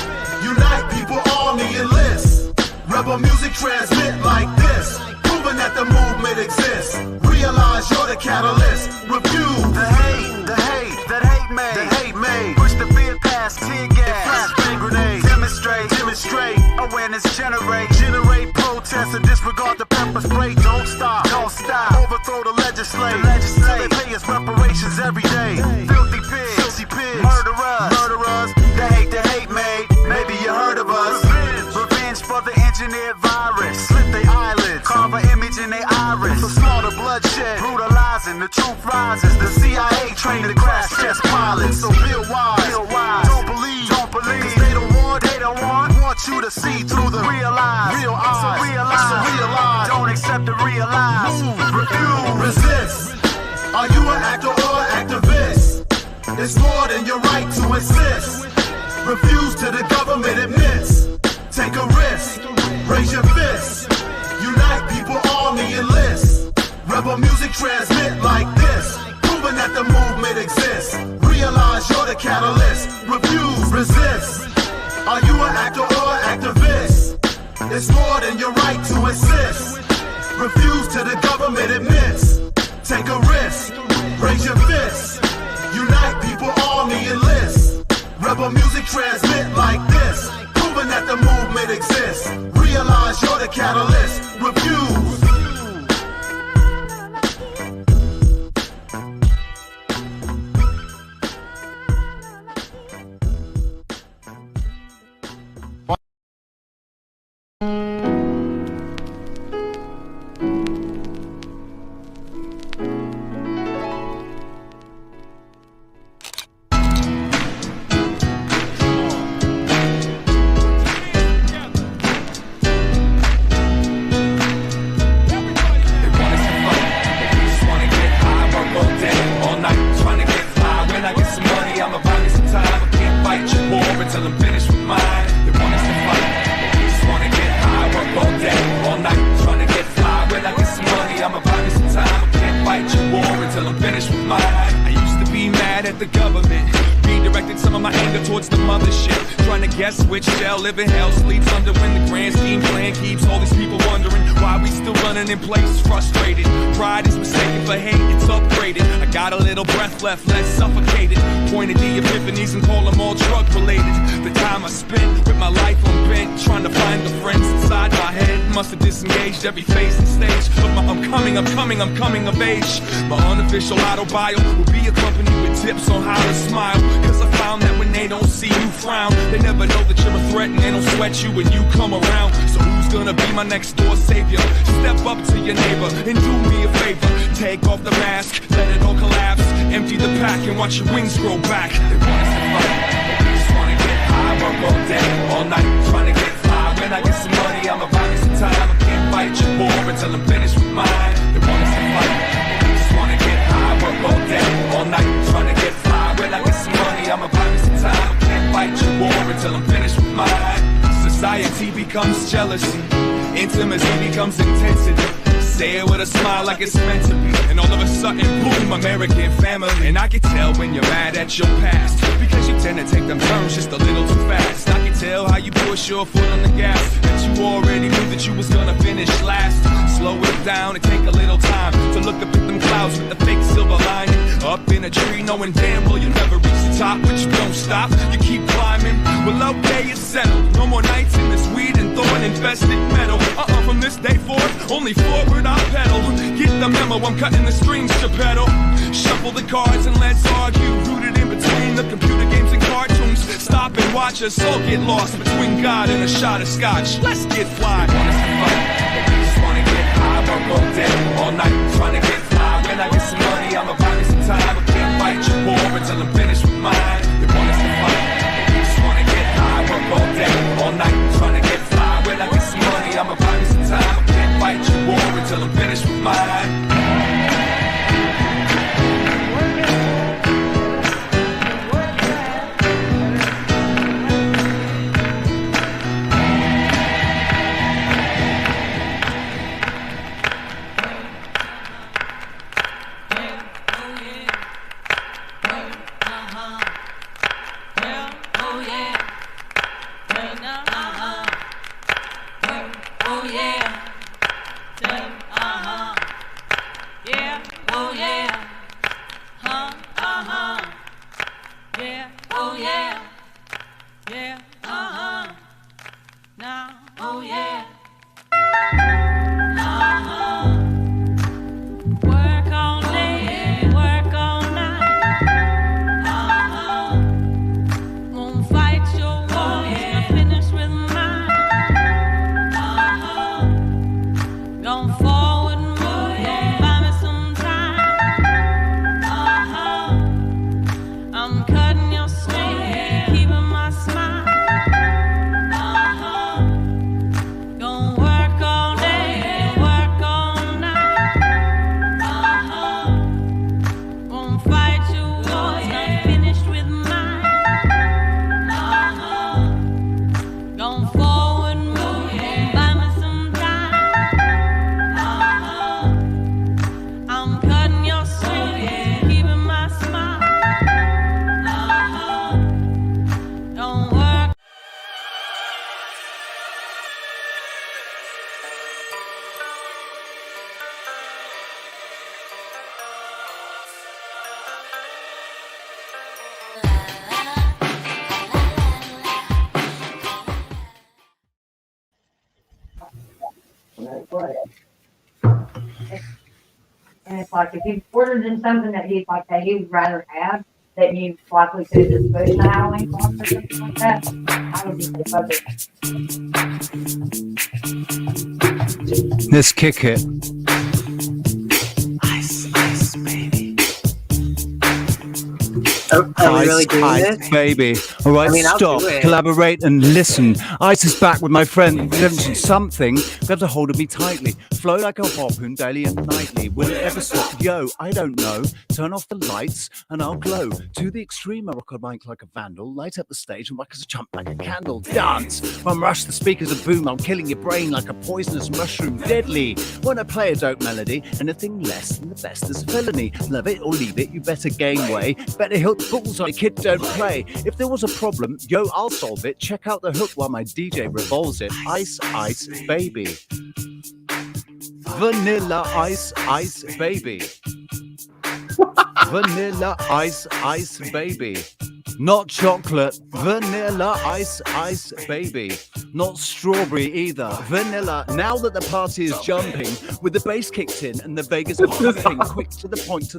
Rebel music transmit like this, proving that the movement exists. Realize you're the catalyst. Refuse the hate that hate made. The hate made. Push the fear past tear gas. Flashbang grenades. Demonstrate. Awareness generate protests and disregard the pepper spray. Don't stop. Overthrow the legislate. Till they pay us reparations every day. Filthy pigs. Murderers. The hate made. Maybe you heard of us. Revenge for the engineered virus. Slit their eyelids. Carve an image in their iris. So slaughter, bloodshed, brutalizing. The truth rises. The CIA trained to crash test pilots. So feel wise. Don't believe. Cause they don't want you to see through the real eyes. So realize. Don't accept the realize. Refuse. Resist. Are you an actor or an activist? It's more than your right to insist. Refuse to the government admits. Take a risk. Raise your fist. Unite people, army enlist. Rebel music transmit like this, proving that the movement exists. Realize you're the catalyst. Refuse. Resist. Are you an actor or an activist? It's more than your right to insist. Refuse to the government admits. Take a risk. Raise your fist. Unite people, army enlist. Rebel music transmit like this, proving that the movement exists. Realize you're the catalyst. Refuse. Which shall live in hell sleeps under when the grand scheme plan keeps all these people wondering why we still running in place, frustrated. Pride is mistaken for hate, it's upgraded. I got a little breath left, less suffocated. Pointed the epiphanies and call them all drug related. The time I spent with my life on bent, trying to find the friends inside my head. Must have disengaged every phase and stage of my I'm coming of age. My unofficial autobio will be accompanied with tips on how to smile. Cause I found that when they don't see you frown, they never know that you're a threat and they don't sweat you when you come around. So who's gonna be my next door savior? Step up to your neighbor and do me a favor. Take off the mask, let it all collapse. Empty the pack and watch your wings grow back. They want us to fight, but we just wanna get high. Work all day, all night, trying to get fly. When I get some money, I'ma buy me some time. I can't fight your war until I'm finished with mine. They want us to fight, but we just wanna get high. Work all day, all night, trying to get fly. When I get some money, I'ma buy me some time. I can't fight your war until I'm finished with mine. Society becomes jealousy, intimacy becomes intensity. Say it with a smile like it's meant to be, and all of a sudden, boom, American family. And I can tell when you're mad at your past, because you tend to take them turns just a little too fast. I can tell how you push your foot on the gas, that you already knew that you was gonna finish last. Slow it down and take a little time to look up at them clouds with the fake silver lining. Up in a tree knowing damn well you'll never reach the top, but you don't stop, you keep climbing. Well, okay, it's settled. No more nights in this weed and thorn infested metal. From this day forth, only forward I pedal. Get the memo, I'm cutting the strings to pedal. Shuffle the cards and let's argue. Rooted in between the computer games and cartoons. Stop and watch us all get lost between God and a shot of scotch. Let's get fly. They want us to fight, but we just wanna get high. Work all day, all night, trying to get fly. When I get some money, I'ma buy me some time. I can't fight your war until I'm finished with mine. They want us to fight, but we just wanna get high. Work all day, all night, trying to get fly. When I get some money, I'ma buy me some time. I can't fight your war until I'm finished with mine. Now, oh yeah. Work all day, work all night. Won't fight your wars, not finish with mine. Going forward, move, gonna buy me some time. I'm cutting your string, keeping my smile. Gonna work all day, work all night. Won't fight your wars, not finished with mine. Going forward, move, buy me some time. I'm cutting your strings, keeping my smile. Don't work. And it's like if you ordered in something that he's like that he'd rather have that you likely could just put in the Halloween box or something like that, I would just say fuck it. Let's kick it. Ice, ice, baby. Are we really doing this? Baby. All right, I mean, I'll stop, do it. collaborate, and listen. Ice is back with my friend. Mention something, grabs a hold of me tightly. Flow like a harpoon daily and nightly. Will it ever stop? Yo, I don't know. Turn off the lights and I'll glow. To the extreme, I rock a mic like a vandal. Light up the stage and whack as a chump like a candle. Dance. When rush the speakers a boom, I'm killing your brain like a poisonous mushroom. Deadly. When I play a dope melody, anything less than the best is a felony. Love it or leave it, you better gain way. Better hit bullseye, kid, don't play. If there was a problem, yo, I'll solve it. Check out the hook while my DJ revolves it. Ice, ice, baby. Vanilla ice, ice, baby. Vanilla ice, ice, baby. Not chocolate, vanilla ice, ice, baby. Not strawberry either, vanilla. Now that the party is jumping, with the bass kicked in and the Vegas are pumping, quick to the point,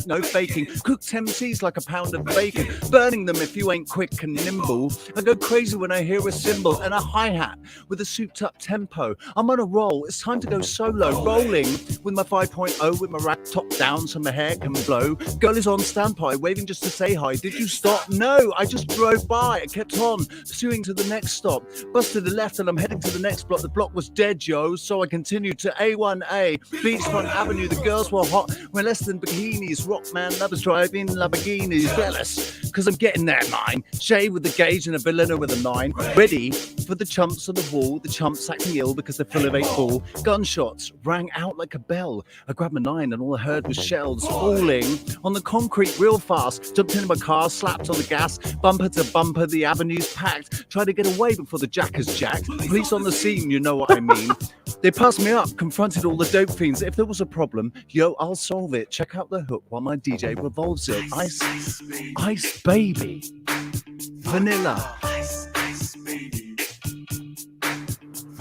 no faking. Cooked MCs like a pound of bacon, burning them if you ain't quick and nimble. I go crazy when I hear a cymbal and a hi-hat with a souped up tempo. I'm on a roll, it's time to go solo, rolling with my 5.0 with my rack top down so my hair can blow. Girl is on standby, waving just to say hi. Did you stop? No, I just drove by. I kept on pursuing to the next stop. Bus to the left and I'm heading to the next block. The block was dead, yo, so I continued to A1A. Beachfront Avenue, the girls were hot. We're less than bikinis. Rockman lovers driving Lamborghinis. Jealous, because I'm getting that mine. Shay with the gauge and a Berliner with a 9. Ready for the chumps on the wall. The chumps acting ill because they're full of 8 ball. Gunshots rang out like a bell. I grabbed my 9 and all I heard was shells falling on the concrete real fast. Jumped into my car, slapped on the gas. Bumper to bumper, the avenue's packed. Tried to get away before the jackers jacked. Police on the scene, you know what I mean. They passed me up, confronted all the dope fiends. If there was a problem, yo, I'll solve it. Check out the hook while my DJ revolves it. Ice, ice, baby. Vanilla.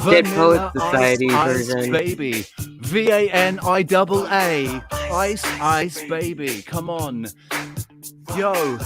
Dead Poet Society version. Ice, baby. VANIAA. Ice, ice, baby. Come on. Yo,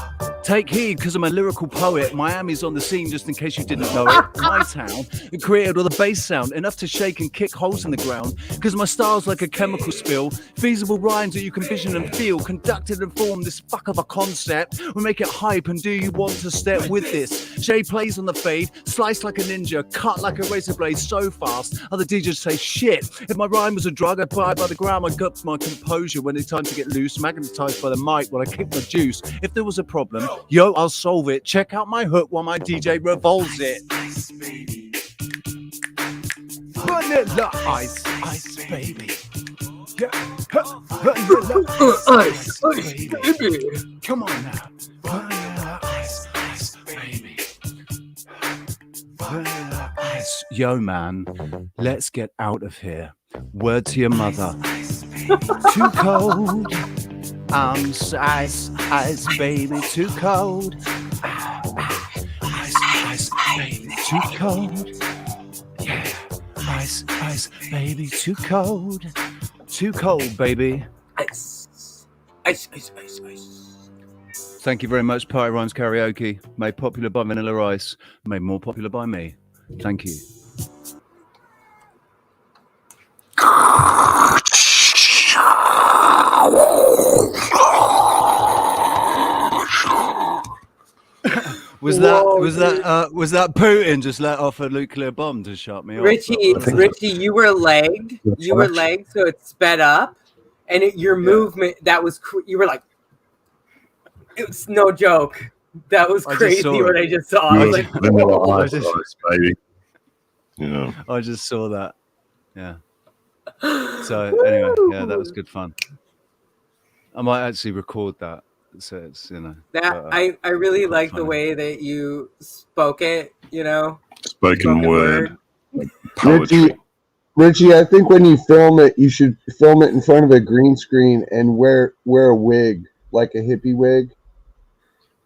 take heed because I'm a lyrical poet. Miami's on the scene just in case you didn't know it. My town, it created all the bass sound, enough to shake and kick holes in the ground. Because my style's like a chemical spill. Feasible rhymes that you can vision and feel. Conducted and formed this fuck of a concept. We make it hype and do you want to step with this? Shay plays on the fade, slice like a ninja, cut like a razor blade so fast. Other DJs say shit. If my rhyme was a drug, I'd buy it by the gram. I got my composure when it's time to get loose. Magnetized by the mic while I kick my juice. If there was a problem, yo, I'll solve it. Check out my hook while my DJ revolves it. Vanilla ice, ice, baby. Yeah. Vanilla ice, ice, baby. Come on now. Vanilla ice, ice, baby. Vanilla ice. Yo, man, let's get out of here. Word to your mother. Too cold. Ice, ice, baby, too cold. Ice, ice, baby. too cold. Yeah, ice, ice, baby, too cold. Too cold, baby. Ice, ice, ice, ice, ice. Thank you very much, Party Rhymes Karaoke. Made popular by Vanilla Ice. Made more popular by me. Thank you. Was that Putin just let off a nuclear bomb to shut me off? Richie, you were lagged. You were lagged, so it sped up, and your movement you were like, it's no joke. That was crazy what I just saw. I was like, Vanilla Ice, baby. Yeah. I just saw that. Yeah. So anyway, yeah, that was good fun. I might actually record that. So it's, you know. That I really like the way that you spoke it, you know. Spoken word. Richie, I think when you film it, you should film it in front of a green screen and wear a wig, like a hippie wig,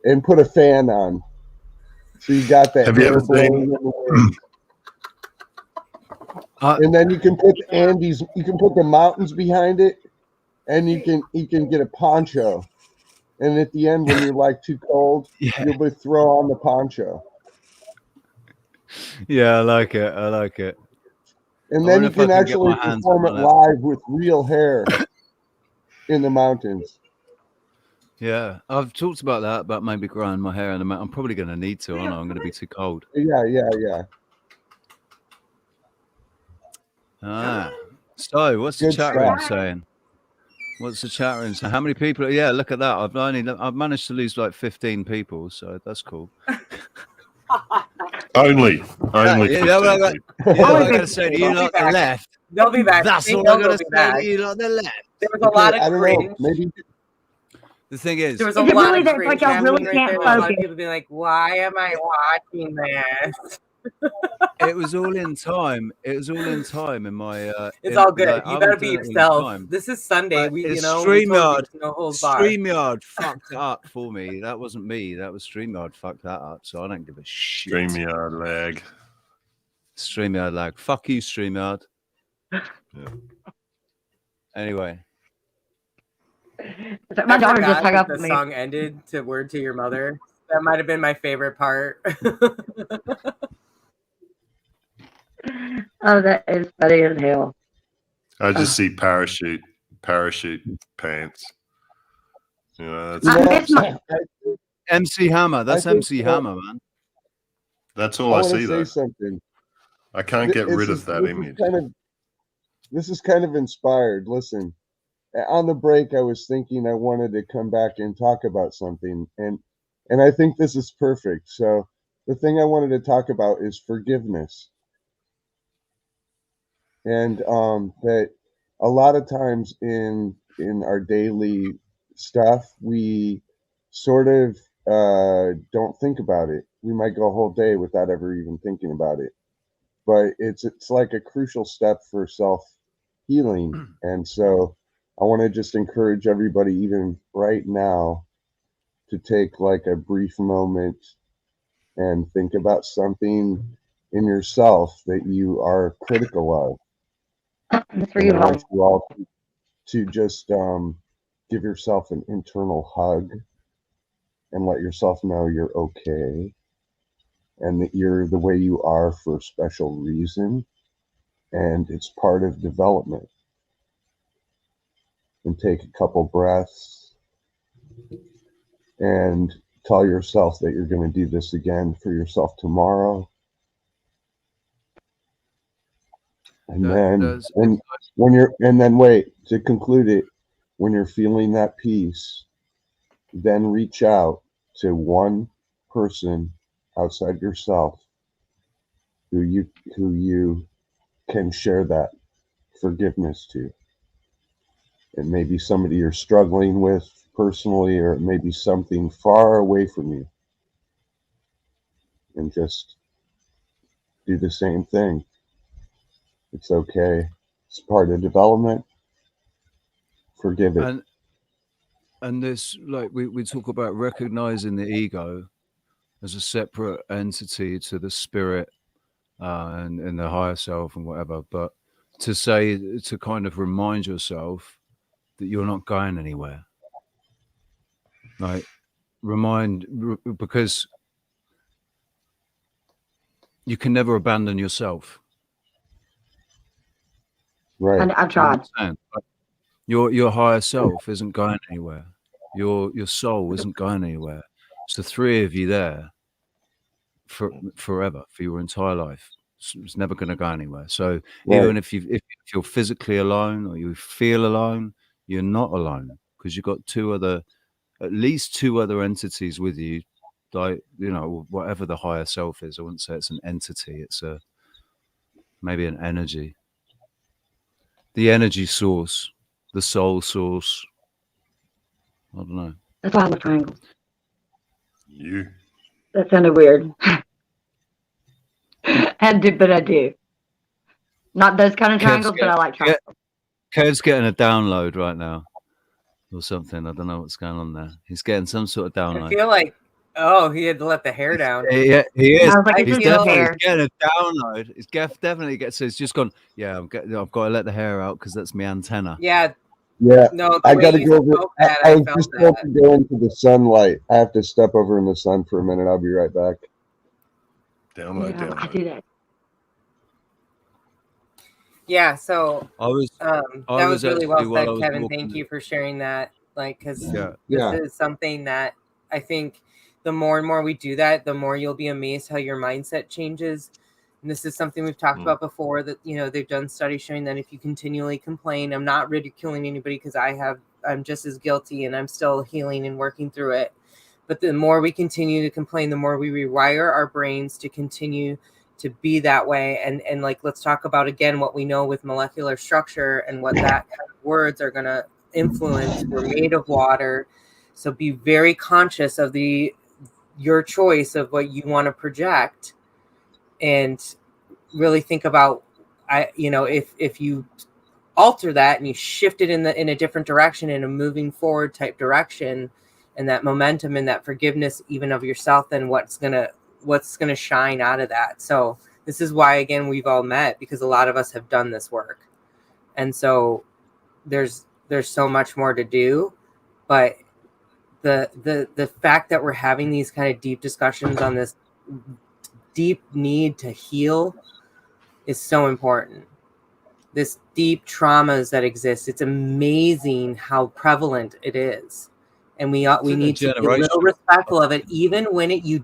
and put a fan on. So you got that hair blowing in the wind. And then you can put the Andes, you can put the mountains behind it, and you can get a poncho. And at the end, when you're like too cold, you'll be throw on the poncho. Yeah, I like it. I like it. And then you can actually perform it live with real hair in the mountains. Yeah, I've talked about that, about maybe growing my hair in the mountain. I'm probably going to need to, aren't I? I'm going to be too cold. Yeah. So what's the chat room saying? What's the chat room saying? How many people? Yeah, look at that. I've managed to lose like 15 people, so that's cool. Only. Yeah, what I got to say to you lot the left. They'll be back. That's all I got to say to you lot the left. There was a lot of cringe. Maybe the thing is, there was a lot of cringe. Like I really can't focus. A lot of people being like, "Why am I watching this?" It was all in time. It was all in time in my. It's all good. You gotta be yourself. This is Sunday. StreamYard fucked up for me. That wasn't me. That was StreamYard fucked that up. So I don't give a shit. StreamYard lag. StreamYard lag. Fuck you, StreamYard. Yeah. Anyway. My daughter just hung up the with me. Song ended to "Word to Your Mother." That might have been my favorite part. Oh, that is funny as hell. I just see parachute pants. You know, that's MC Hammer. That's MC Hammer, man. That's all I see, though. Something. I can't get rid of that image. This is kind of inspired. Listen, on the break, I was thinking I wanted to come back and talk about something, and I think this is perfect. So the thing I wanted to talk about is forgiveness. And that a lot of times in our daily stuff, we sort of don't think about it. We might go a whole day without ever even thinking about it. But it's like a crucial step for self-healing. And so I want to just encourage everybody, even right now, to take like a brief moment and think about something in yourself that you are critical of. For you all to just give yourself an internal hug and let yourself know you're okay and that you're the way you are for a special reason, and it's part of development. And take a couple breaths and tell yourself that you're going to do this again for yourself tomorrow. And then wait, to conclude it, when you're feeling that peace, then reach out to one person outside yourself who you can share that forgiveness to. It may be somebody you're struggling with personally, or it may be something far away from you. And just do the same thing. It's okay. It's part of development. Forgive it. And this, like we talk about recognizing the ego, as a separate entity to the spirit and the higher self and whatever. But to kind of remind yourself that you're not going anywhere. Like because you can never abandon yourself. Right. I've tried. Your higher self isn't going anywhere. Your soul isn't going anywhere. It's the three of you there for forever, for your entire life. It's never going to go anywhere. So even if you're physically alone or you feel alone, you're not alone because you've got at least two other entities with you. Like, you know, whatever the higher self is. I wouldn't say it's an entity. It's maybe an energy. The energy source, the soul source. I don't know. That's why I love triangles. You. That sounded weird. But I do. Not those kind of triangles, but I like triangles. Kev's getting a download right now or something. I don't know what's going on there. He's getting some sort of download. I feel like, he had to let the hair down. Yeah, he is. I was like, He's it's just hair. getting a download. He's definitely gets. So he's just gone. Yeah, I've got to let the hair out because that's my antenna. Yeah. Yeah. No, I got to go over. I was just about to go into the sunlight. I have to step over in the sun for a minute. I'll be right back. Download. I do that. Yeah, so that was really well said, Kevin. Thank you for sharing that. Like, because this is something that I think the more and more we do that, the more you'll be amazed how your mindset changes. And this is something we've talked about before, that, you know, they've done studies showing that if you continually complain, I'm not ridiculing anybody because I'm just as guilty and I'm still healing and working through it. But the more we continue to complain, the more we rewire our brains to continue to be that way. And like, let's talk about again what we know with molecular structure and what that kind of words are going to influence. We're made of water. So be very conscious of your choice of what you want to project, and really think about, if you alter that and you shift it in a different direction, in a moving forward type direction, and that momentum and that forgiveness even of yourself, then what's gonna shine out of that. So this is why, again, we've all met, because a lot of us have done this work, and so there's so much more to do. But the fact that we're having these kind of deep discussions on this deep need to heal is so important. This deep traumas that exist, it's amazing how prevalent it is, and we need to be a little respectful of it, even when you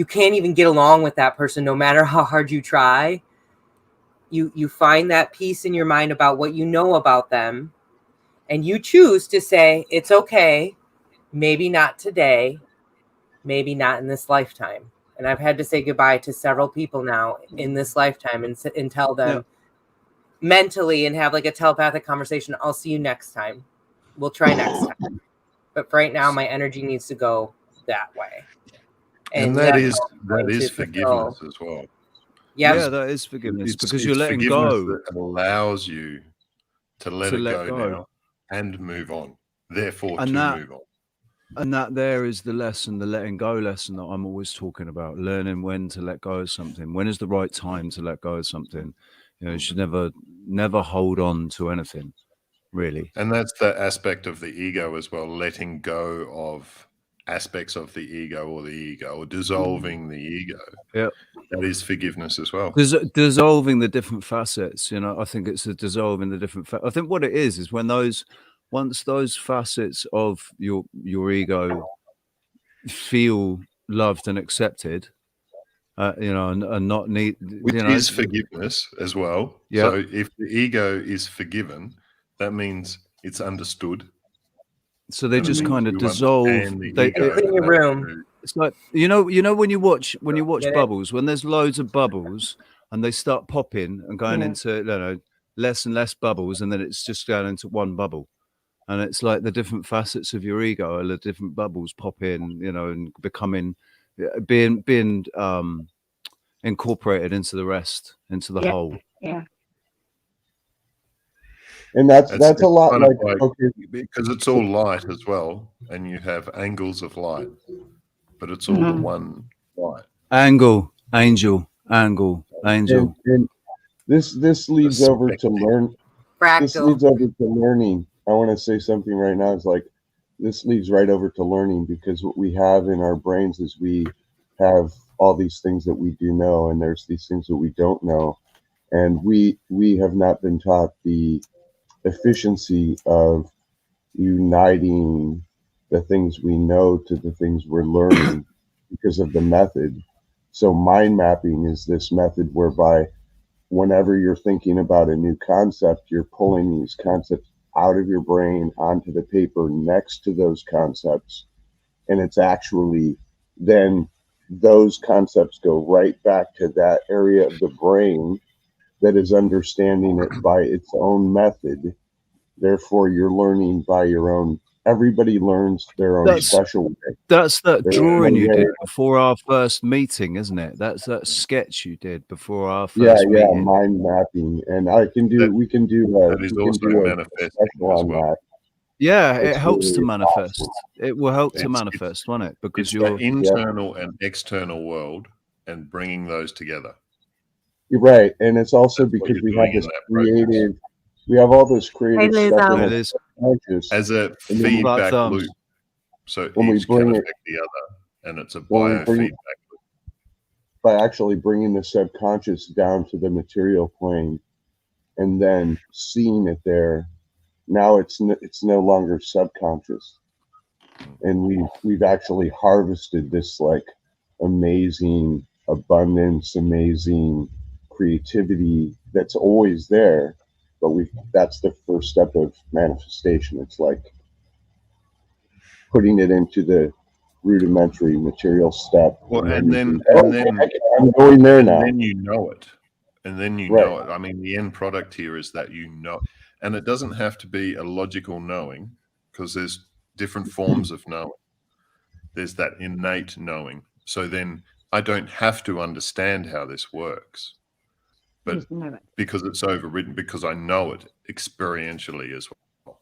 can't even get along with that person, no matter how hard you try. You find that peace in your mind about what you know about them, and you choose to say, it's okay, maybe not today, maybe not in this lifetime. And I've had to say goodbye to several people now in this lifetime and tell them mentally, and have like a telepathic conversation, I'll see you next time. We'll try next time. But for right now, my energy needs to go that way. And that is forgiveness as well. Yeah, that is forgiveness, because you're letting go. That allows you to let it go now and move on. Therefore, move on. And that there is the lesson, the letting go lesson that I'm always talking about, learning when to let go of something. When is the right time to let go of something? You know, you should never hold on to anything, really. And that's the aspect of the ego as well, letting go of aspects of the ego, or dissolving the ego. Yeah. That is forgiveness as well. Dissolving the different facets, you know, I think it's a dissolving the different I think what it is when once those facets of your ego feel loved and accepted, you know, and not need, which is forgiveness as well. Yeah. So if the ego is forgiven, that means it's understood. So they just kind of dissolve. They clean your room. It's like you know when you watch bubbles, when there's loads of bubbles and they start popping and going into less and less bubbles, and then it's just going into one bubble. And it's like the different facets of your ego are the different bubbles pop in, you know, and becoming, being incorporated into the rest, into the whole. Yeah. And that's a lot like because it's all light as well, and you have angles of light but it's all the one light. Angle, angel, angle, angel. And this leads over to learn. This Fractal. leads over to learning. I want to say something right now. It's like this leads right over to learning, because what we have in our brains is we have all these things that we do know, and there's these things that we don't know, and we have not been taught the efficiency of uniting the things we know to the things we're learning because of the method. So mind mapping is this method whereby whenever you're thinking about a new concept, you're pulling these concepts out of your brain onto the paper next to those concepts. And it's actually then those concepts go right back to that area of the brain that is understanding it by its own method. Therefore, you're learning by your own. Everybody learns their own special way. That's that There's drawing no you way- did before our first meeting, isn't it? That's that sketch you did before our Yeah, first meeting. mind mapping, and we can do That is we can also do a manifesting special as on well. that. Yeah, it It's helps to really manifest. awesome. It will help to It's- manifest, won't it? Because It's you're the internal and external world and bringing those together. You're right, and it's also That's what because you're we have doing in this that process. creative. We have all this creative Hey, stuff in Lizzo. our It is. subconscious, As a and then we- feedback thumbs. loop. So When we each can bring it- affect the other, and it's a when we bring- biofeedback loop. by actually bringing the subconscious down to the material plane and then seeing it there. Now it's no longer subconscious, and we've actually harvested this like amazing abundance, amazing creativity that's always there, but that's the first step of manifestation. It's like putting it into the rudimentary material step. Well, you and can- then I'm going there and now. then you know it, and then you Right. know it. I mean, the end product here is that you know, and it doesn't have to be a logical knowing, because there's different forms of knowing. There's that innate knowing. So then I don't have to understand how this works, but Just know it. because it's overridden, because I know it experientially as well.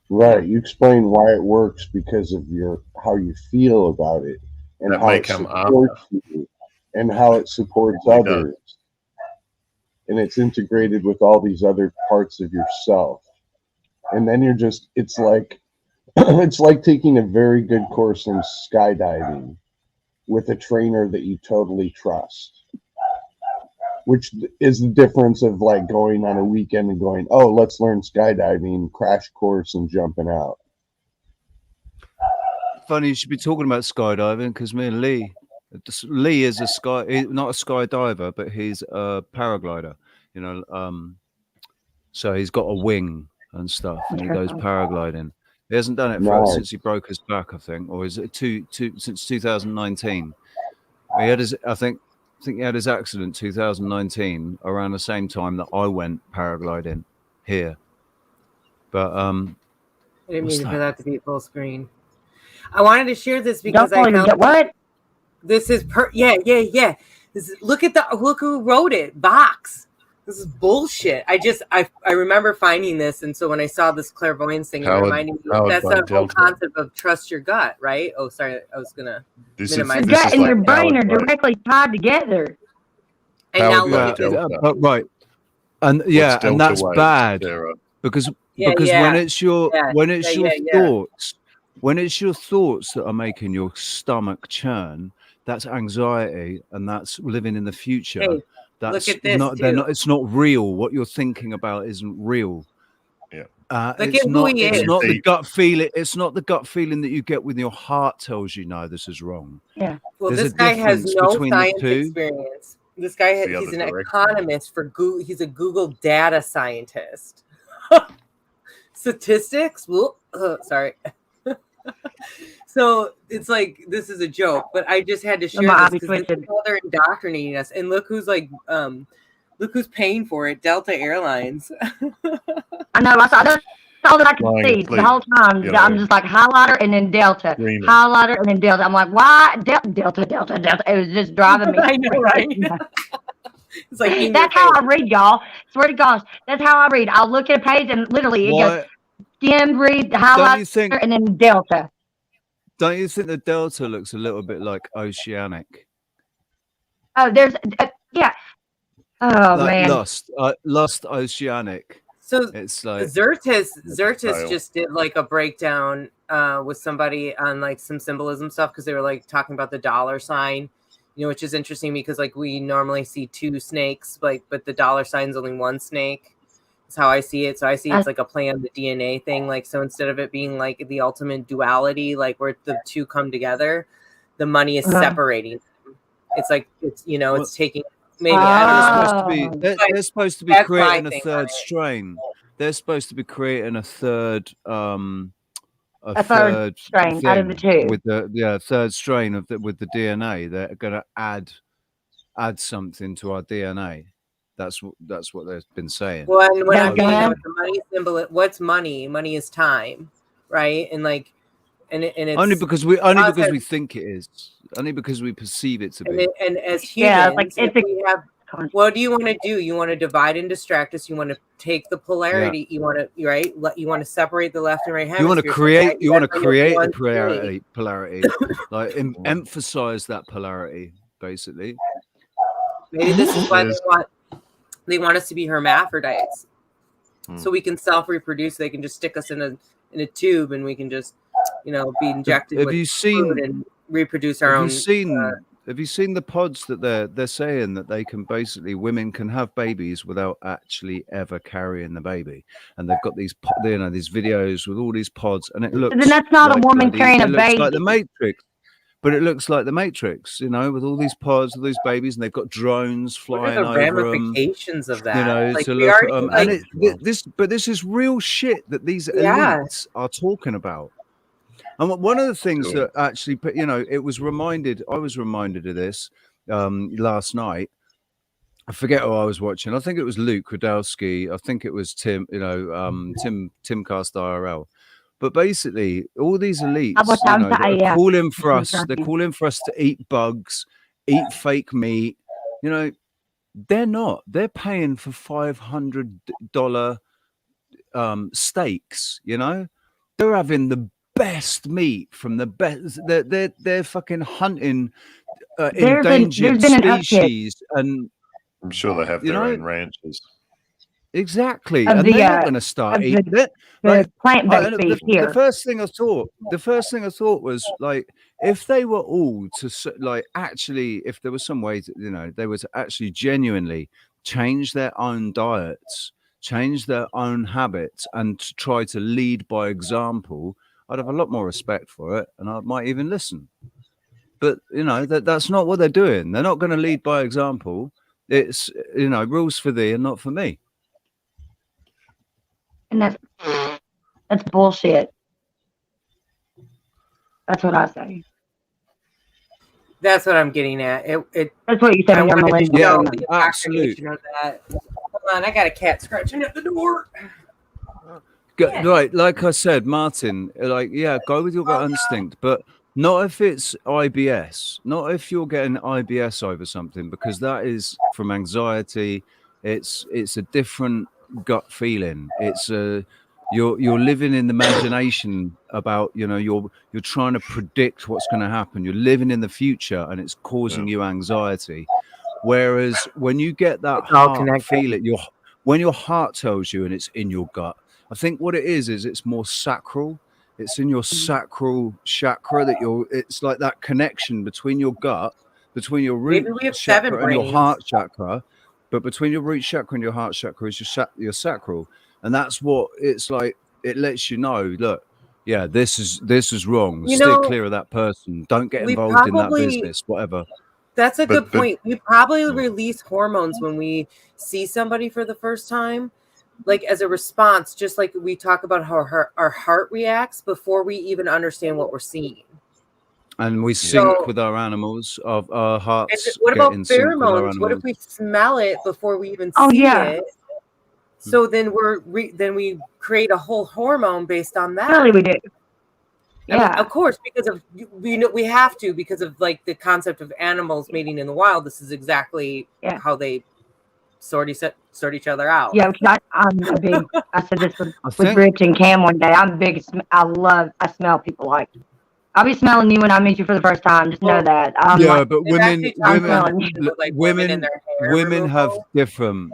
Right. You explain why it works because of how you feel about it, and That how may it come supports you, and how it supports It really does. others. And it's integrated with all these other parts of yourself. And then you're just, it's like it's like taking a very good course in skydiving with a trainer that you totally trust. Which is the difference of like going on a weekend and going, oh, let's learn skydiving, crash course, and jumping out. funny you should be talking about skydiving, because me and Lee is not a skydiver, but he's a paraglider, you know. So he's got a wing and stuff, and he goes paragliding. He hasn't done it since he broke his back, I think, or is it since 2019? He had his, I think he had his accident 2019, around the same time that I went paragliding here. But I didn't what's mean for that? that to be full screen. I wanted to share this because Don't I even found get what? this is yeah. Look who wrote it. Vox. This is bullshit. I remember finding this, and so when I saw this clairvoyance thing, it reminded me that's the whole concept of trust your gut, right? Oh, sorry, I was gonna minimize. Your gut and your brain are directly tied together. And now look at this. Right, and yeah, and that's bad because when it's your thoughts, when it's your thoughts that are making your stomach churn, that's anxiety, and that's living in the future. Hey, That's look at this, not. They're not. It's not real. What you're thinking about isn't real. Yeah. Look It's at not. who he It's is. not the gut feeling. It's not the gut feeling that you get when your heart tells you no, this is wrong. Yeah. Well, There's this a guy has difference no between the science two. experience. This guy, It's the he's other an direction. economist for Google. He's a Google data scientist. Statistics? Whoop. Sorry. So it's like, this is a joke, but I just had to share My this eyes because twitching. they're indoctrinating us. And look who's look who's paying for it. Delta Airlines. I know. That's all that I can Flying see fleet. the whole time. Yeah. I'm just like highlighter and then Delta, Dreaming. highlighter and then Delta. I'm like, why Delta? It was just driving me. I know, right? It's like in That's your how face. I read, y'all. Swear to gosh, that's how I read. I'll look at a page and literally it goes Why skim, read, don't you highlighter, think? and then Delta. Don't you think the delta looks a little bit like oceanic? Oh, there's yeah. Oh Like man. Lost oceanic. So It's like Zertis Fail. just did like a breakdown with somebody on like some symbolism stuff because they were like talking about the dollar sign, you know, which is interesting because like we normally see two snakes, like but the dollar sign's only one snake. That's how I see it. So I see it's like a play on the DNA thing. Like so instead of it being like the ultimate duality, like where the two come together, the money is separating them. It's like it's you know it's taking. Maybe they're supposed to be creating a third strain. They're supposed to be creating a third a third strain out of the two. with the third strain of with the DNA. They're going to add something to our DNA. That's what they've been saying. Well, and when I'm looking at the money symbol, what's money? Money is time, right? And like, and it's only because we think it is. Only because we perceive it to be. And as humans, if we have, what do you want to do? You want to divide and distract us. You want to take the polarity. You want to You want to separate the left and right hemisphere. You want to create. You want to create the polarity. Polarity, like emphasize that polarity, basically. Maybe this is why they want us to be hermaphrodites, so we can self-reproduce. They can just stick us in a tube, and we can just be injected with food and reproduce our own. Have you seen the pods that they're saying that they can basically women can have babies without actually ever carrying the baby, and they've got these these videos with all these pods, and it looks. Then that's not a woman carrying a baby. Like the Matrix, but it looks like the Matrix, with all these pods, all these babies, and they've got drones flying over them. Ramifications of that, to look at them, and this is real shit that these elites are talking about. And one of the things that actually, I was reminded of this last night. I forget who I was watching. I think it was Luke Radowski. I think it was Tim, Timcast IRL. But basically, all these elites, they're calling for us. They're calling for us to eat bugs, eat fake meat. They're not. They're paying for $500 steaks. They're having the best meat from the best. They're fucking hunting endangered species, and I'm sure they have their own ranches. Exactly, and they're not going to start eating it. Plant-based beef here. The first thing I thought was like, if they were all to actually, if there was some way that they were to actually genuinely change their own diets, change their own habits, and try to lead by example, I'd have a lot more respect for it, and I might even listen. But that's not what they're doing. They're not going to lead by example. It's rules for thee and not for me. And that's bullshit. That's what I say. That's what I'm getting at. That's what you said in your millennial. Yeah, the indoctrination of that. Hold on, I got a cat scratching at the door. Right, like I said, Martin, go with your gut instinct, but not if it's IBS, not if you're getting IBS over something, because that is from anxiety. It's a different gut feeling. It's you're living in the imagination about you're trying to predict what's going to happen. You're living in the future, and it's causing you anxiety. Whereas when you get that heart feeling, when your heart tells you and it's in your gut, I think what it is it's more sacral. It's in your sacral chakra that it's like that connection between your gut, between your root chakra and your heart chakra. But between your root chakra and your heart chakra is your sacral. And that's what it's like. It lets you know, look, yeah, this is wrong. Steer clear of that person. Don't get involved in that business, whatever. That's a good point. We probably release hormones when we see somebody for the first time, like as a response, just like we talk about how our heart reacts before we even understand what we're seeing. And we sync with our animals, of our hearts. What about pheromones? What if we smell it before we even see it? So then we create a whole hormone based on that. Really, we do. Yeah, I mean, of course, because of we have to, because of like the concept of animals mating in the wild. This is exactly how they sort each other out. Yeah, I'm a big. I said this with Rich and Cam one day. I'm big. I smell people like. I'll be smelling you when I meet you for the first time. Just know that. Yeah, Like, but They've actually talked about smelling this you. too, with, like women in their hair women have removal. different.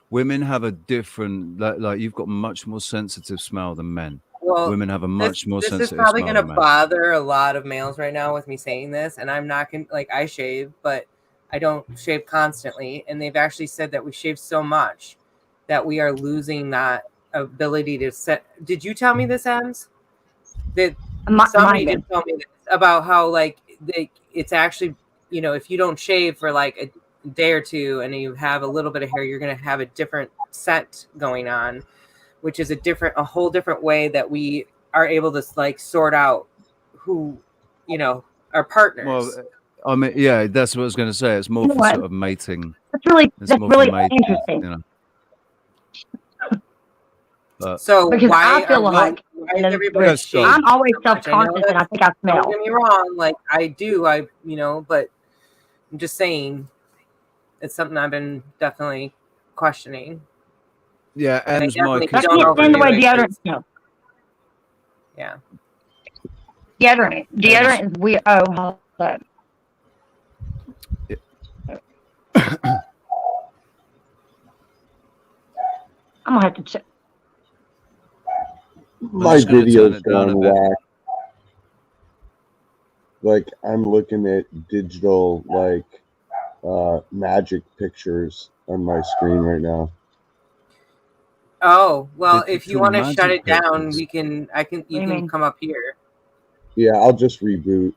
Women have a different. Like you've got much more sensitive smell than men. Well, Women have a much more this is sensitive probably smell going to than men. bother a lot of males right now with me saying this, and I'm not going to, like, I shave, but I don't shave constantly, and they've actually said that we shave so much that we are losing that ability to set. Did you tell me this, Ems? That somebody did tell me this about how, like, it's actually, you know, if you don't shave for like a day or two and you have a little bit of hair, you're going to have a different scent going on, which is a whole different way that we are able to, like, sort out who, you know, our partners. Well, I mean, yeah, that's what I was going to say. It's more You know for what? sort of mating. That's more for really mating, interesting. you know. But, So Because why I feel like is everybody Yes, shaving I'm always so much? I know self-conscious and I think I don't smell. get me wrong, like I do, you know, but I'm just saying it's something I've been definitely questioning. yeah, And I M's mic definitely is don't know stand the way anyway, deodorant 'cause- smells. Yeah. Deodorant is weird. Oh, hold on. I'm gonna have to check. My just gonna turn video's it down a going bit. whack. Like I'm looking at digital magic pictures on my screen right now. Oh, well, if you Digital want to shut magic it down, pictures. you can come up here. Yeah, I'll just reboot.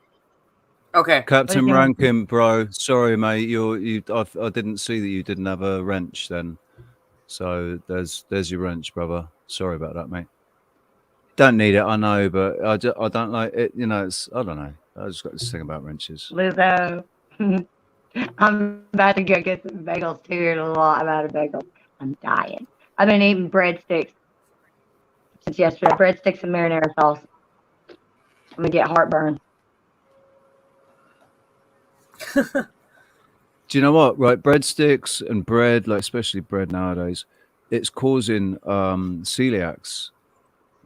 Okay. Captain Rankin, bro. Sorry, mate. I didn't see that you didn't have a wrench then. So there's your wrench, brother. Sorry about that, mate. Don't need it, I know, but I don't like it. You know, I don't know. I just got this thing about wrenches. Lizzo. I'm about to go get some bagels too in a little while. I'm out of bagels. I'm dying. I've been eating breadsticks since yesterday. Breadsticks and marinara sauce. I'm gonna get heartburn. Do you know what? Right, breadsticks and bread, like especially bread nowadays, it's causing celiacs.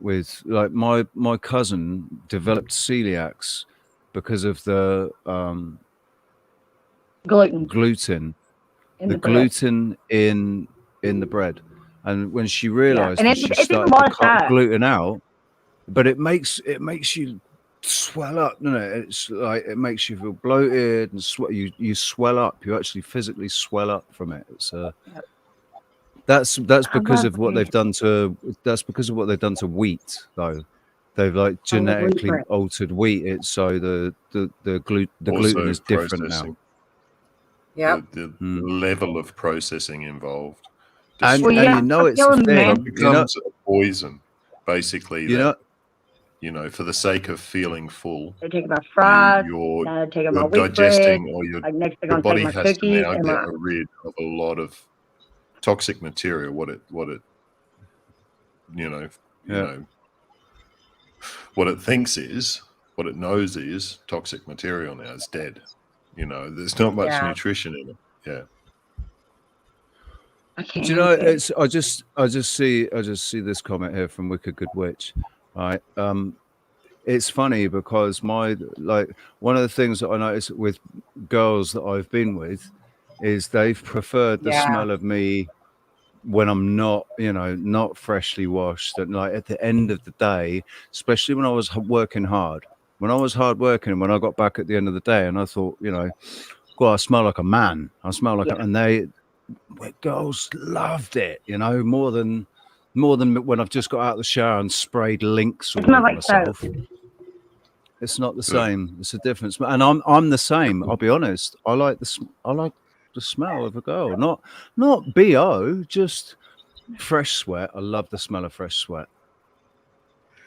With like my cousin developed celiacs because of the gluten, the gluten in the bread, and when she realized and that it's she a started lot to of cut fat. gluten out, but it makes you swell up, doesn't it? It's like it makes you feel bloated and you swell up. You actually physically swell up from it. It's that's because of what they've done to wheat, though. They've like genetically altered wheat. It's so the gluten is different now. Yeah. The level of processing involved. And you know it's a thing. It becomes a poison, basically. You know, for the sake of feeling full, I take my fries. you're I take my wheat digesting, bread. or your Next thing your I'm body taking my has to cookies now and get my. rid of a lot of toxic material. What it thinks is, what it knows is toxic material now. It's dead. You know, there's not much nutrition in it. Yeah. Do you know? It's I just see this comment here from Wicked Good Witch, right? It's funny because one of the things that I notice with girls that I've been with is they've preferred the smell of me when I'm not, not freshly washed, and like at the end of the day, especially when I was working hard. When I was hard working, when I got back at the end of the day, and I thought, God, I smell like a man. I smell like, girls loved it, more than when I've just got out of the shower and sprayed Lynx all over myself. It's not the same. It's a difference, and I'm the same. I'll be honest. I like the smell of a girl, not BO, just fresh sweat. I love the smell of fresh sweat.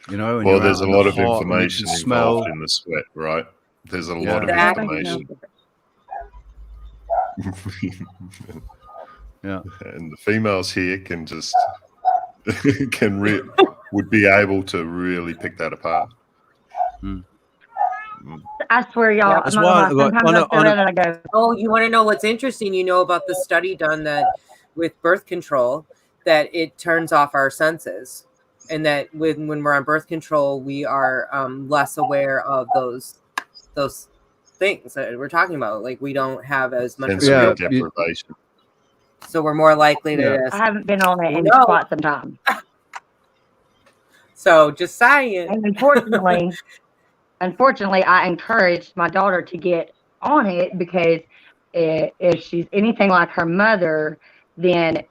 Well, there's a lot of information involved in the sweat, right? There's a lot of information. Yeah, and the females here can just would be able to really pick that apart. I swear, y'all. That's I'm not gonna lie. Sometimes I feel that I go. Oh, you want to know what's interesting? About the study done that with birth control, that it turns off our senses. and that when we're on birth control, we are less aware of those things that we're talking about. Like we don't have as much sensory of deprivation. so we're more likely to I just haven't been on it in no. quite some time. So just saying. And unfortunately, I encouraged my daughter to get on it because if she's anything like her mother, then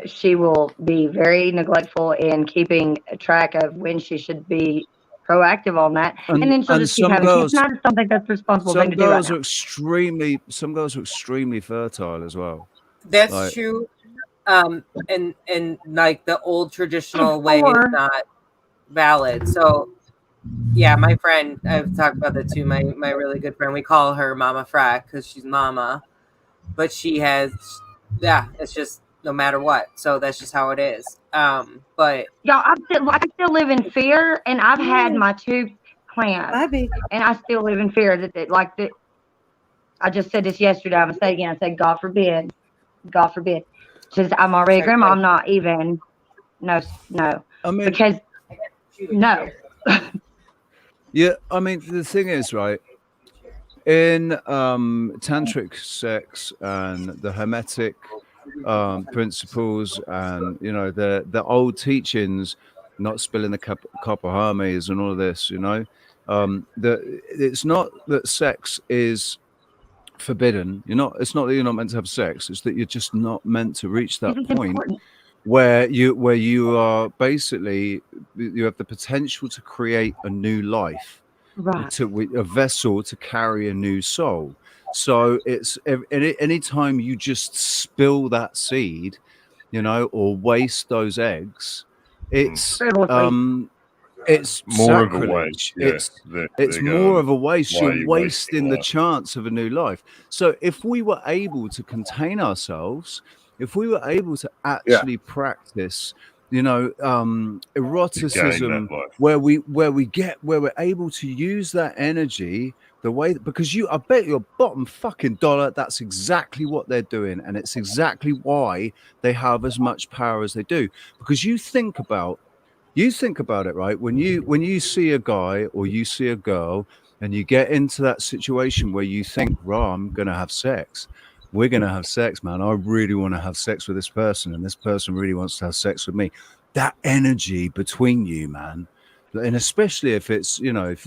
she will be very neglectful in keeping track of when she should be proactive on that, and then she'll just keep having kids. And I just don't think that's the responsible thing to do right now. Some girls are extremely fertile as well. That's Like, true. And like the old traditional way is not valid. So yeah, my friend, I've talked about that too. My really good friend, we call her Mama Frack because she's mama, but she has, yeah, it's just no matter what. So that's just how it is. But y'all, I still live in fear, and I've had my 2 clamps, and I still live in fear that I just said this yesterday. I'm gonna say it again. I said, God forbid, since I'm already a grandma. I'm not even. No. I mean, because no. Yeah, I mean, the thing is, right, in tantric sex and the hermetic principles and, you know, the old teachings, not spilling the copper Hermes and all of this, you know, it's not that sex is forbidden. It's not that you're not meant to have sex. It's that you're just not meant to reach that point where you are basically, you have the potential to create a new life, right, a vessel to carry a new soul. So it's any time you just spill that seed, you know, or waste those eggs, it's More of a sacrilege. waste. Yeah, It's more of a waste. why are You're you wasting the life? chance of a new life. So if we were able to contain ourselves, if we were able to actually practice, you know, eroticism, where we're able to use that energy the way, because I bet your bottom fucking dollar that's exactly what they're doing, and it's exactly why they have as much power as they do. Because you think about it, right? When you see a guy or you see a girl and you get into that situation where you think, I'm gonna have sex. We're gonna have sex, man. I really want to have sex with this person, and this person really wants to have sex with me. That energy between you, man, and especially if it's, you know, if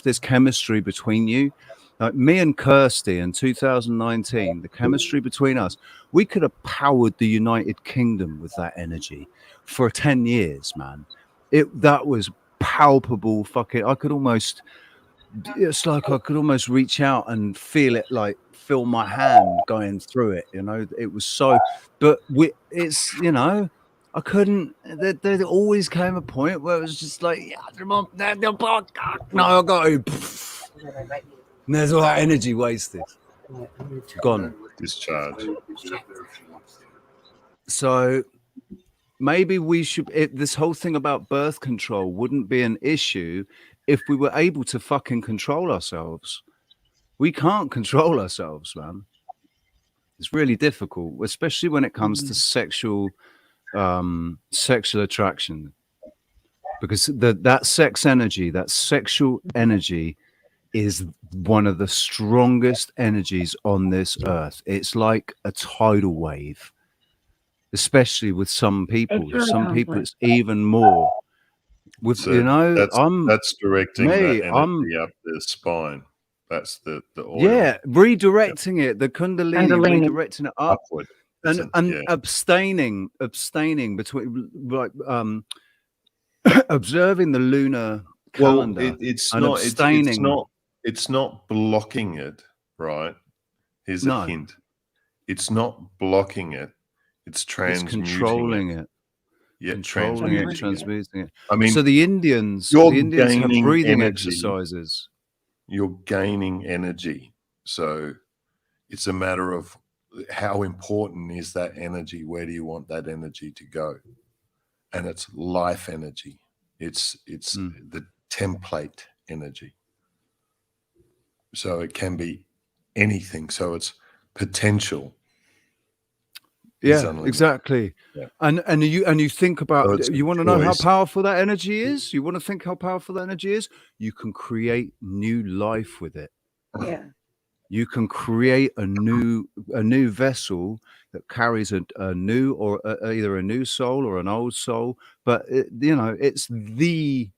there's chemistry between you, like me and Kirsty in 2019, the chemistry between us, we could have powered the United Kingdom with that energy for 10 years, man. That was palpable. Fucking, it's like I could almost reach out and feel it, like feel my hand going through it, you know. It was so, but it's, you know, I couldn't. There always came a point where it was just like, no, I got to. And there's all that energy wasted, gone, discharge. So maybe we should. This whole thing about birth control wouldn't be an issue if we were able to fucking control ourselves. We can't control ourselves, man. It's really difficult, especially when it comes to sexual attraction, because that sex energy, that sexual energy, is one of the strongest energies on this earth. It's like a tidal wave, especially with some people. Really some people, it's even more. With, So you know, that's directing that energy up the spine. That's the oil. Yeah, redirecting it, the Kundalini, redirecting it up, upward, and abstaining between, like, observing the lunar calendar. Well, it's and not. abstaining. It's not blocking it, right? Here's a hint. It's not blocking it. It's transmuting controlling it. Yeah, controlling it, transmuting it. I mean, so the Indians have breathing exercises. You're gaining energy. So it's a matter of how important is that energy? Where do you want that energy to go? And it's life energy. It's the template energy. So it can be anything. So it's potential. Yeah, exactly. Yeah. And you think about, So it's a you want to know how choice. powerful that energy is? You want to think how powerful that energy is? You can create new life with it. Yeah. You can create a new vessel that carries a new or either a new soul or an old soul, but it's the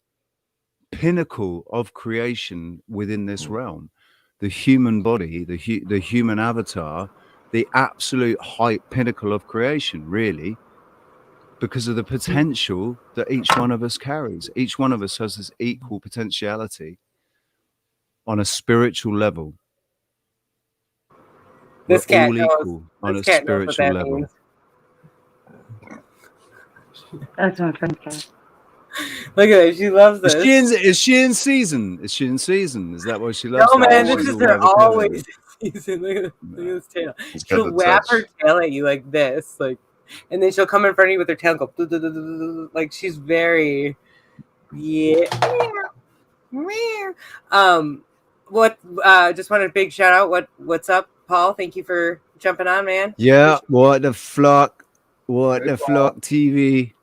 pinnacle of creation within this realm. The human body, the human avatar, the absolute height pinnacle of creation, really, because of the potential that each one of us carries. Each one of us has this equal potentiality on a spiritual level. We're This cat all knows. equal on a This cat knows what spiritual that level. means. That's my friend cat. Look at it. She loves this. Is she in season? Is she in season? Is that why she loves No, that? man, She's this is all her over always Kevin. season. Look at this tail. He's got She'll the whap touch. her tail at you like this, like, and then she'll come in front of you with her tail and go, "Duh, duh, duh, duh, duh, duh." Like she's very, yeah. What? Just wanted a big shout out. What's up, Paul? Thank you for jumping on, man. Yeah, what the flock? What Hey, the Paul. flock TV?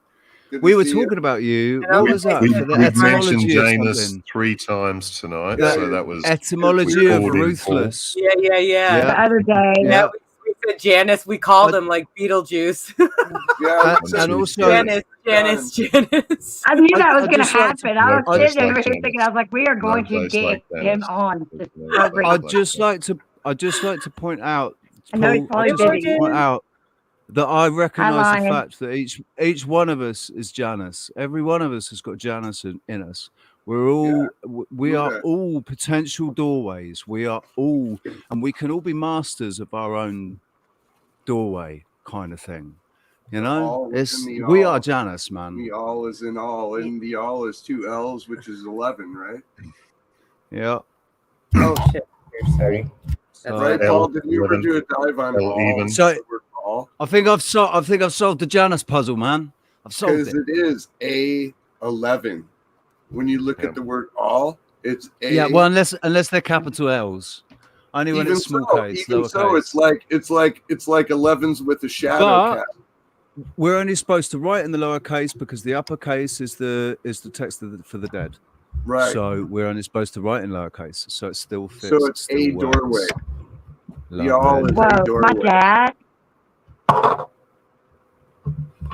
Good We to were see you. talking about you. And I'll What was just that say for the We've mentioned etymology of Janus something? 3 times tonight, Yeah, so that was Etymology of recorded ruthless. Yeah. The Yeah, other day, yeah. We said Janice. We called him like Beetlejuice. Yeah, And also, Janice. I knew that was going to just like happen. I was place sitting over like here Janus. thinking, I was like, we are No going to place get like him Janus. on this No program. place like Janus. I'd just like to point out, I know he's Paul, probably I'd just like busy. to point out that I recognise the Lion. fact that each one of us is Janus. Every one of us has got Janus in us. We're all we are all potential doorways. We are all, and we can all be masters of our own doorway, kind of thing. You know, All within the we all. are Janus, man. The all is in all, and the all is 2 L's, which is 11, right? Yeah. Oh shit! Sorry. So, Right, Paul? Did you ever do a dive on all? even. So all? I think I've solved the Janus puzzle, man. I've solved Because it. it is A11. When you look at the word all, it's A. Yeah, well, unless they're capital L's. Only when Even it's small so, case, even lowercase. so, it's like 11s with a shadow But cap. we're only supposed to write in the lowercase because the uppercase is the text for the dead. Right. So we're only supposed to write in lowercase, so it still fits. So it's still a works. doorway. Love The all it. is a Whoa, doorway.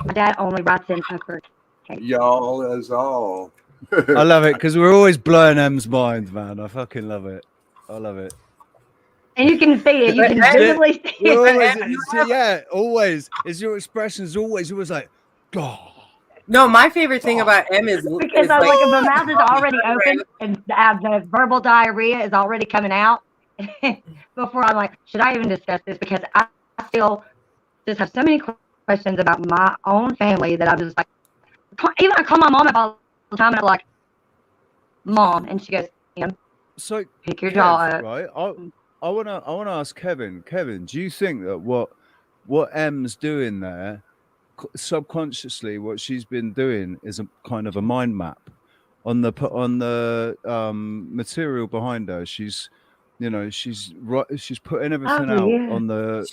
my dad only writes in upper case. Y'all is all. I love it because we're always blowing M's mind, man. I fucking love it. I love it. And you can see it. You can visibly see We're it. always. It's your expressions always like, God. No, my favorite thing about M is Because I was like, if my mouth is already open and the verbal diarrhea is already coming out, before I'm like, should I even discuss this? Because I still just have so many questions about my own family that I'm just like, even I call my mom all the time and I'm like, Mom, and she goes, So pick your jaw up. Right. I wanna ask Kevin. Kevin, do you think that what M's doing there, subconsciously, what she's been doing is a kind of a mind map on the material behind her? She's putting everything out on the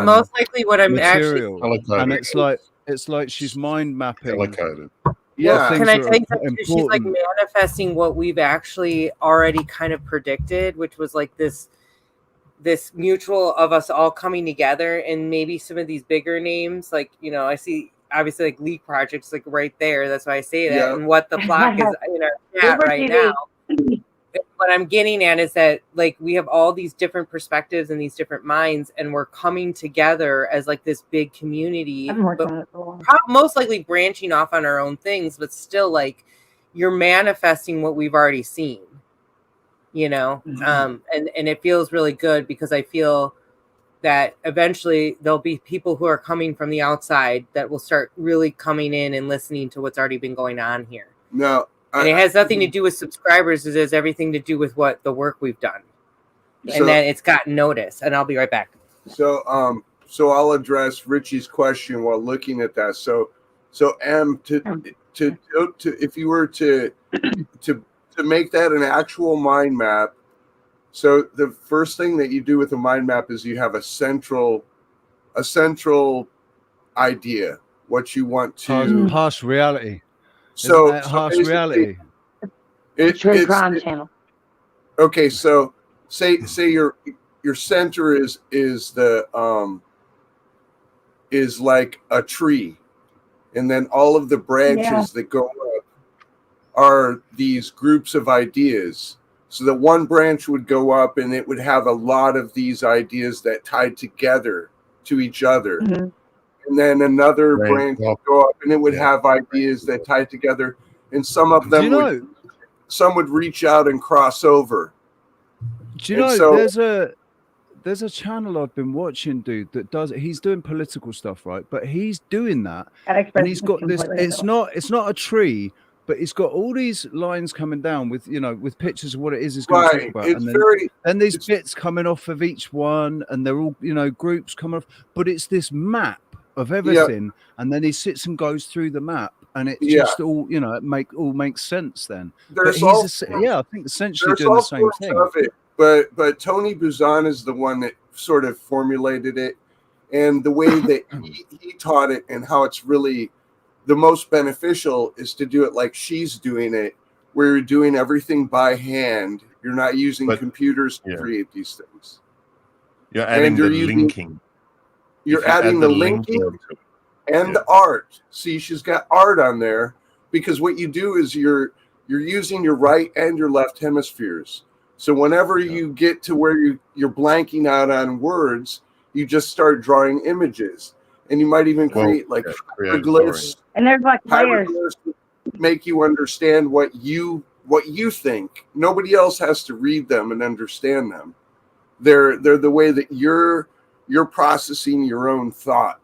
most likely what I'm material, actually and it's like she's mind mapping. Color-coded. Yeah. Things Can I that tell you are something? She's like important. manifesting what we've actually already kind of predicted, which was like this mutual of us all coming together, and maybe some of these bigger names, like, I see obviously like Leak Projects like right there. That's why I say that. Yeah. And what the flock is chat right now. What I'm getting at is that like we have all these different perspectives and these different minds, and we're coming together as like this big community, but most likely branching off on our own things, but still like you're manifesting what we've already seen, and it feels really good because I feel that eventually there'll be people who are coming from the outside that will start really coming in and listening to what's already been going on here. No. And it has nothing to do with subscribers. It has everything to do with what the work we've done, and that it's gotten notice. And I'll be right back. So I'll address Richie's question while looking at that. So M, to if you were to make that an actual mind map. So the first thing that you do with a mind map is you have a central a central idea, what you want to. Harsh reality. So, Isn't that harsh reality? True crime channel. Okay, so say your center is like a tree, and then all of the branches that go up are these groups of ideas. So that one branch would go up and it would have a lot of these ideas that tied together to each other. Mm-hmm. And then another branch would go up and it would have ideas that tied together. And some of them some would reach out and cross over. Do you know there's a channel I've been watching, dude, that he's doing political stuff, right? But he's doing that and he's got this, it's not a tree, but he's got all these lines coming down with, with pictures of what it is he's going to talk about. It's and these bits coming off of each one, and they're all, groups coming off, but it's this map of everything. And then he sits and goes through the map, and it just all, it makes sense then. There's but he's I think essentially doing the same thing. Of it, but Tony Buzan is the one that sort of formulated it, and the way that he taught it and how it's really the most beneficial is to do it like she's doing it, where you're doing everything by hand. You're not using computers to create these things. You're adding the linking. You're adding the linking and the art. See, she's got art on there, because what you do is you're using your right and your left hemispheres. So whenever you get to where you're blanking out on words, you just start drawing images. And you might even create hieroglyphs. And there's like layers. Make you understand what you think. Nobody else has to read them and understand them. They're the way that you're processing your own thought.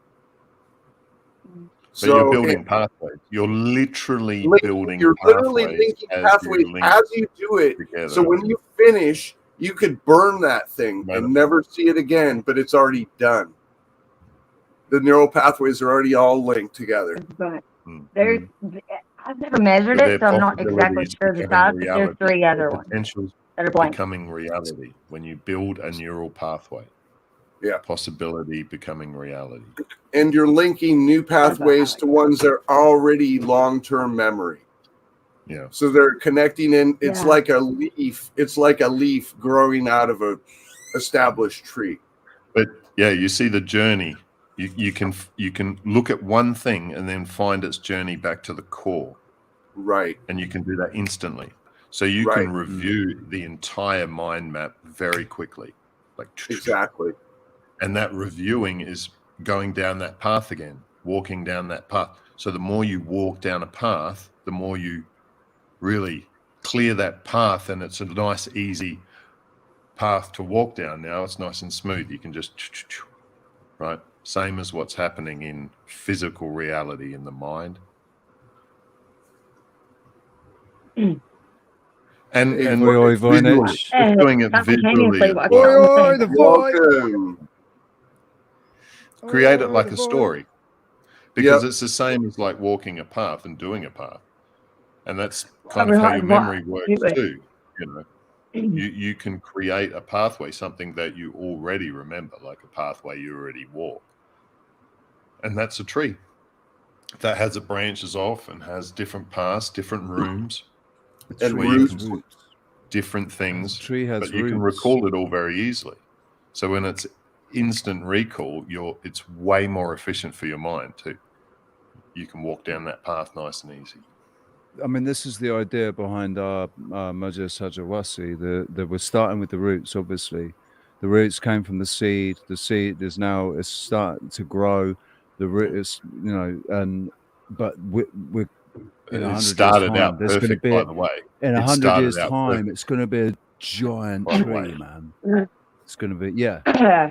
So you're building pathways. You're literally building linking pathways as you do it. Together. So when you finish, you could burn that thing and never see it again, but it's already done. The neural pathways are already all linked together. But there's, I've never measured it, so I'm not exactly sure the size, but there's 3 other ones that are blank. Becoming reality when you build a neural pathway. Yeah. Possibility becoming reality. And you're linking new pathways to ones that are already long-term memory. Yeah. So they're connecting in. It's like a leaf. It's like a leaf growing out of a established tree. But yeah, you see the journey. You can look at one thing and then find its journey back to the core. Right. And you can do that instantly. So you can review the entire mind map very quickly. Exactly. And that reviewing is going down that path again, walking down that path. So the more you walk down a path, the more you really clear that path, and it's a nice, easy path to walk down. Now it's nice and smooth. You can just, right? Same as what's happening in physical reality in the mind. And visually, just doing it visually. Create it like a story, because it's the same as like walking a path and doing a path, and that's kind of how your memory works too. You can create a pathway, something that you already remember, like a pathway you already walk, and that's a tree that has it branches off and has different paths, different rooms, and where you can put different things. Tree has but you can recall it all very easily. So when it's instant recall, it's way more efficient for your mind too. You can walk down that path nice and easy. I mean, this is the idea behind our Maja Sajawasi. We're starting with the roots, obviously. The roots came from the seed. The seed is now it's starting to grow. The root is, but we're in 100 started years' out time, perfect, by the way. In 100 years' time, it's going to be a giant tree, man. It's going to be,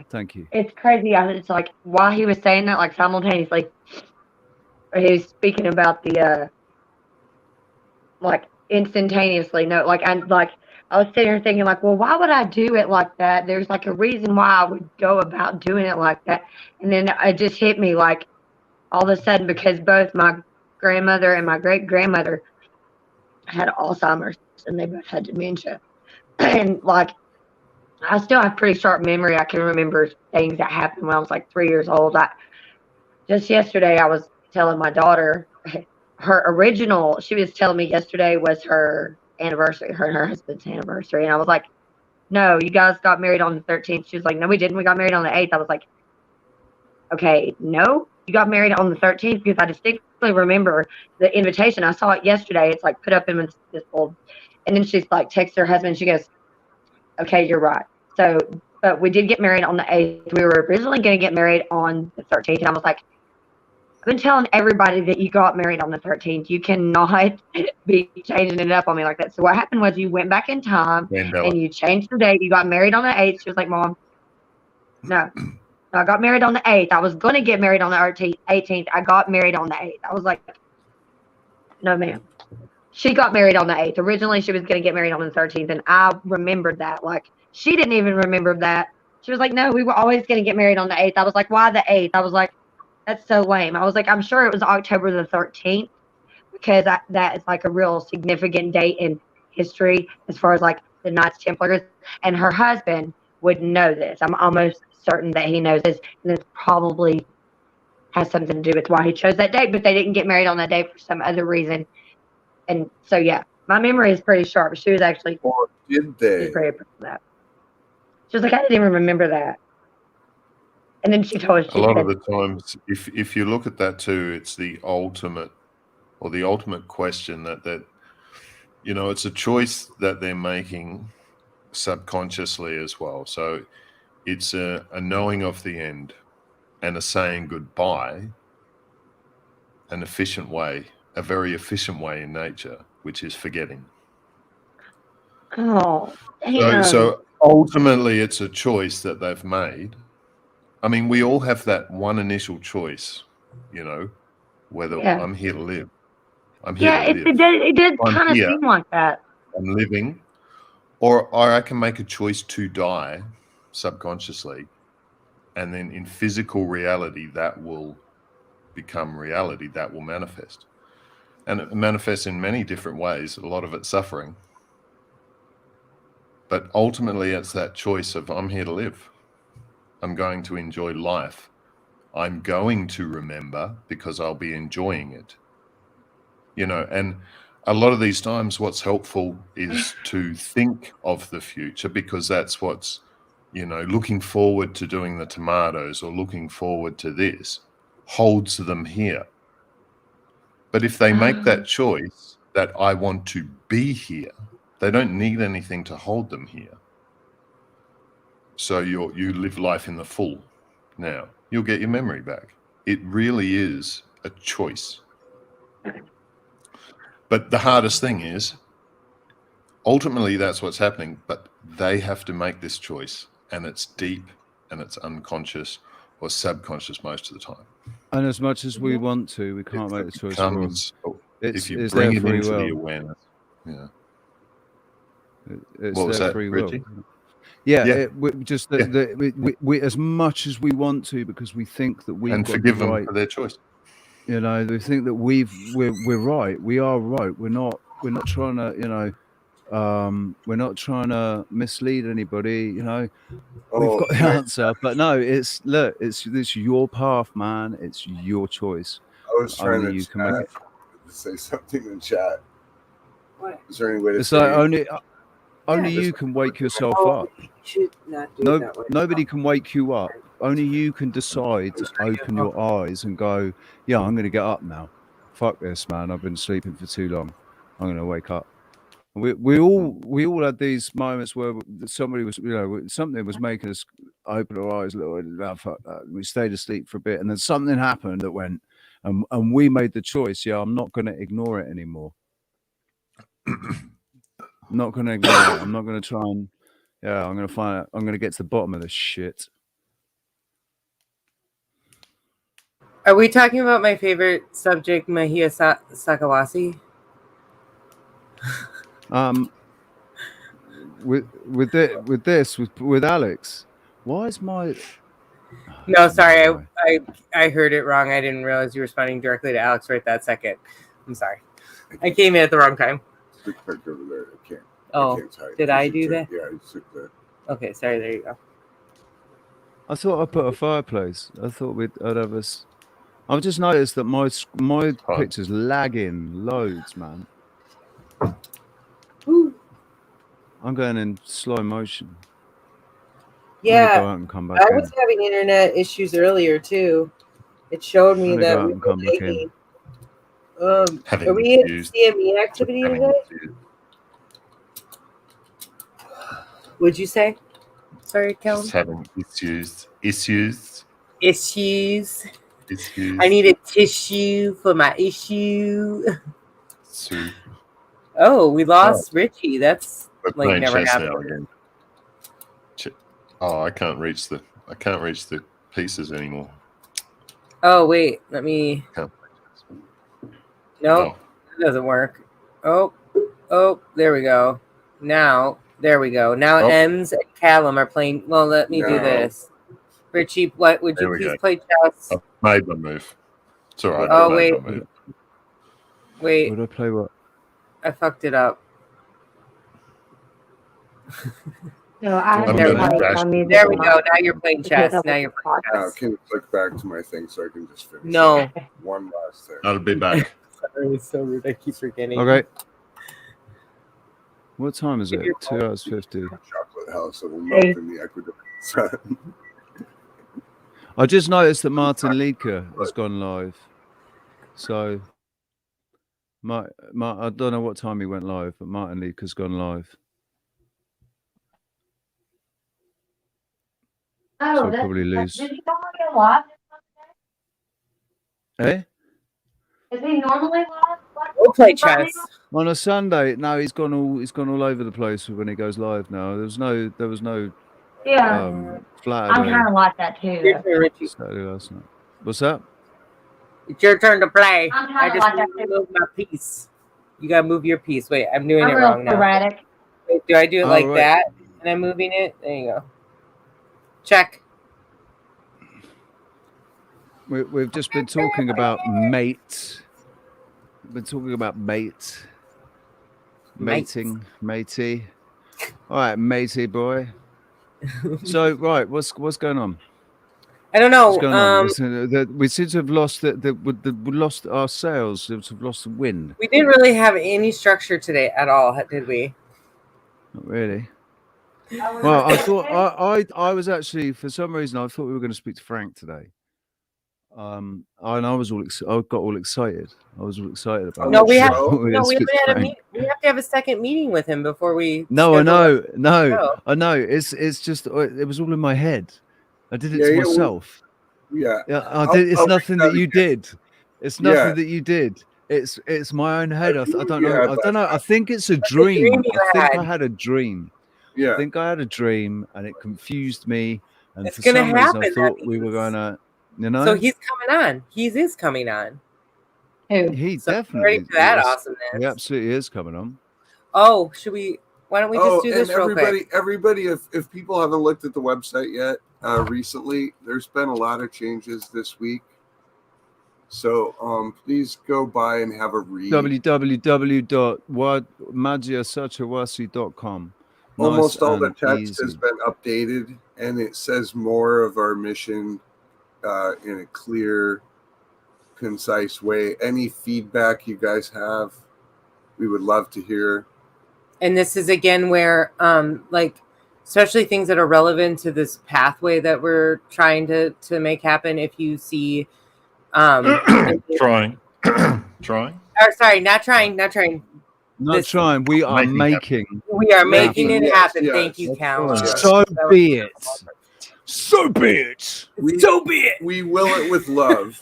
thank you. It's crazy. It's like, while he was saying that, like, simultaneously, he was speaking about the, like, instantaneously. No, like, I was sitting here thinking, like, well, why would I do it like that? There's, like, a reason why I would go about doing it like that. And then it just hit me, like, all of a sudden, because both my grandmother and my great-grandmother had Alzheimer's, and they both had dementia. And, like, I still have pretty sharp memory. I can remember things that happened when I was like 3 years old. Just yesterday, I was telling my daughter her original. She was telling me yesterday was her anniversary, her and her husband's anniversary, and I was like, "No, you guys got married on the 13th." She was like, "No, we didn't. We got married on the 8th." I was like, "Okay, no, you got married on the 13th," because I distinctly remember the invitation. I saw it yesterday. It's like put up in this old, and then she's like, texts her husband. She goes, "Okay, you're right." So, but we did get married on the 8th. We were originally going to get married on the 13th, and I was like, "I've been telling everybody that you got married on the 13th. You cannot be changing it up on me like that." So what happened was you went back in time Mandela. and you changed the date. You got married on the 8th. She was like, "Mom, no, I got married on the 8th. I was going to get married on the 18th. I got married on the 8th." I was like, "No, ma'am." She got married on the 8th. Originally, she was going to get married on the 13th, and I remembered that. Like, she didn't even remember that. She was like, "No, we were always going to get married on the 8th." I was like, "Why the 8th?" I was like, "That's so lame." I was like, "I'm sure it was October the 13th because that is like a real significant date in history as far as like the Knights Templars." And her husband would know this. I'm almost certain that he knows this, and it probably has something to do with why he chose that date, but they didn't get married on that day for some other reason. And so, yeah, my memory is pretty sharp. She was actually Did they? she was pretty proud of that. She was like, "I didn't even remember that." And then she told us, A she lot of said, the times, if you look at that too, it's the ultimate question that you know, it's a choice that they're making subconsciously as well. So it's a knowing of the end and a saying goodbye, an efficient way, a very efficient way in nature, which is forgetting. "Oh, damn." So ultimately, it's a choice that they've made. I mean, we all have that one initial choice, you know, whether Yeah. I'm here to live, I'm here Yeah, to live. it did I'm kind of here, seem like that. I'm living, or I can make a choice to die subconsciously, and then in physical reality, that will become reality, that will manifest. And it manifests in many different ways, a lot of it suffering. But ultimately, it's that choice of I'm here to live. I'm going to enjoy life. I'm going to remember because I'll be enjoying it. You know, and a lot of these times what's helpful is to think of the future, because that's what's, you know, looking forward to doing the tomatoes or looking forward to this holds them here. But if they make that choice that I want to be here, they don't need anything to hold them here. So you live life in the full now. You'll get your memory back. It really is a choice. But the hardest thing is, ultimately that's what's happening, but they have to make this choice, and it's deep and it's unconscious or subconscious most of the time. And as much as we want to, we can't make the choice for them. If you It's bring their it free into will. the awareness. Yeah. It's What was their that, free Richie? will. Yeah, Yeah. we as much as we want to, because we think that we've And got forgive the them right. for their choice. You know, we think that we're right. We are right. We're not trying to, you know, we're not trying to mislead anybody. You know, we've got the answer, but no, it's your path, man. It's your choice. I was trying Only to you can make it. say something in chat. What? Is there any way to It's say like only you can wake yourself up. Should not do it that way. Nobody can wake you up. Only you can decide to open your eyes and go, yeah, I'm going to get up now. Fuck this, man. I've been sleeping for too long. I'm going to wake up. We all had these moments where somebody was, you know, something was making us open our eyes a little. Fuck that. We stayed asleep for a bit, and then something happened that went, and we made the choice. Yeah, I'm not going to ignore it anymore. I'm not going to ignore it. I'm not going to try and, yeah, I'm going to find out. I'm going to get to the bottom of this shit. Are we talking about my favorite subject, Mahia Sakawasi? With Alex, why is my? No, sorry, I heard it wrong. I didn't realize you were responding directly to Alex right that second. I'm sorry. I came in at the wrong time. Stick back over there. I can't. Oh, I can't type. did I do that? Yeah, I took the Okay, sorry. There you go. I thought I put a fireplace. I thought I'd have us. I've just noticed that my pictures lagging loads, man. I'm going in slow motion. I'm gonna go Yeah, out and come back I in. was having internet issues earlier too. It showed me I'm gonna that go out we and were come back in. lagging. Are Having we in issues. CME activity Having today? issues. Would you say? Sorry, Callum. Just having issues. Issues. Issues. Issues. I need a tissue for my issue. Sue. Oh, we lost Richie. That's We're like playing never chess happened. now again. Oh, I can't reach the pieces anymore. Oh wait, let me. Can't. No, it doesn't work. Oh, there we go. Now, there we go. Now Ems and Callum are playing. Well, let me do this. Richie, what would you There we please go. play chess? I've made my move. It's all right. Oh I made wait, my move. wait. Would I play what? I fucked it up. No, I have There to we play go. some music. There we go. Now you're playing chess. Now you're playing Now, chess. can you click back to my thing so I can just finish? No. One last thing. I'll be back. Sorry, it's so rude. I keep forgetting. Okay. What time is it? 2 hours 50. Chocolate house that will melt in the Ecuador sun. I just noticed that Martin Liedker has gone live. So, I don't know what time he went live, but Martin Liedker's gone live. Oh, So that's, probably lose. did he normally go live? Eh? Is he normally live? We'll play chess. On a Sunday? No, he's gone all over the place when he goes live now. There was no Yeah. flat. I'm kind of like that too. Your turn, Richie. Saturday last night. What's that? It's your turn to play. I'm I kinda just like need that to move my piece. You gotta move your piece. Wait, I'm doing I'm it real wrong now. sporadic. Wait, do I do it Oh, like right. that? And I'm moving it? There you go. Check. We've just been talking about mate. We've been talking about mate. Mating, matey. All right, matey boy. So, right, what's going on? I don't know. What's going on? We seem to have lost we lost our sales. We've lost the wind. We didn't really have any structure today at all, did we? Not really. Well, I thought I was actually, for some reason, I thought we were going to speak to Frank today. And I was I got all excited. I was all excited about. No, it. we have We no. We speak haven't to had a Frank. meet. We have to have a second meeting with him before we. No, I know, schedule I know. It's just it was all in my head. I did it Yeah, to yeah, myself. Yeah. I did. It's I'll nothing reach that you out again. did. It's nothing Yeah. that you did. It's my own head. I don't you know. had I don't know. I think it's a It's a dream. dream you I think had. I had a dream. Yeah. I think I had a dream, and it confused me. And It's for gonna some reason, I happen, that thought we were gonna, So he's coming on. He is coming on. Who? He So definitely. ready for that is. awesomeness. He absolutely is coming on. Oh, should we? Why don't we just do this and real quick? everybody, if people haven't looked at the website yet, recently, there's been a lot of changes this week. So please go by and have a read. www.magiasachawasi.com. Almost all the and text has easy. been updated, and it says more of our mission in a clear, concise way. Any feedback you guys have, we would love to hear. And this is again where, like, especially things that are relevant to this pathway that we're trying to make happen. If you see, Trying. Or sorry, not trying. Not This- trying. We are making. We are making it Yes, happen. yes. Thank you, Callum. So be it. So be it. So be it. We will it with love.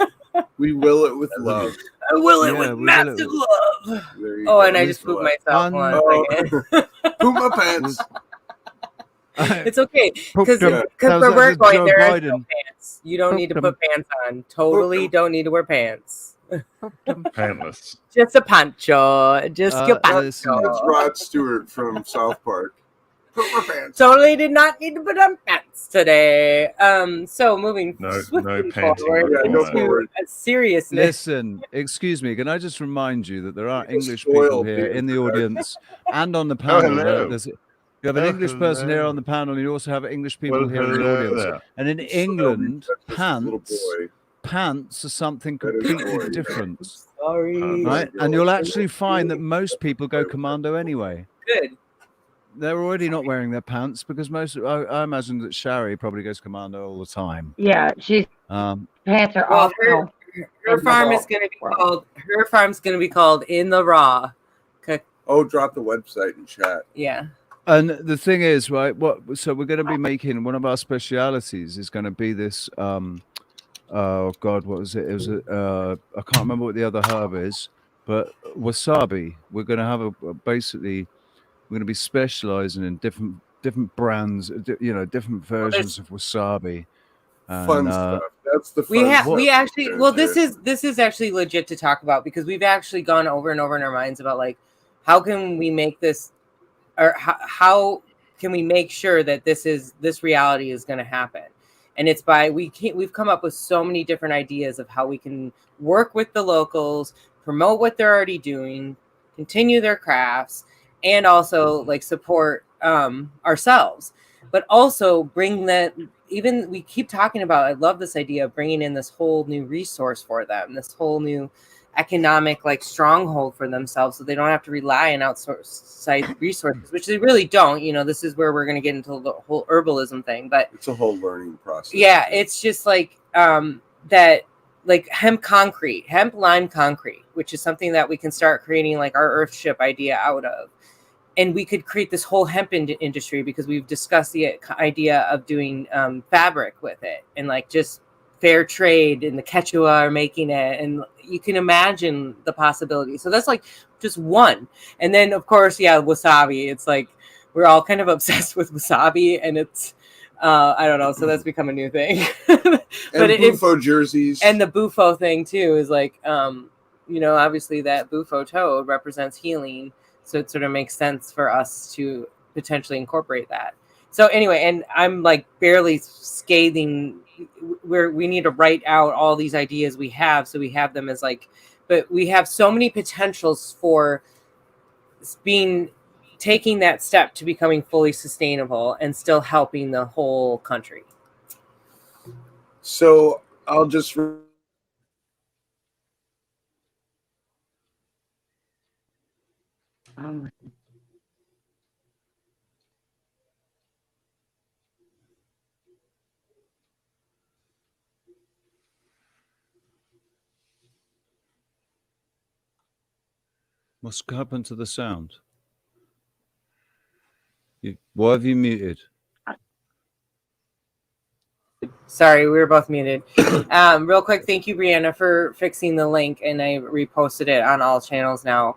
We will it with love. I will it Yeah, with we will massive it. love. There you Oh, go. and I just pooped myself. Hold on a second. Poop my pants. It's okay because That where was we're like going, Joe there are no Biden. pants. You don't need to put pants on. Totally don't need to wear pants. Pantless. Just a poncho. Just your listen. poncho. That's Rod Stewart from South Park. Put my pants. Totally did not need to put on pants today. So moving No swiftly panting forward Yeah, go into forward. a seriousness. Listen, excuse me. Can I just remind you that there are You're English people spoiled, here dude. in the audience and on the Oh, panel? hello. You have an English person here on the panel, and you also have English people here in the audience. And in England, pants are something completely different. Sorry. Right? And you'll actually find that most people go commando anyway. Good. They're already not wearing their pants because I imagine that Shari probably goes commando all the time. Yeah, she's pants are Well, optional. her farm is going to be called. Her farm's going to be called In the Raw. Oh, drop the website in chat. Yeah. And the thing is, right? So we're going to be making one of our specialities is going to be this. Oh God, what was it? It was I can't remember what the other herb is, but wasabi. We're going to have basically. We're going to be specializing in different brands, different versions of wasabi. And, Fun stuff. That's the fun we actually this is actually legit to talk about because we've actually gone over and over in our minds about like how can we make this or how can we make sure that this reality is going to happen. And it's by we've come up with so many different ideas of how we can work with the locals, promote what they're already doing, continue their crafts, and also like support ourselves, but also bring that. Even we keep talking about, I love this idea of bringing in this whole new resource for them, this whole new economic like stronghold for themselves, so they don't have to rely on outside resources, which they really don't. This is where we're going to get into the whole herbalism thing, but it's a whole learning process. Yeah, it's just like that, like hemp lime concrete, which is something that we can start creating like our Earthship idea out of. And we could create this whole hemp industry because we've discussed the idea of doing fabric with it and like just fair trade, and the Quechua are making it. And you can imagine the possibility. So that's like just one. And then, of course, wasabi. It's like we're all kind of obsessed with wasabi, and it's, I don't know. So that's become a new thing. But Bufo jerseys. And the Bufo thing, too, is like, obviously that Bufo toad represents healing. So it sort of makes sense for us to potentially incorporate that. So anyway, and I'm like barely scathing where we need to write out all these ideas we have. So we have them as like, but we have so many potentials for taking that step to becoming fully sustainable and still helping the whole country. So I'll just. What's happened to the sound? Why have you muted? Sorry, we were both muted. Real quick, thank you, Brianna, for fixing the link, and I reposted it on all channels now.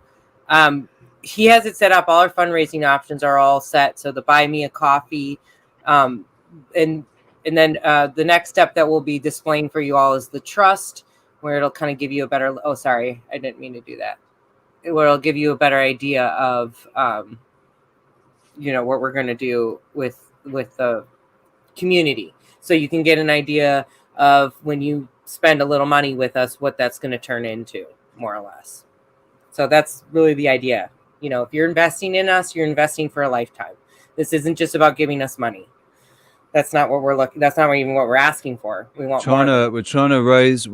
He has it set up. All our fundraising options are all set. So the buy me a coffee, and then the next step that we'll be displaying for you all is the trust, where it'll kind of give you a better. Oh, sorry, I didn't mean to do that. Where it'll give you a better idea of, what we're going to do with the community. So you can get an idea of when you spend a little money with us, what that's going to turn into, more or less. So that's really the idea. If you're investing in us, you're investing for a lifetime. This isn't just about giving us money. That's not what we're looking. That's not even what we're asking for. We want more. We're trying to raise the,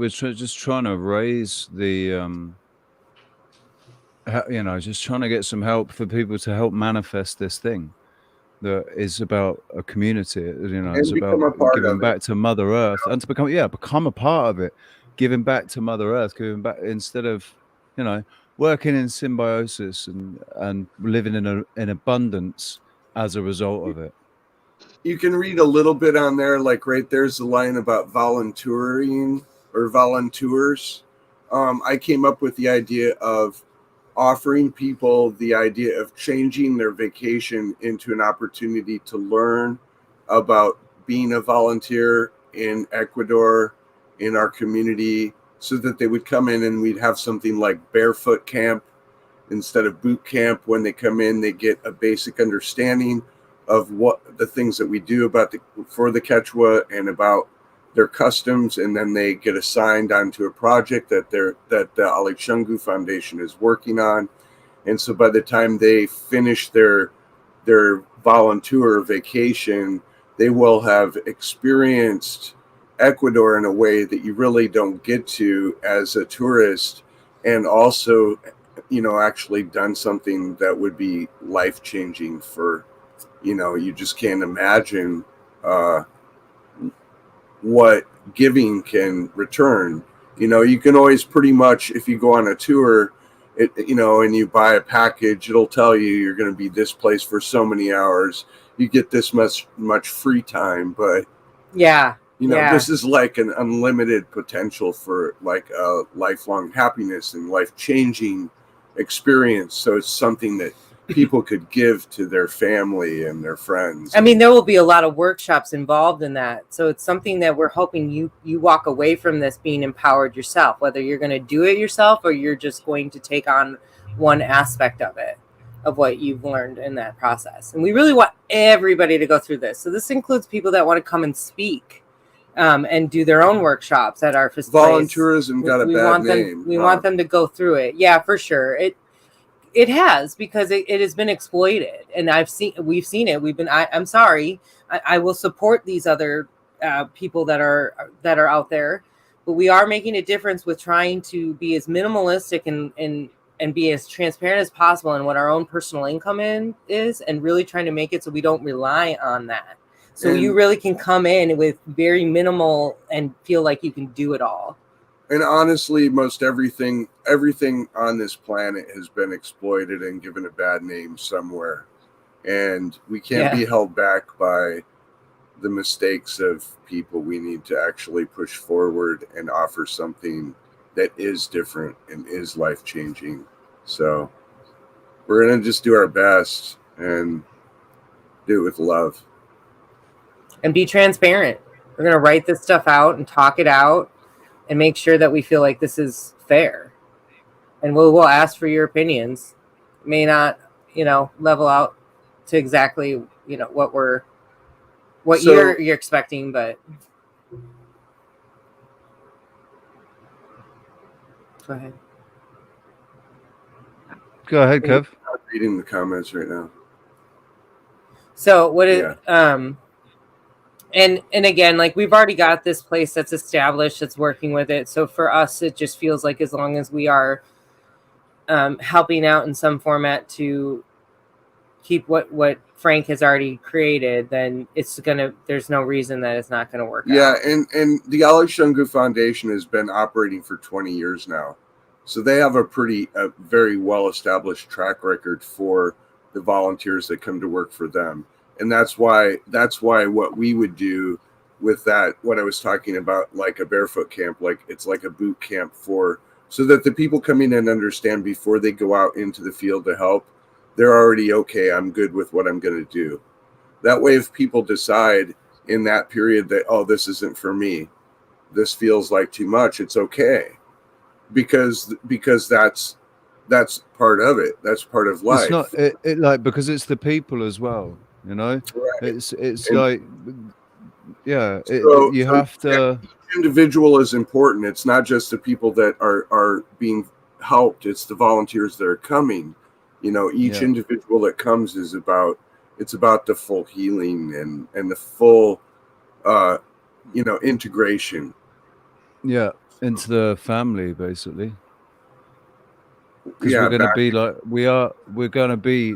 just trying to get some help for people to help manifest this thing that is about a community. It's about giving back to Mother Earth and to become a part of it, giving back to Mother Earth, giving back instead of, working in symbiosis and living in abundance as a result of it. You can read a little bit on there, like right there's a line about volunteering or volunteers. I came up with the idea of offering people the idea of changing their vacation into an opportunity to learn about being a volunteer in Ecuador, in our community, so that they would come in and we'd have something like barefoot camp instead of boot camp. When they come in, they get a basic understanding of what the things that we do for the Quechua and about their customs, and then they get assigned onto a project that the Ali Shungu Foundation is working on. And so by the time they finish their volunteer vacation, they will have experienced Ecuador in a way that you really don't get to as a tourist, and also, you know, actually done something that would be life-changing for, you know, you just can't imagine what giving can return. You know, you can always pretty much, if you go on a tour, you know, and you buy a package, it'll tell you you're going to be this place for so many hours. You get this much free time, but Yeah. you know, yeah. this is like an unlimited potential for like a lifelong happiness and life-changing experience. So it's something that people could give to their family and their friends. I mean, there will be a lot of workshops involved in that. So it's something that we're hoping you walk away from this being empowered yourself, whether you're going to do it yourself or you're just going to take on one aspect of it, of what you've learned in that process. And we really want everybody to go through this. So this includes people that want to come and speak and do their own workshops at our facility. Volunteerism got a bad name. We want them to go through it. Yeah, for sure. It has, because it has been exploited, and we've seen it. I'm sorry. I will support these other people that are out there, but we are making a difference with trying to be as minimalistic and be as transparent as possible in what our own personal income is, and really trying to make it so we don't rely on that. So you really can come in with very minimal and feel like you can do it all. And honestly, most everything on this planet has been exploited and given a bad name somewhere. And we can't be held back by the mistakes of people. We need to actually push forward and offer something that is different and is life-changing. So we're going to just do our best and do it with love. And be transparent. We're going to write this stuff out and talk it out and make sure that we feel like this is fair. And we'll ask for your opinions. It may not, level out to exactly, what you're expecting, but go ahead. Go ahead, Kev. I'm reading the comments right now. So what is and again, like, we've already got this place that's established, that's working with it. So for us, it just feels like as long as we are helping out in some format to keep what Frank has already created, then there's no reason that it's not gonna work out. Yeah, and the Alex Shungu Foundation has been operating for 20 years now. So they have a very well-established track record for the volunteers that come to work for them. And that's why what we would do with that, what I was talking about, like a barefoot camp, like it's like a boot camp so that the people coming in understand before they go out into the field to help, they're already, okay, I'm good with what I'm going to do. That way, if people decide in that period that, oh, this isn't for me, this feels like too much, it's okay. Because that's part of it. That's part of life. It's not because it's the people as well. Right. It's like, you have to. Each individual is important. It's not just the people that are being helped. It's the volunteers that are coming. Each individual that comes is about the full healing and the full, integration. Yeah, into the family, basically. Because we're going to be like we're going to be,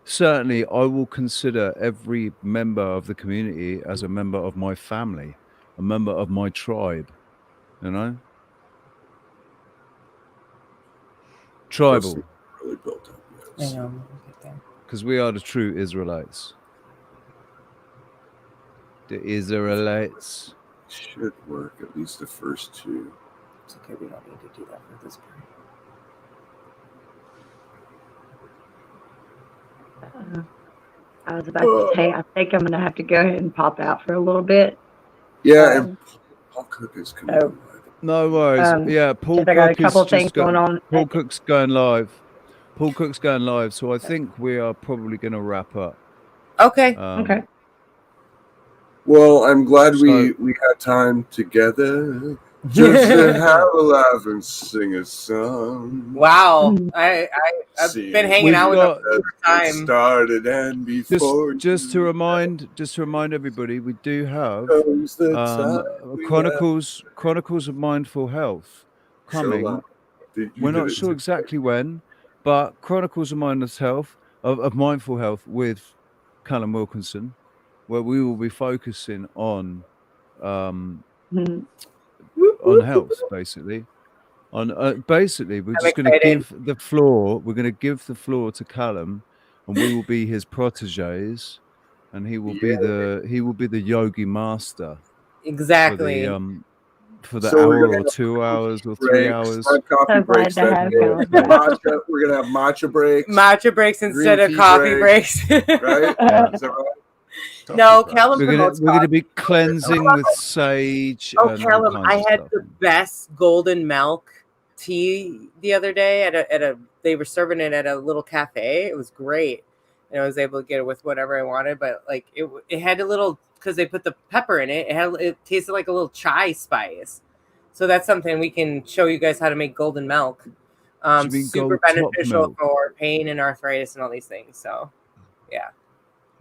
certainly I will consider every member of the community as a member of my family, a member of my tribe, tribal. Really built up, yes. I know. Because we are the true Israelites. The Israelites. Should work, at least the first two. It's okay, we don't need to do that for this part. I was about to say, I think I'm going to have to go ahead and pop out for a little bit. Yeah, and Paul Cook is coming on. No worries. Paul Cook I got a couple of things going on. Paul Cook's going live. So I think we are probably going to wrap up. Okay. Well, I'm glad we had time together. Just to have a laugh and sing a song. Wow, I've been hanging out with him all the time. Started and before Just to remind everybody, we do have Chronicles of Mindful Health coming. We're not sure exactly when, but Chronicles of Mindful Health with Callum Wilkinson, where we will be focusing on health, basically. Basically, we're just going to give the floor. We're going to give the floor to Callum, and we will be his proteges, and he will be the yogi master. Exactly. For the hour or 2 hours or 3 hours. Coffee breaks. We're gonna have matcha breaks. Matcha breaks instead of coffee breaks. Right? Is that right? No, Callum promotes we're going to be cleansing with sage. Oh, Callum, I had the best golden milk tea the other day at a. They were serving it at a little cafe. It was great, and I was able to get it with whatever I wanted. But like it had a little, because they put the pepper in it. It tasted like a little chai spice. So that's something we can show you guys how to make golden milk. Super beneficial for pain and arthritis and all these things. So, yeah.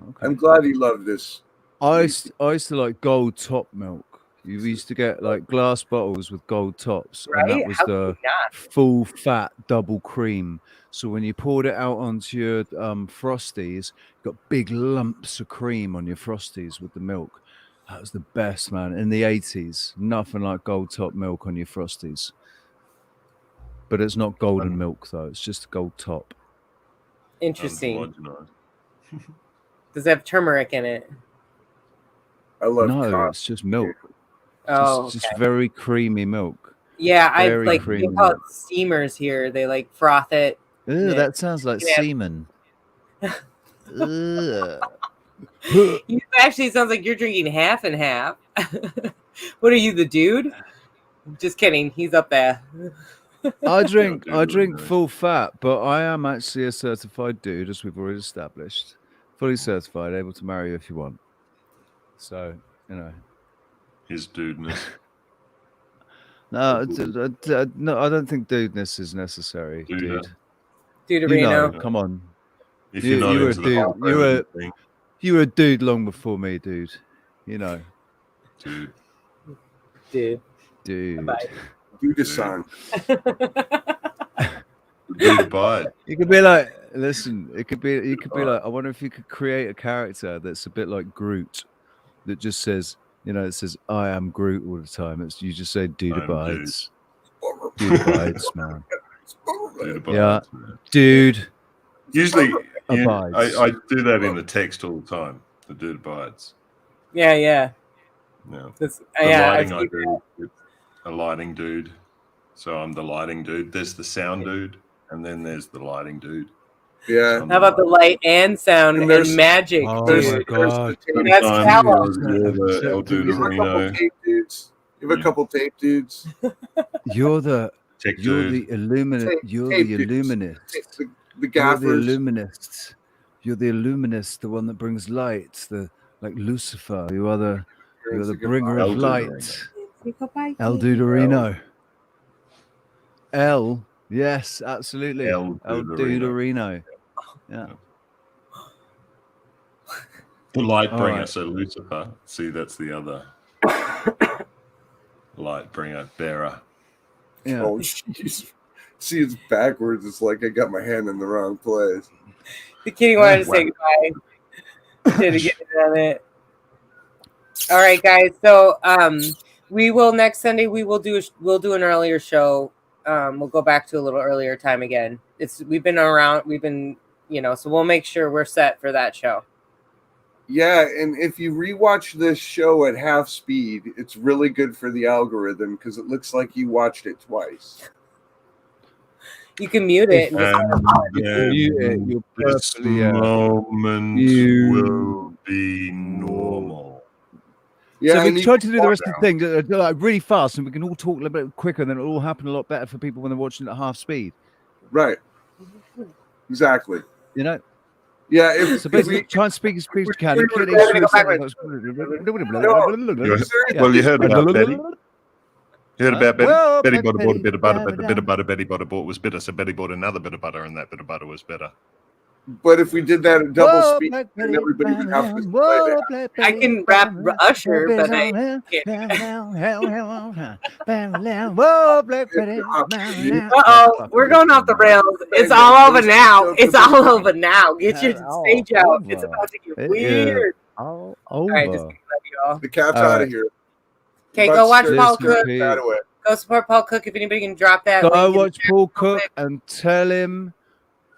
Okay. I'm glad he loved this. I used to like gold top milk. You used to get like glass bottles with gold tops, right? And that was the full fat double cream. So when you poured it out onto your Frosties, you got big lumps of cream on your Frosties with the milk. That was the best, man. In the 80s, nothing like gold top milk on your Frosties. But it's not golden milk though; it's just a gold top. Interesting. Does it have turmeric in it? I love No, it's just milk. Oh, just very creamy milk. Yeah, I like they call it steamers here. They like froth it. Ew, that sounds like semen. You actually sounds like you're drinking half and half. What are you, the dude? Just kidding. He's up there. I drink full fat, but I am actually a certified dude, as we've already established. Fully certified, able to marry you if you want. So, you know. His dudeness. No, I don't think dudeness is necessary, dude. Duderino. Come on. If you're not into the whole thing. You were a dude long before me, dude. You know. Dude. Do the song. Dude, bud. You could be like, listen. You could be like, I wonder if you could create a character that's a bit like Groot, that just says, it says, "I am Groot" all the time. You just say, "Dude abides." Dude abides, man. Yeah, dude. Usually, abides. I do that in the text all the time. The dude abides. Yeah. Yeah. The lighting I do. It's a lighting dude. So I'm the lighting dude. There's the sound dude, and then there's the lighting dude. Yeah. How about the light and sound and magic? Oh dude. my god. That's Callum. El Duderino. You have a couple tape dudes. You're the dude. illuminist. You're the illuminist. The gaffers. You're the illuminist. You're the illuminist, the one that brings light, like Lucifer. You're the bringer of light. El Duderino. Yes, absolutely. El Duderino. Yeah. The light bringer, so Lucifer. See, that's the other light bringer, bearer. Yeah. Oh, jeez. See, it's backwards. It's like I got my hand in the wrong place. The kitty wanted to say goodbye. Did get it on it. All right, guys. So we will next Sunday. We'll do an earlier show. We'll go back to a little earlier time again. We've been around. So we'll make sure we're set for that show. Yeah, and if you rewatch this show at half speed, it's really good for the algorithm because it looks like you watched it twice. You can mute it. This moment will be normal. Yeah, so we tried to do the rest of the thing like really fast, and we can all talk a little bit quicker, and then it'll all happen a lot better for people when they're watching it at half speed. Right. Exactly. Yeah. So basically, try and speak as quick as you can. Well, you heard about Betty. You heard about Betty? Well, Betty bought a bit of butter, but the Betty, bit of butter Betty bought was bitter, so Betty bought another bit of butter, and that bit of butter was better. But if we did that at double Whoa, speed, Black then Betty, everybody would have to whoa, play that. Black I Betty, can rap Usher, but I Whoa, Black Betty. Uh-oh, we're going off the rails. It's all over now. It's all over now. Get your stage out. It's about to get weird. All All right, just over. love you all. The cat's All out right. of here. Okay, About go to watch straight Paul the Cook. cat away. Go support Paul Cook if anybody can drop that. Go link in watch the Paul chat. Cook and tell him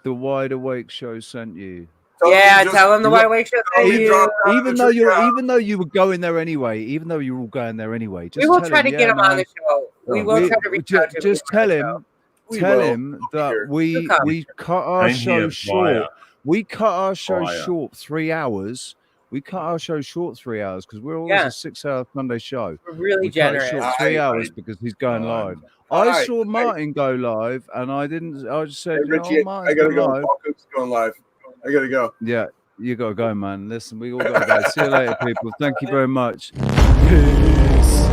the Wide Awake show sent you. Yeah, tell him the Wide Awake show. Thank you. Even though you were going there anyway, even though you're all going there anyway, just We will tell try him, to get him on man, the show. We will try to reach out to him. just tell him, We tell will. him that we cut our I'm show here short. via- We cut our show Fire. short 3 hours. We cut our show short 3 hours because we're always Yeah. a 6-hour Sunday show. We're really We cut it generous. short 3 hours because he's going live. I saw Martin go live, and I didn't. I just said, Hey, Richie, Martin's I gotta going go. live. Paul Cook's going live. I gotta go. Yeah, you gotta go, man. Listen, we all gotta go. See you later, people. Thank you very much. Peace.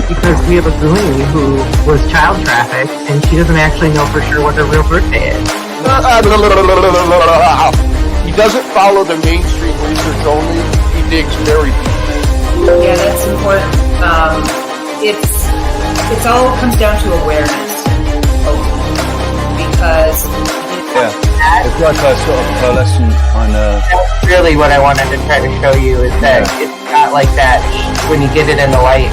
Because we have a Gully who was child trafficked, and she doesn't actually know for sure what her real birthday is. He doesn't follow the mainstream research only. He digs very deep. Yeah, that's important. It's all comes down to awareness. Because It's like a sort of coalescent kind of. That's really what I wanted to try to show you is that it's not like that when you get it in the light.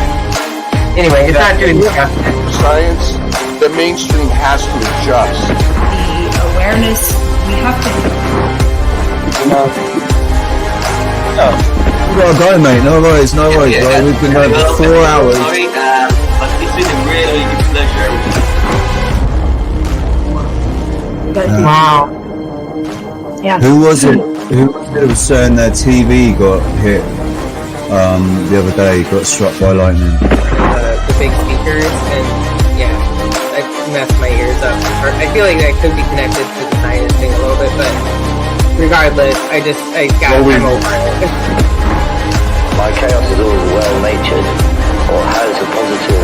Anyway, it's not doing justice. Science, the mainstream has to adjust. the awareness, we have to. We gotta go, mate. No worries, no worries, bro. We've been going for 4 hours. Sorry, but it's been a really good pleasure. Wow. Yeah. Who was it was saying their TV got hit the other day, got struck by lightning? The big speakers, and yeah, I messed my ears up. I feel like I could be connected to the science thing a little bit, but regardless, I'm over it. My chaos is always well-natured, or has a positive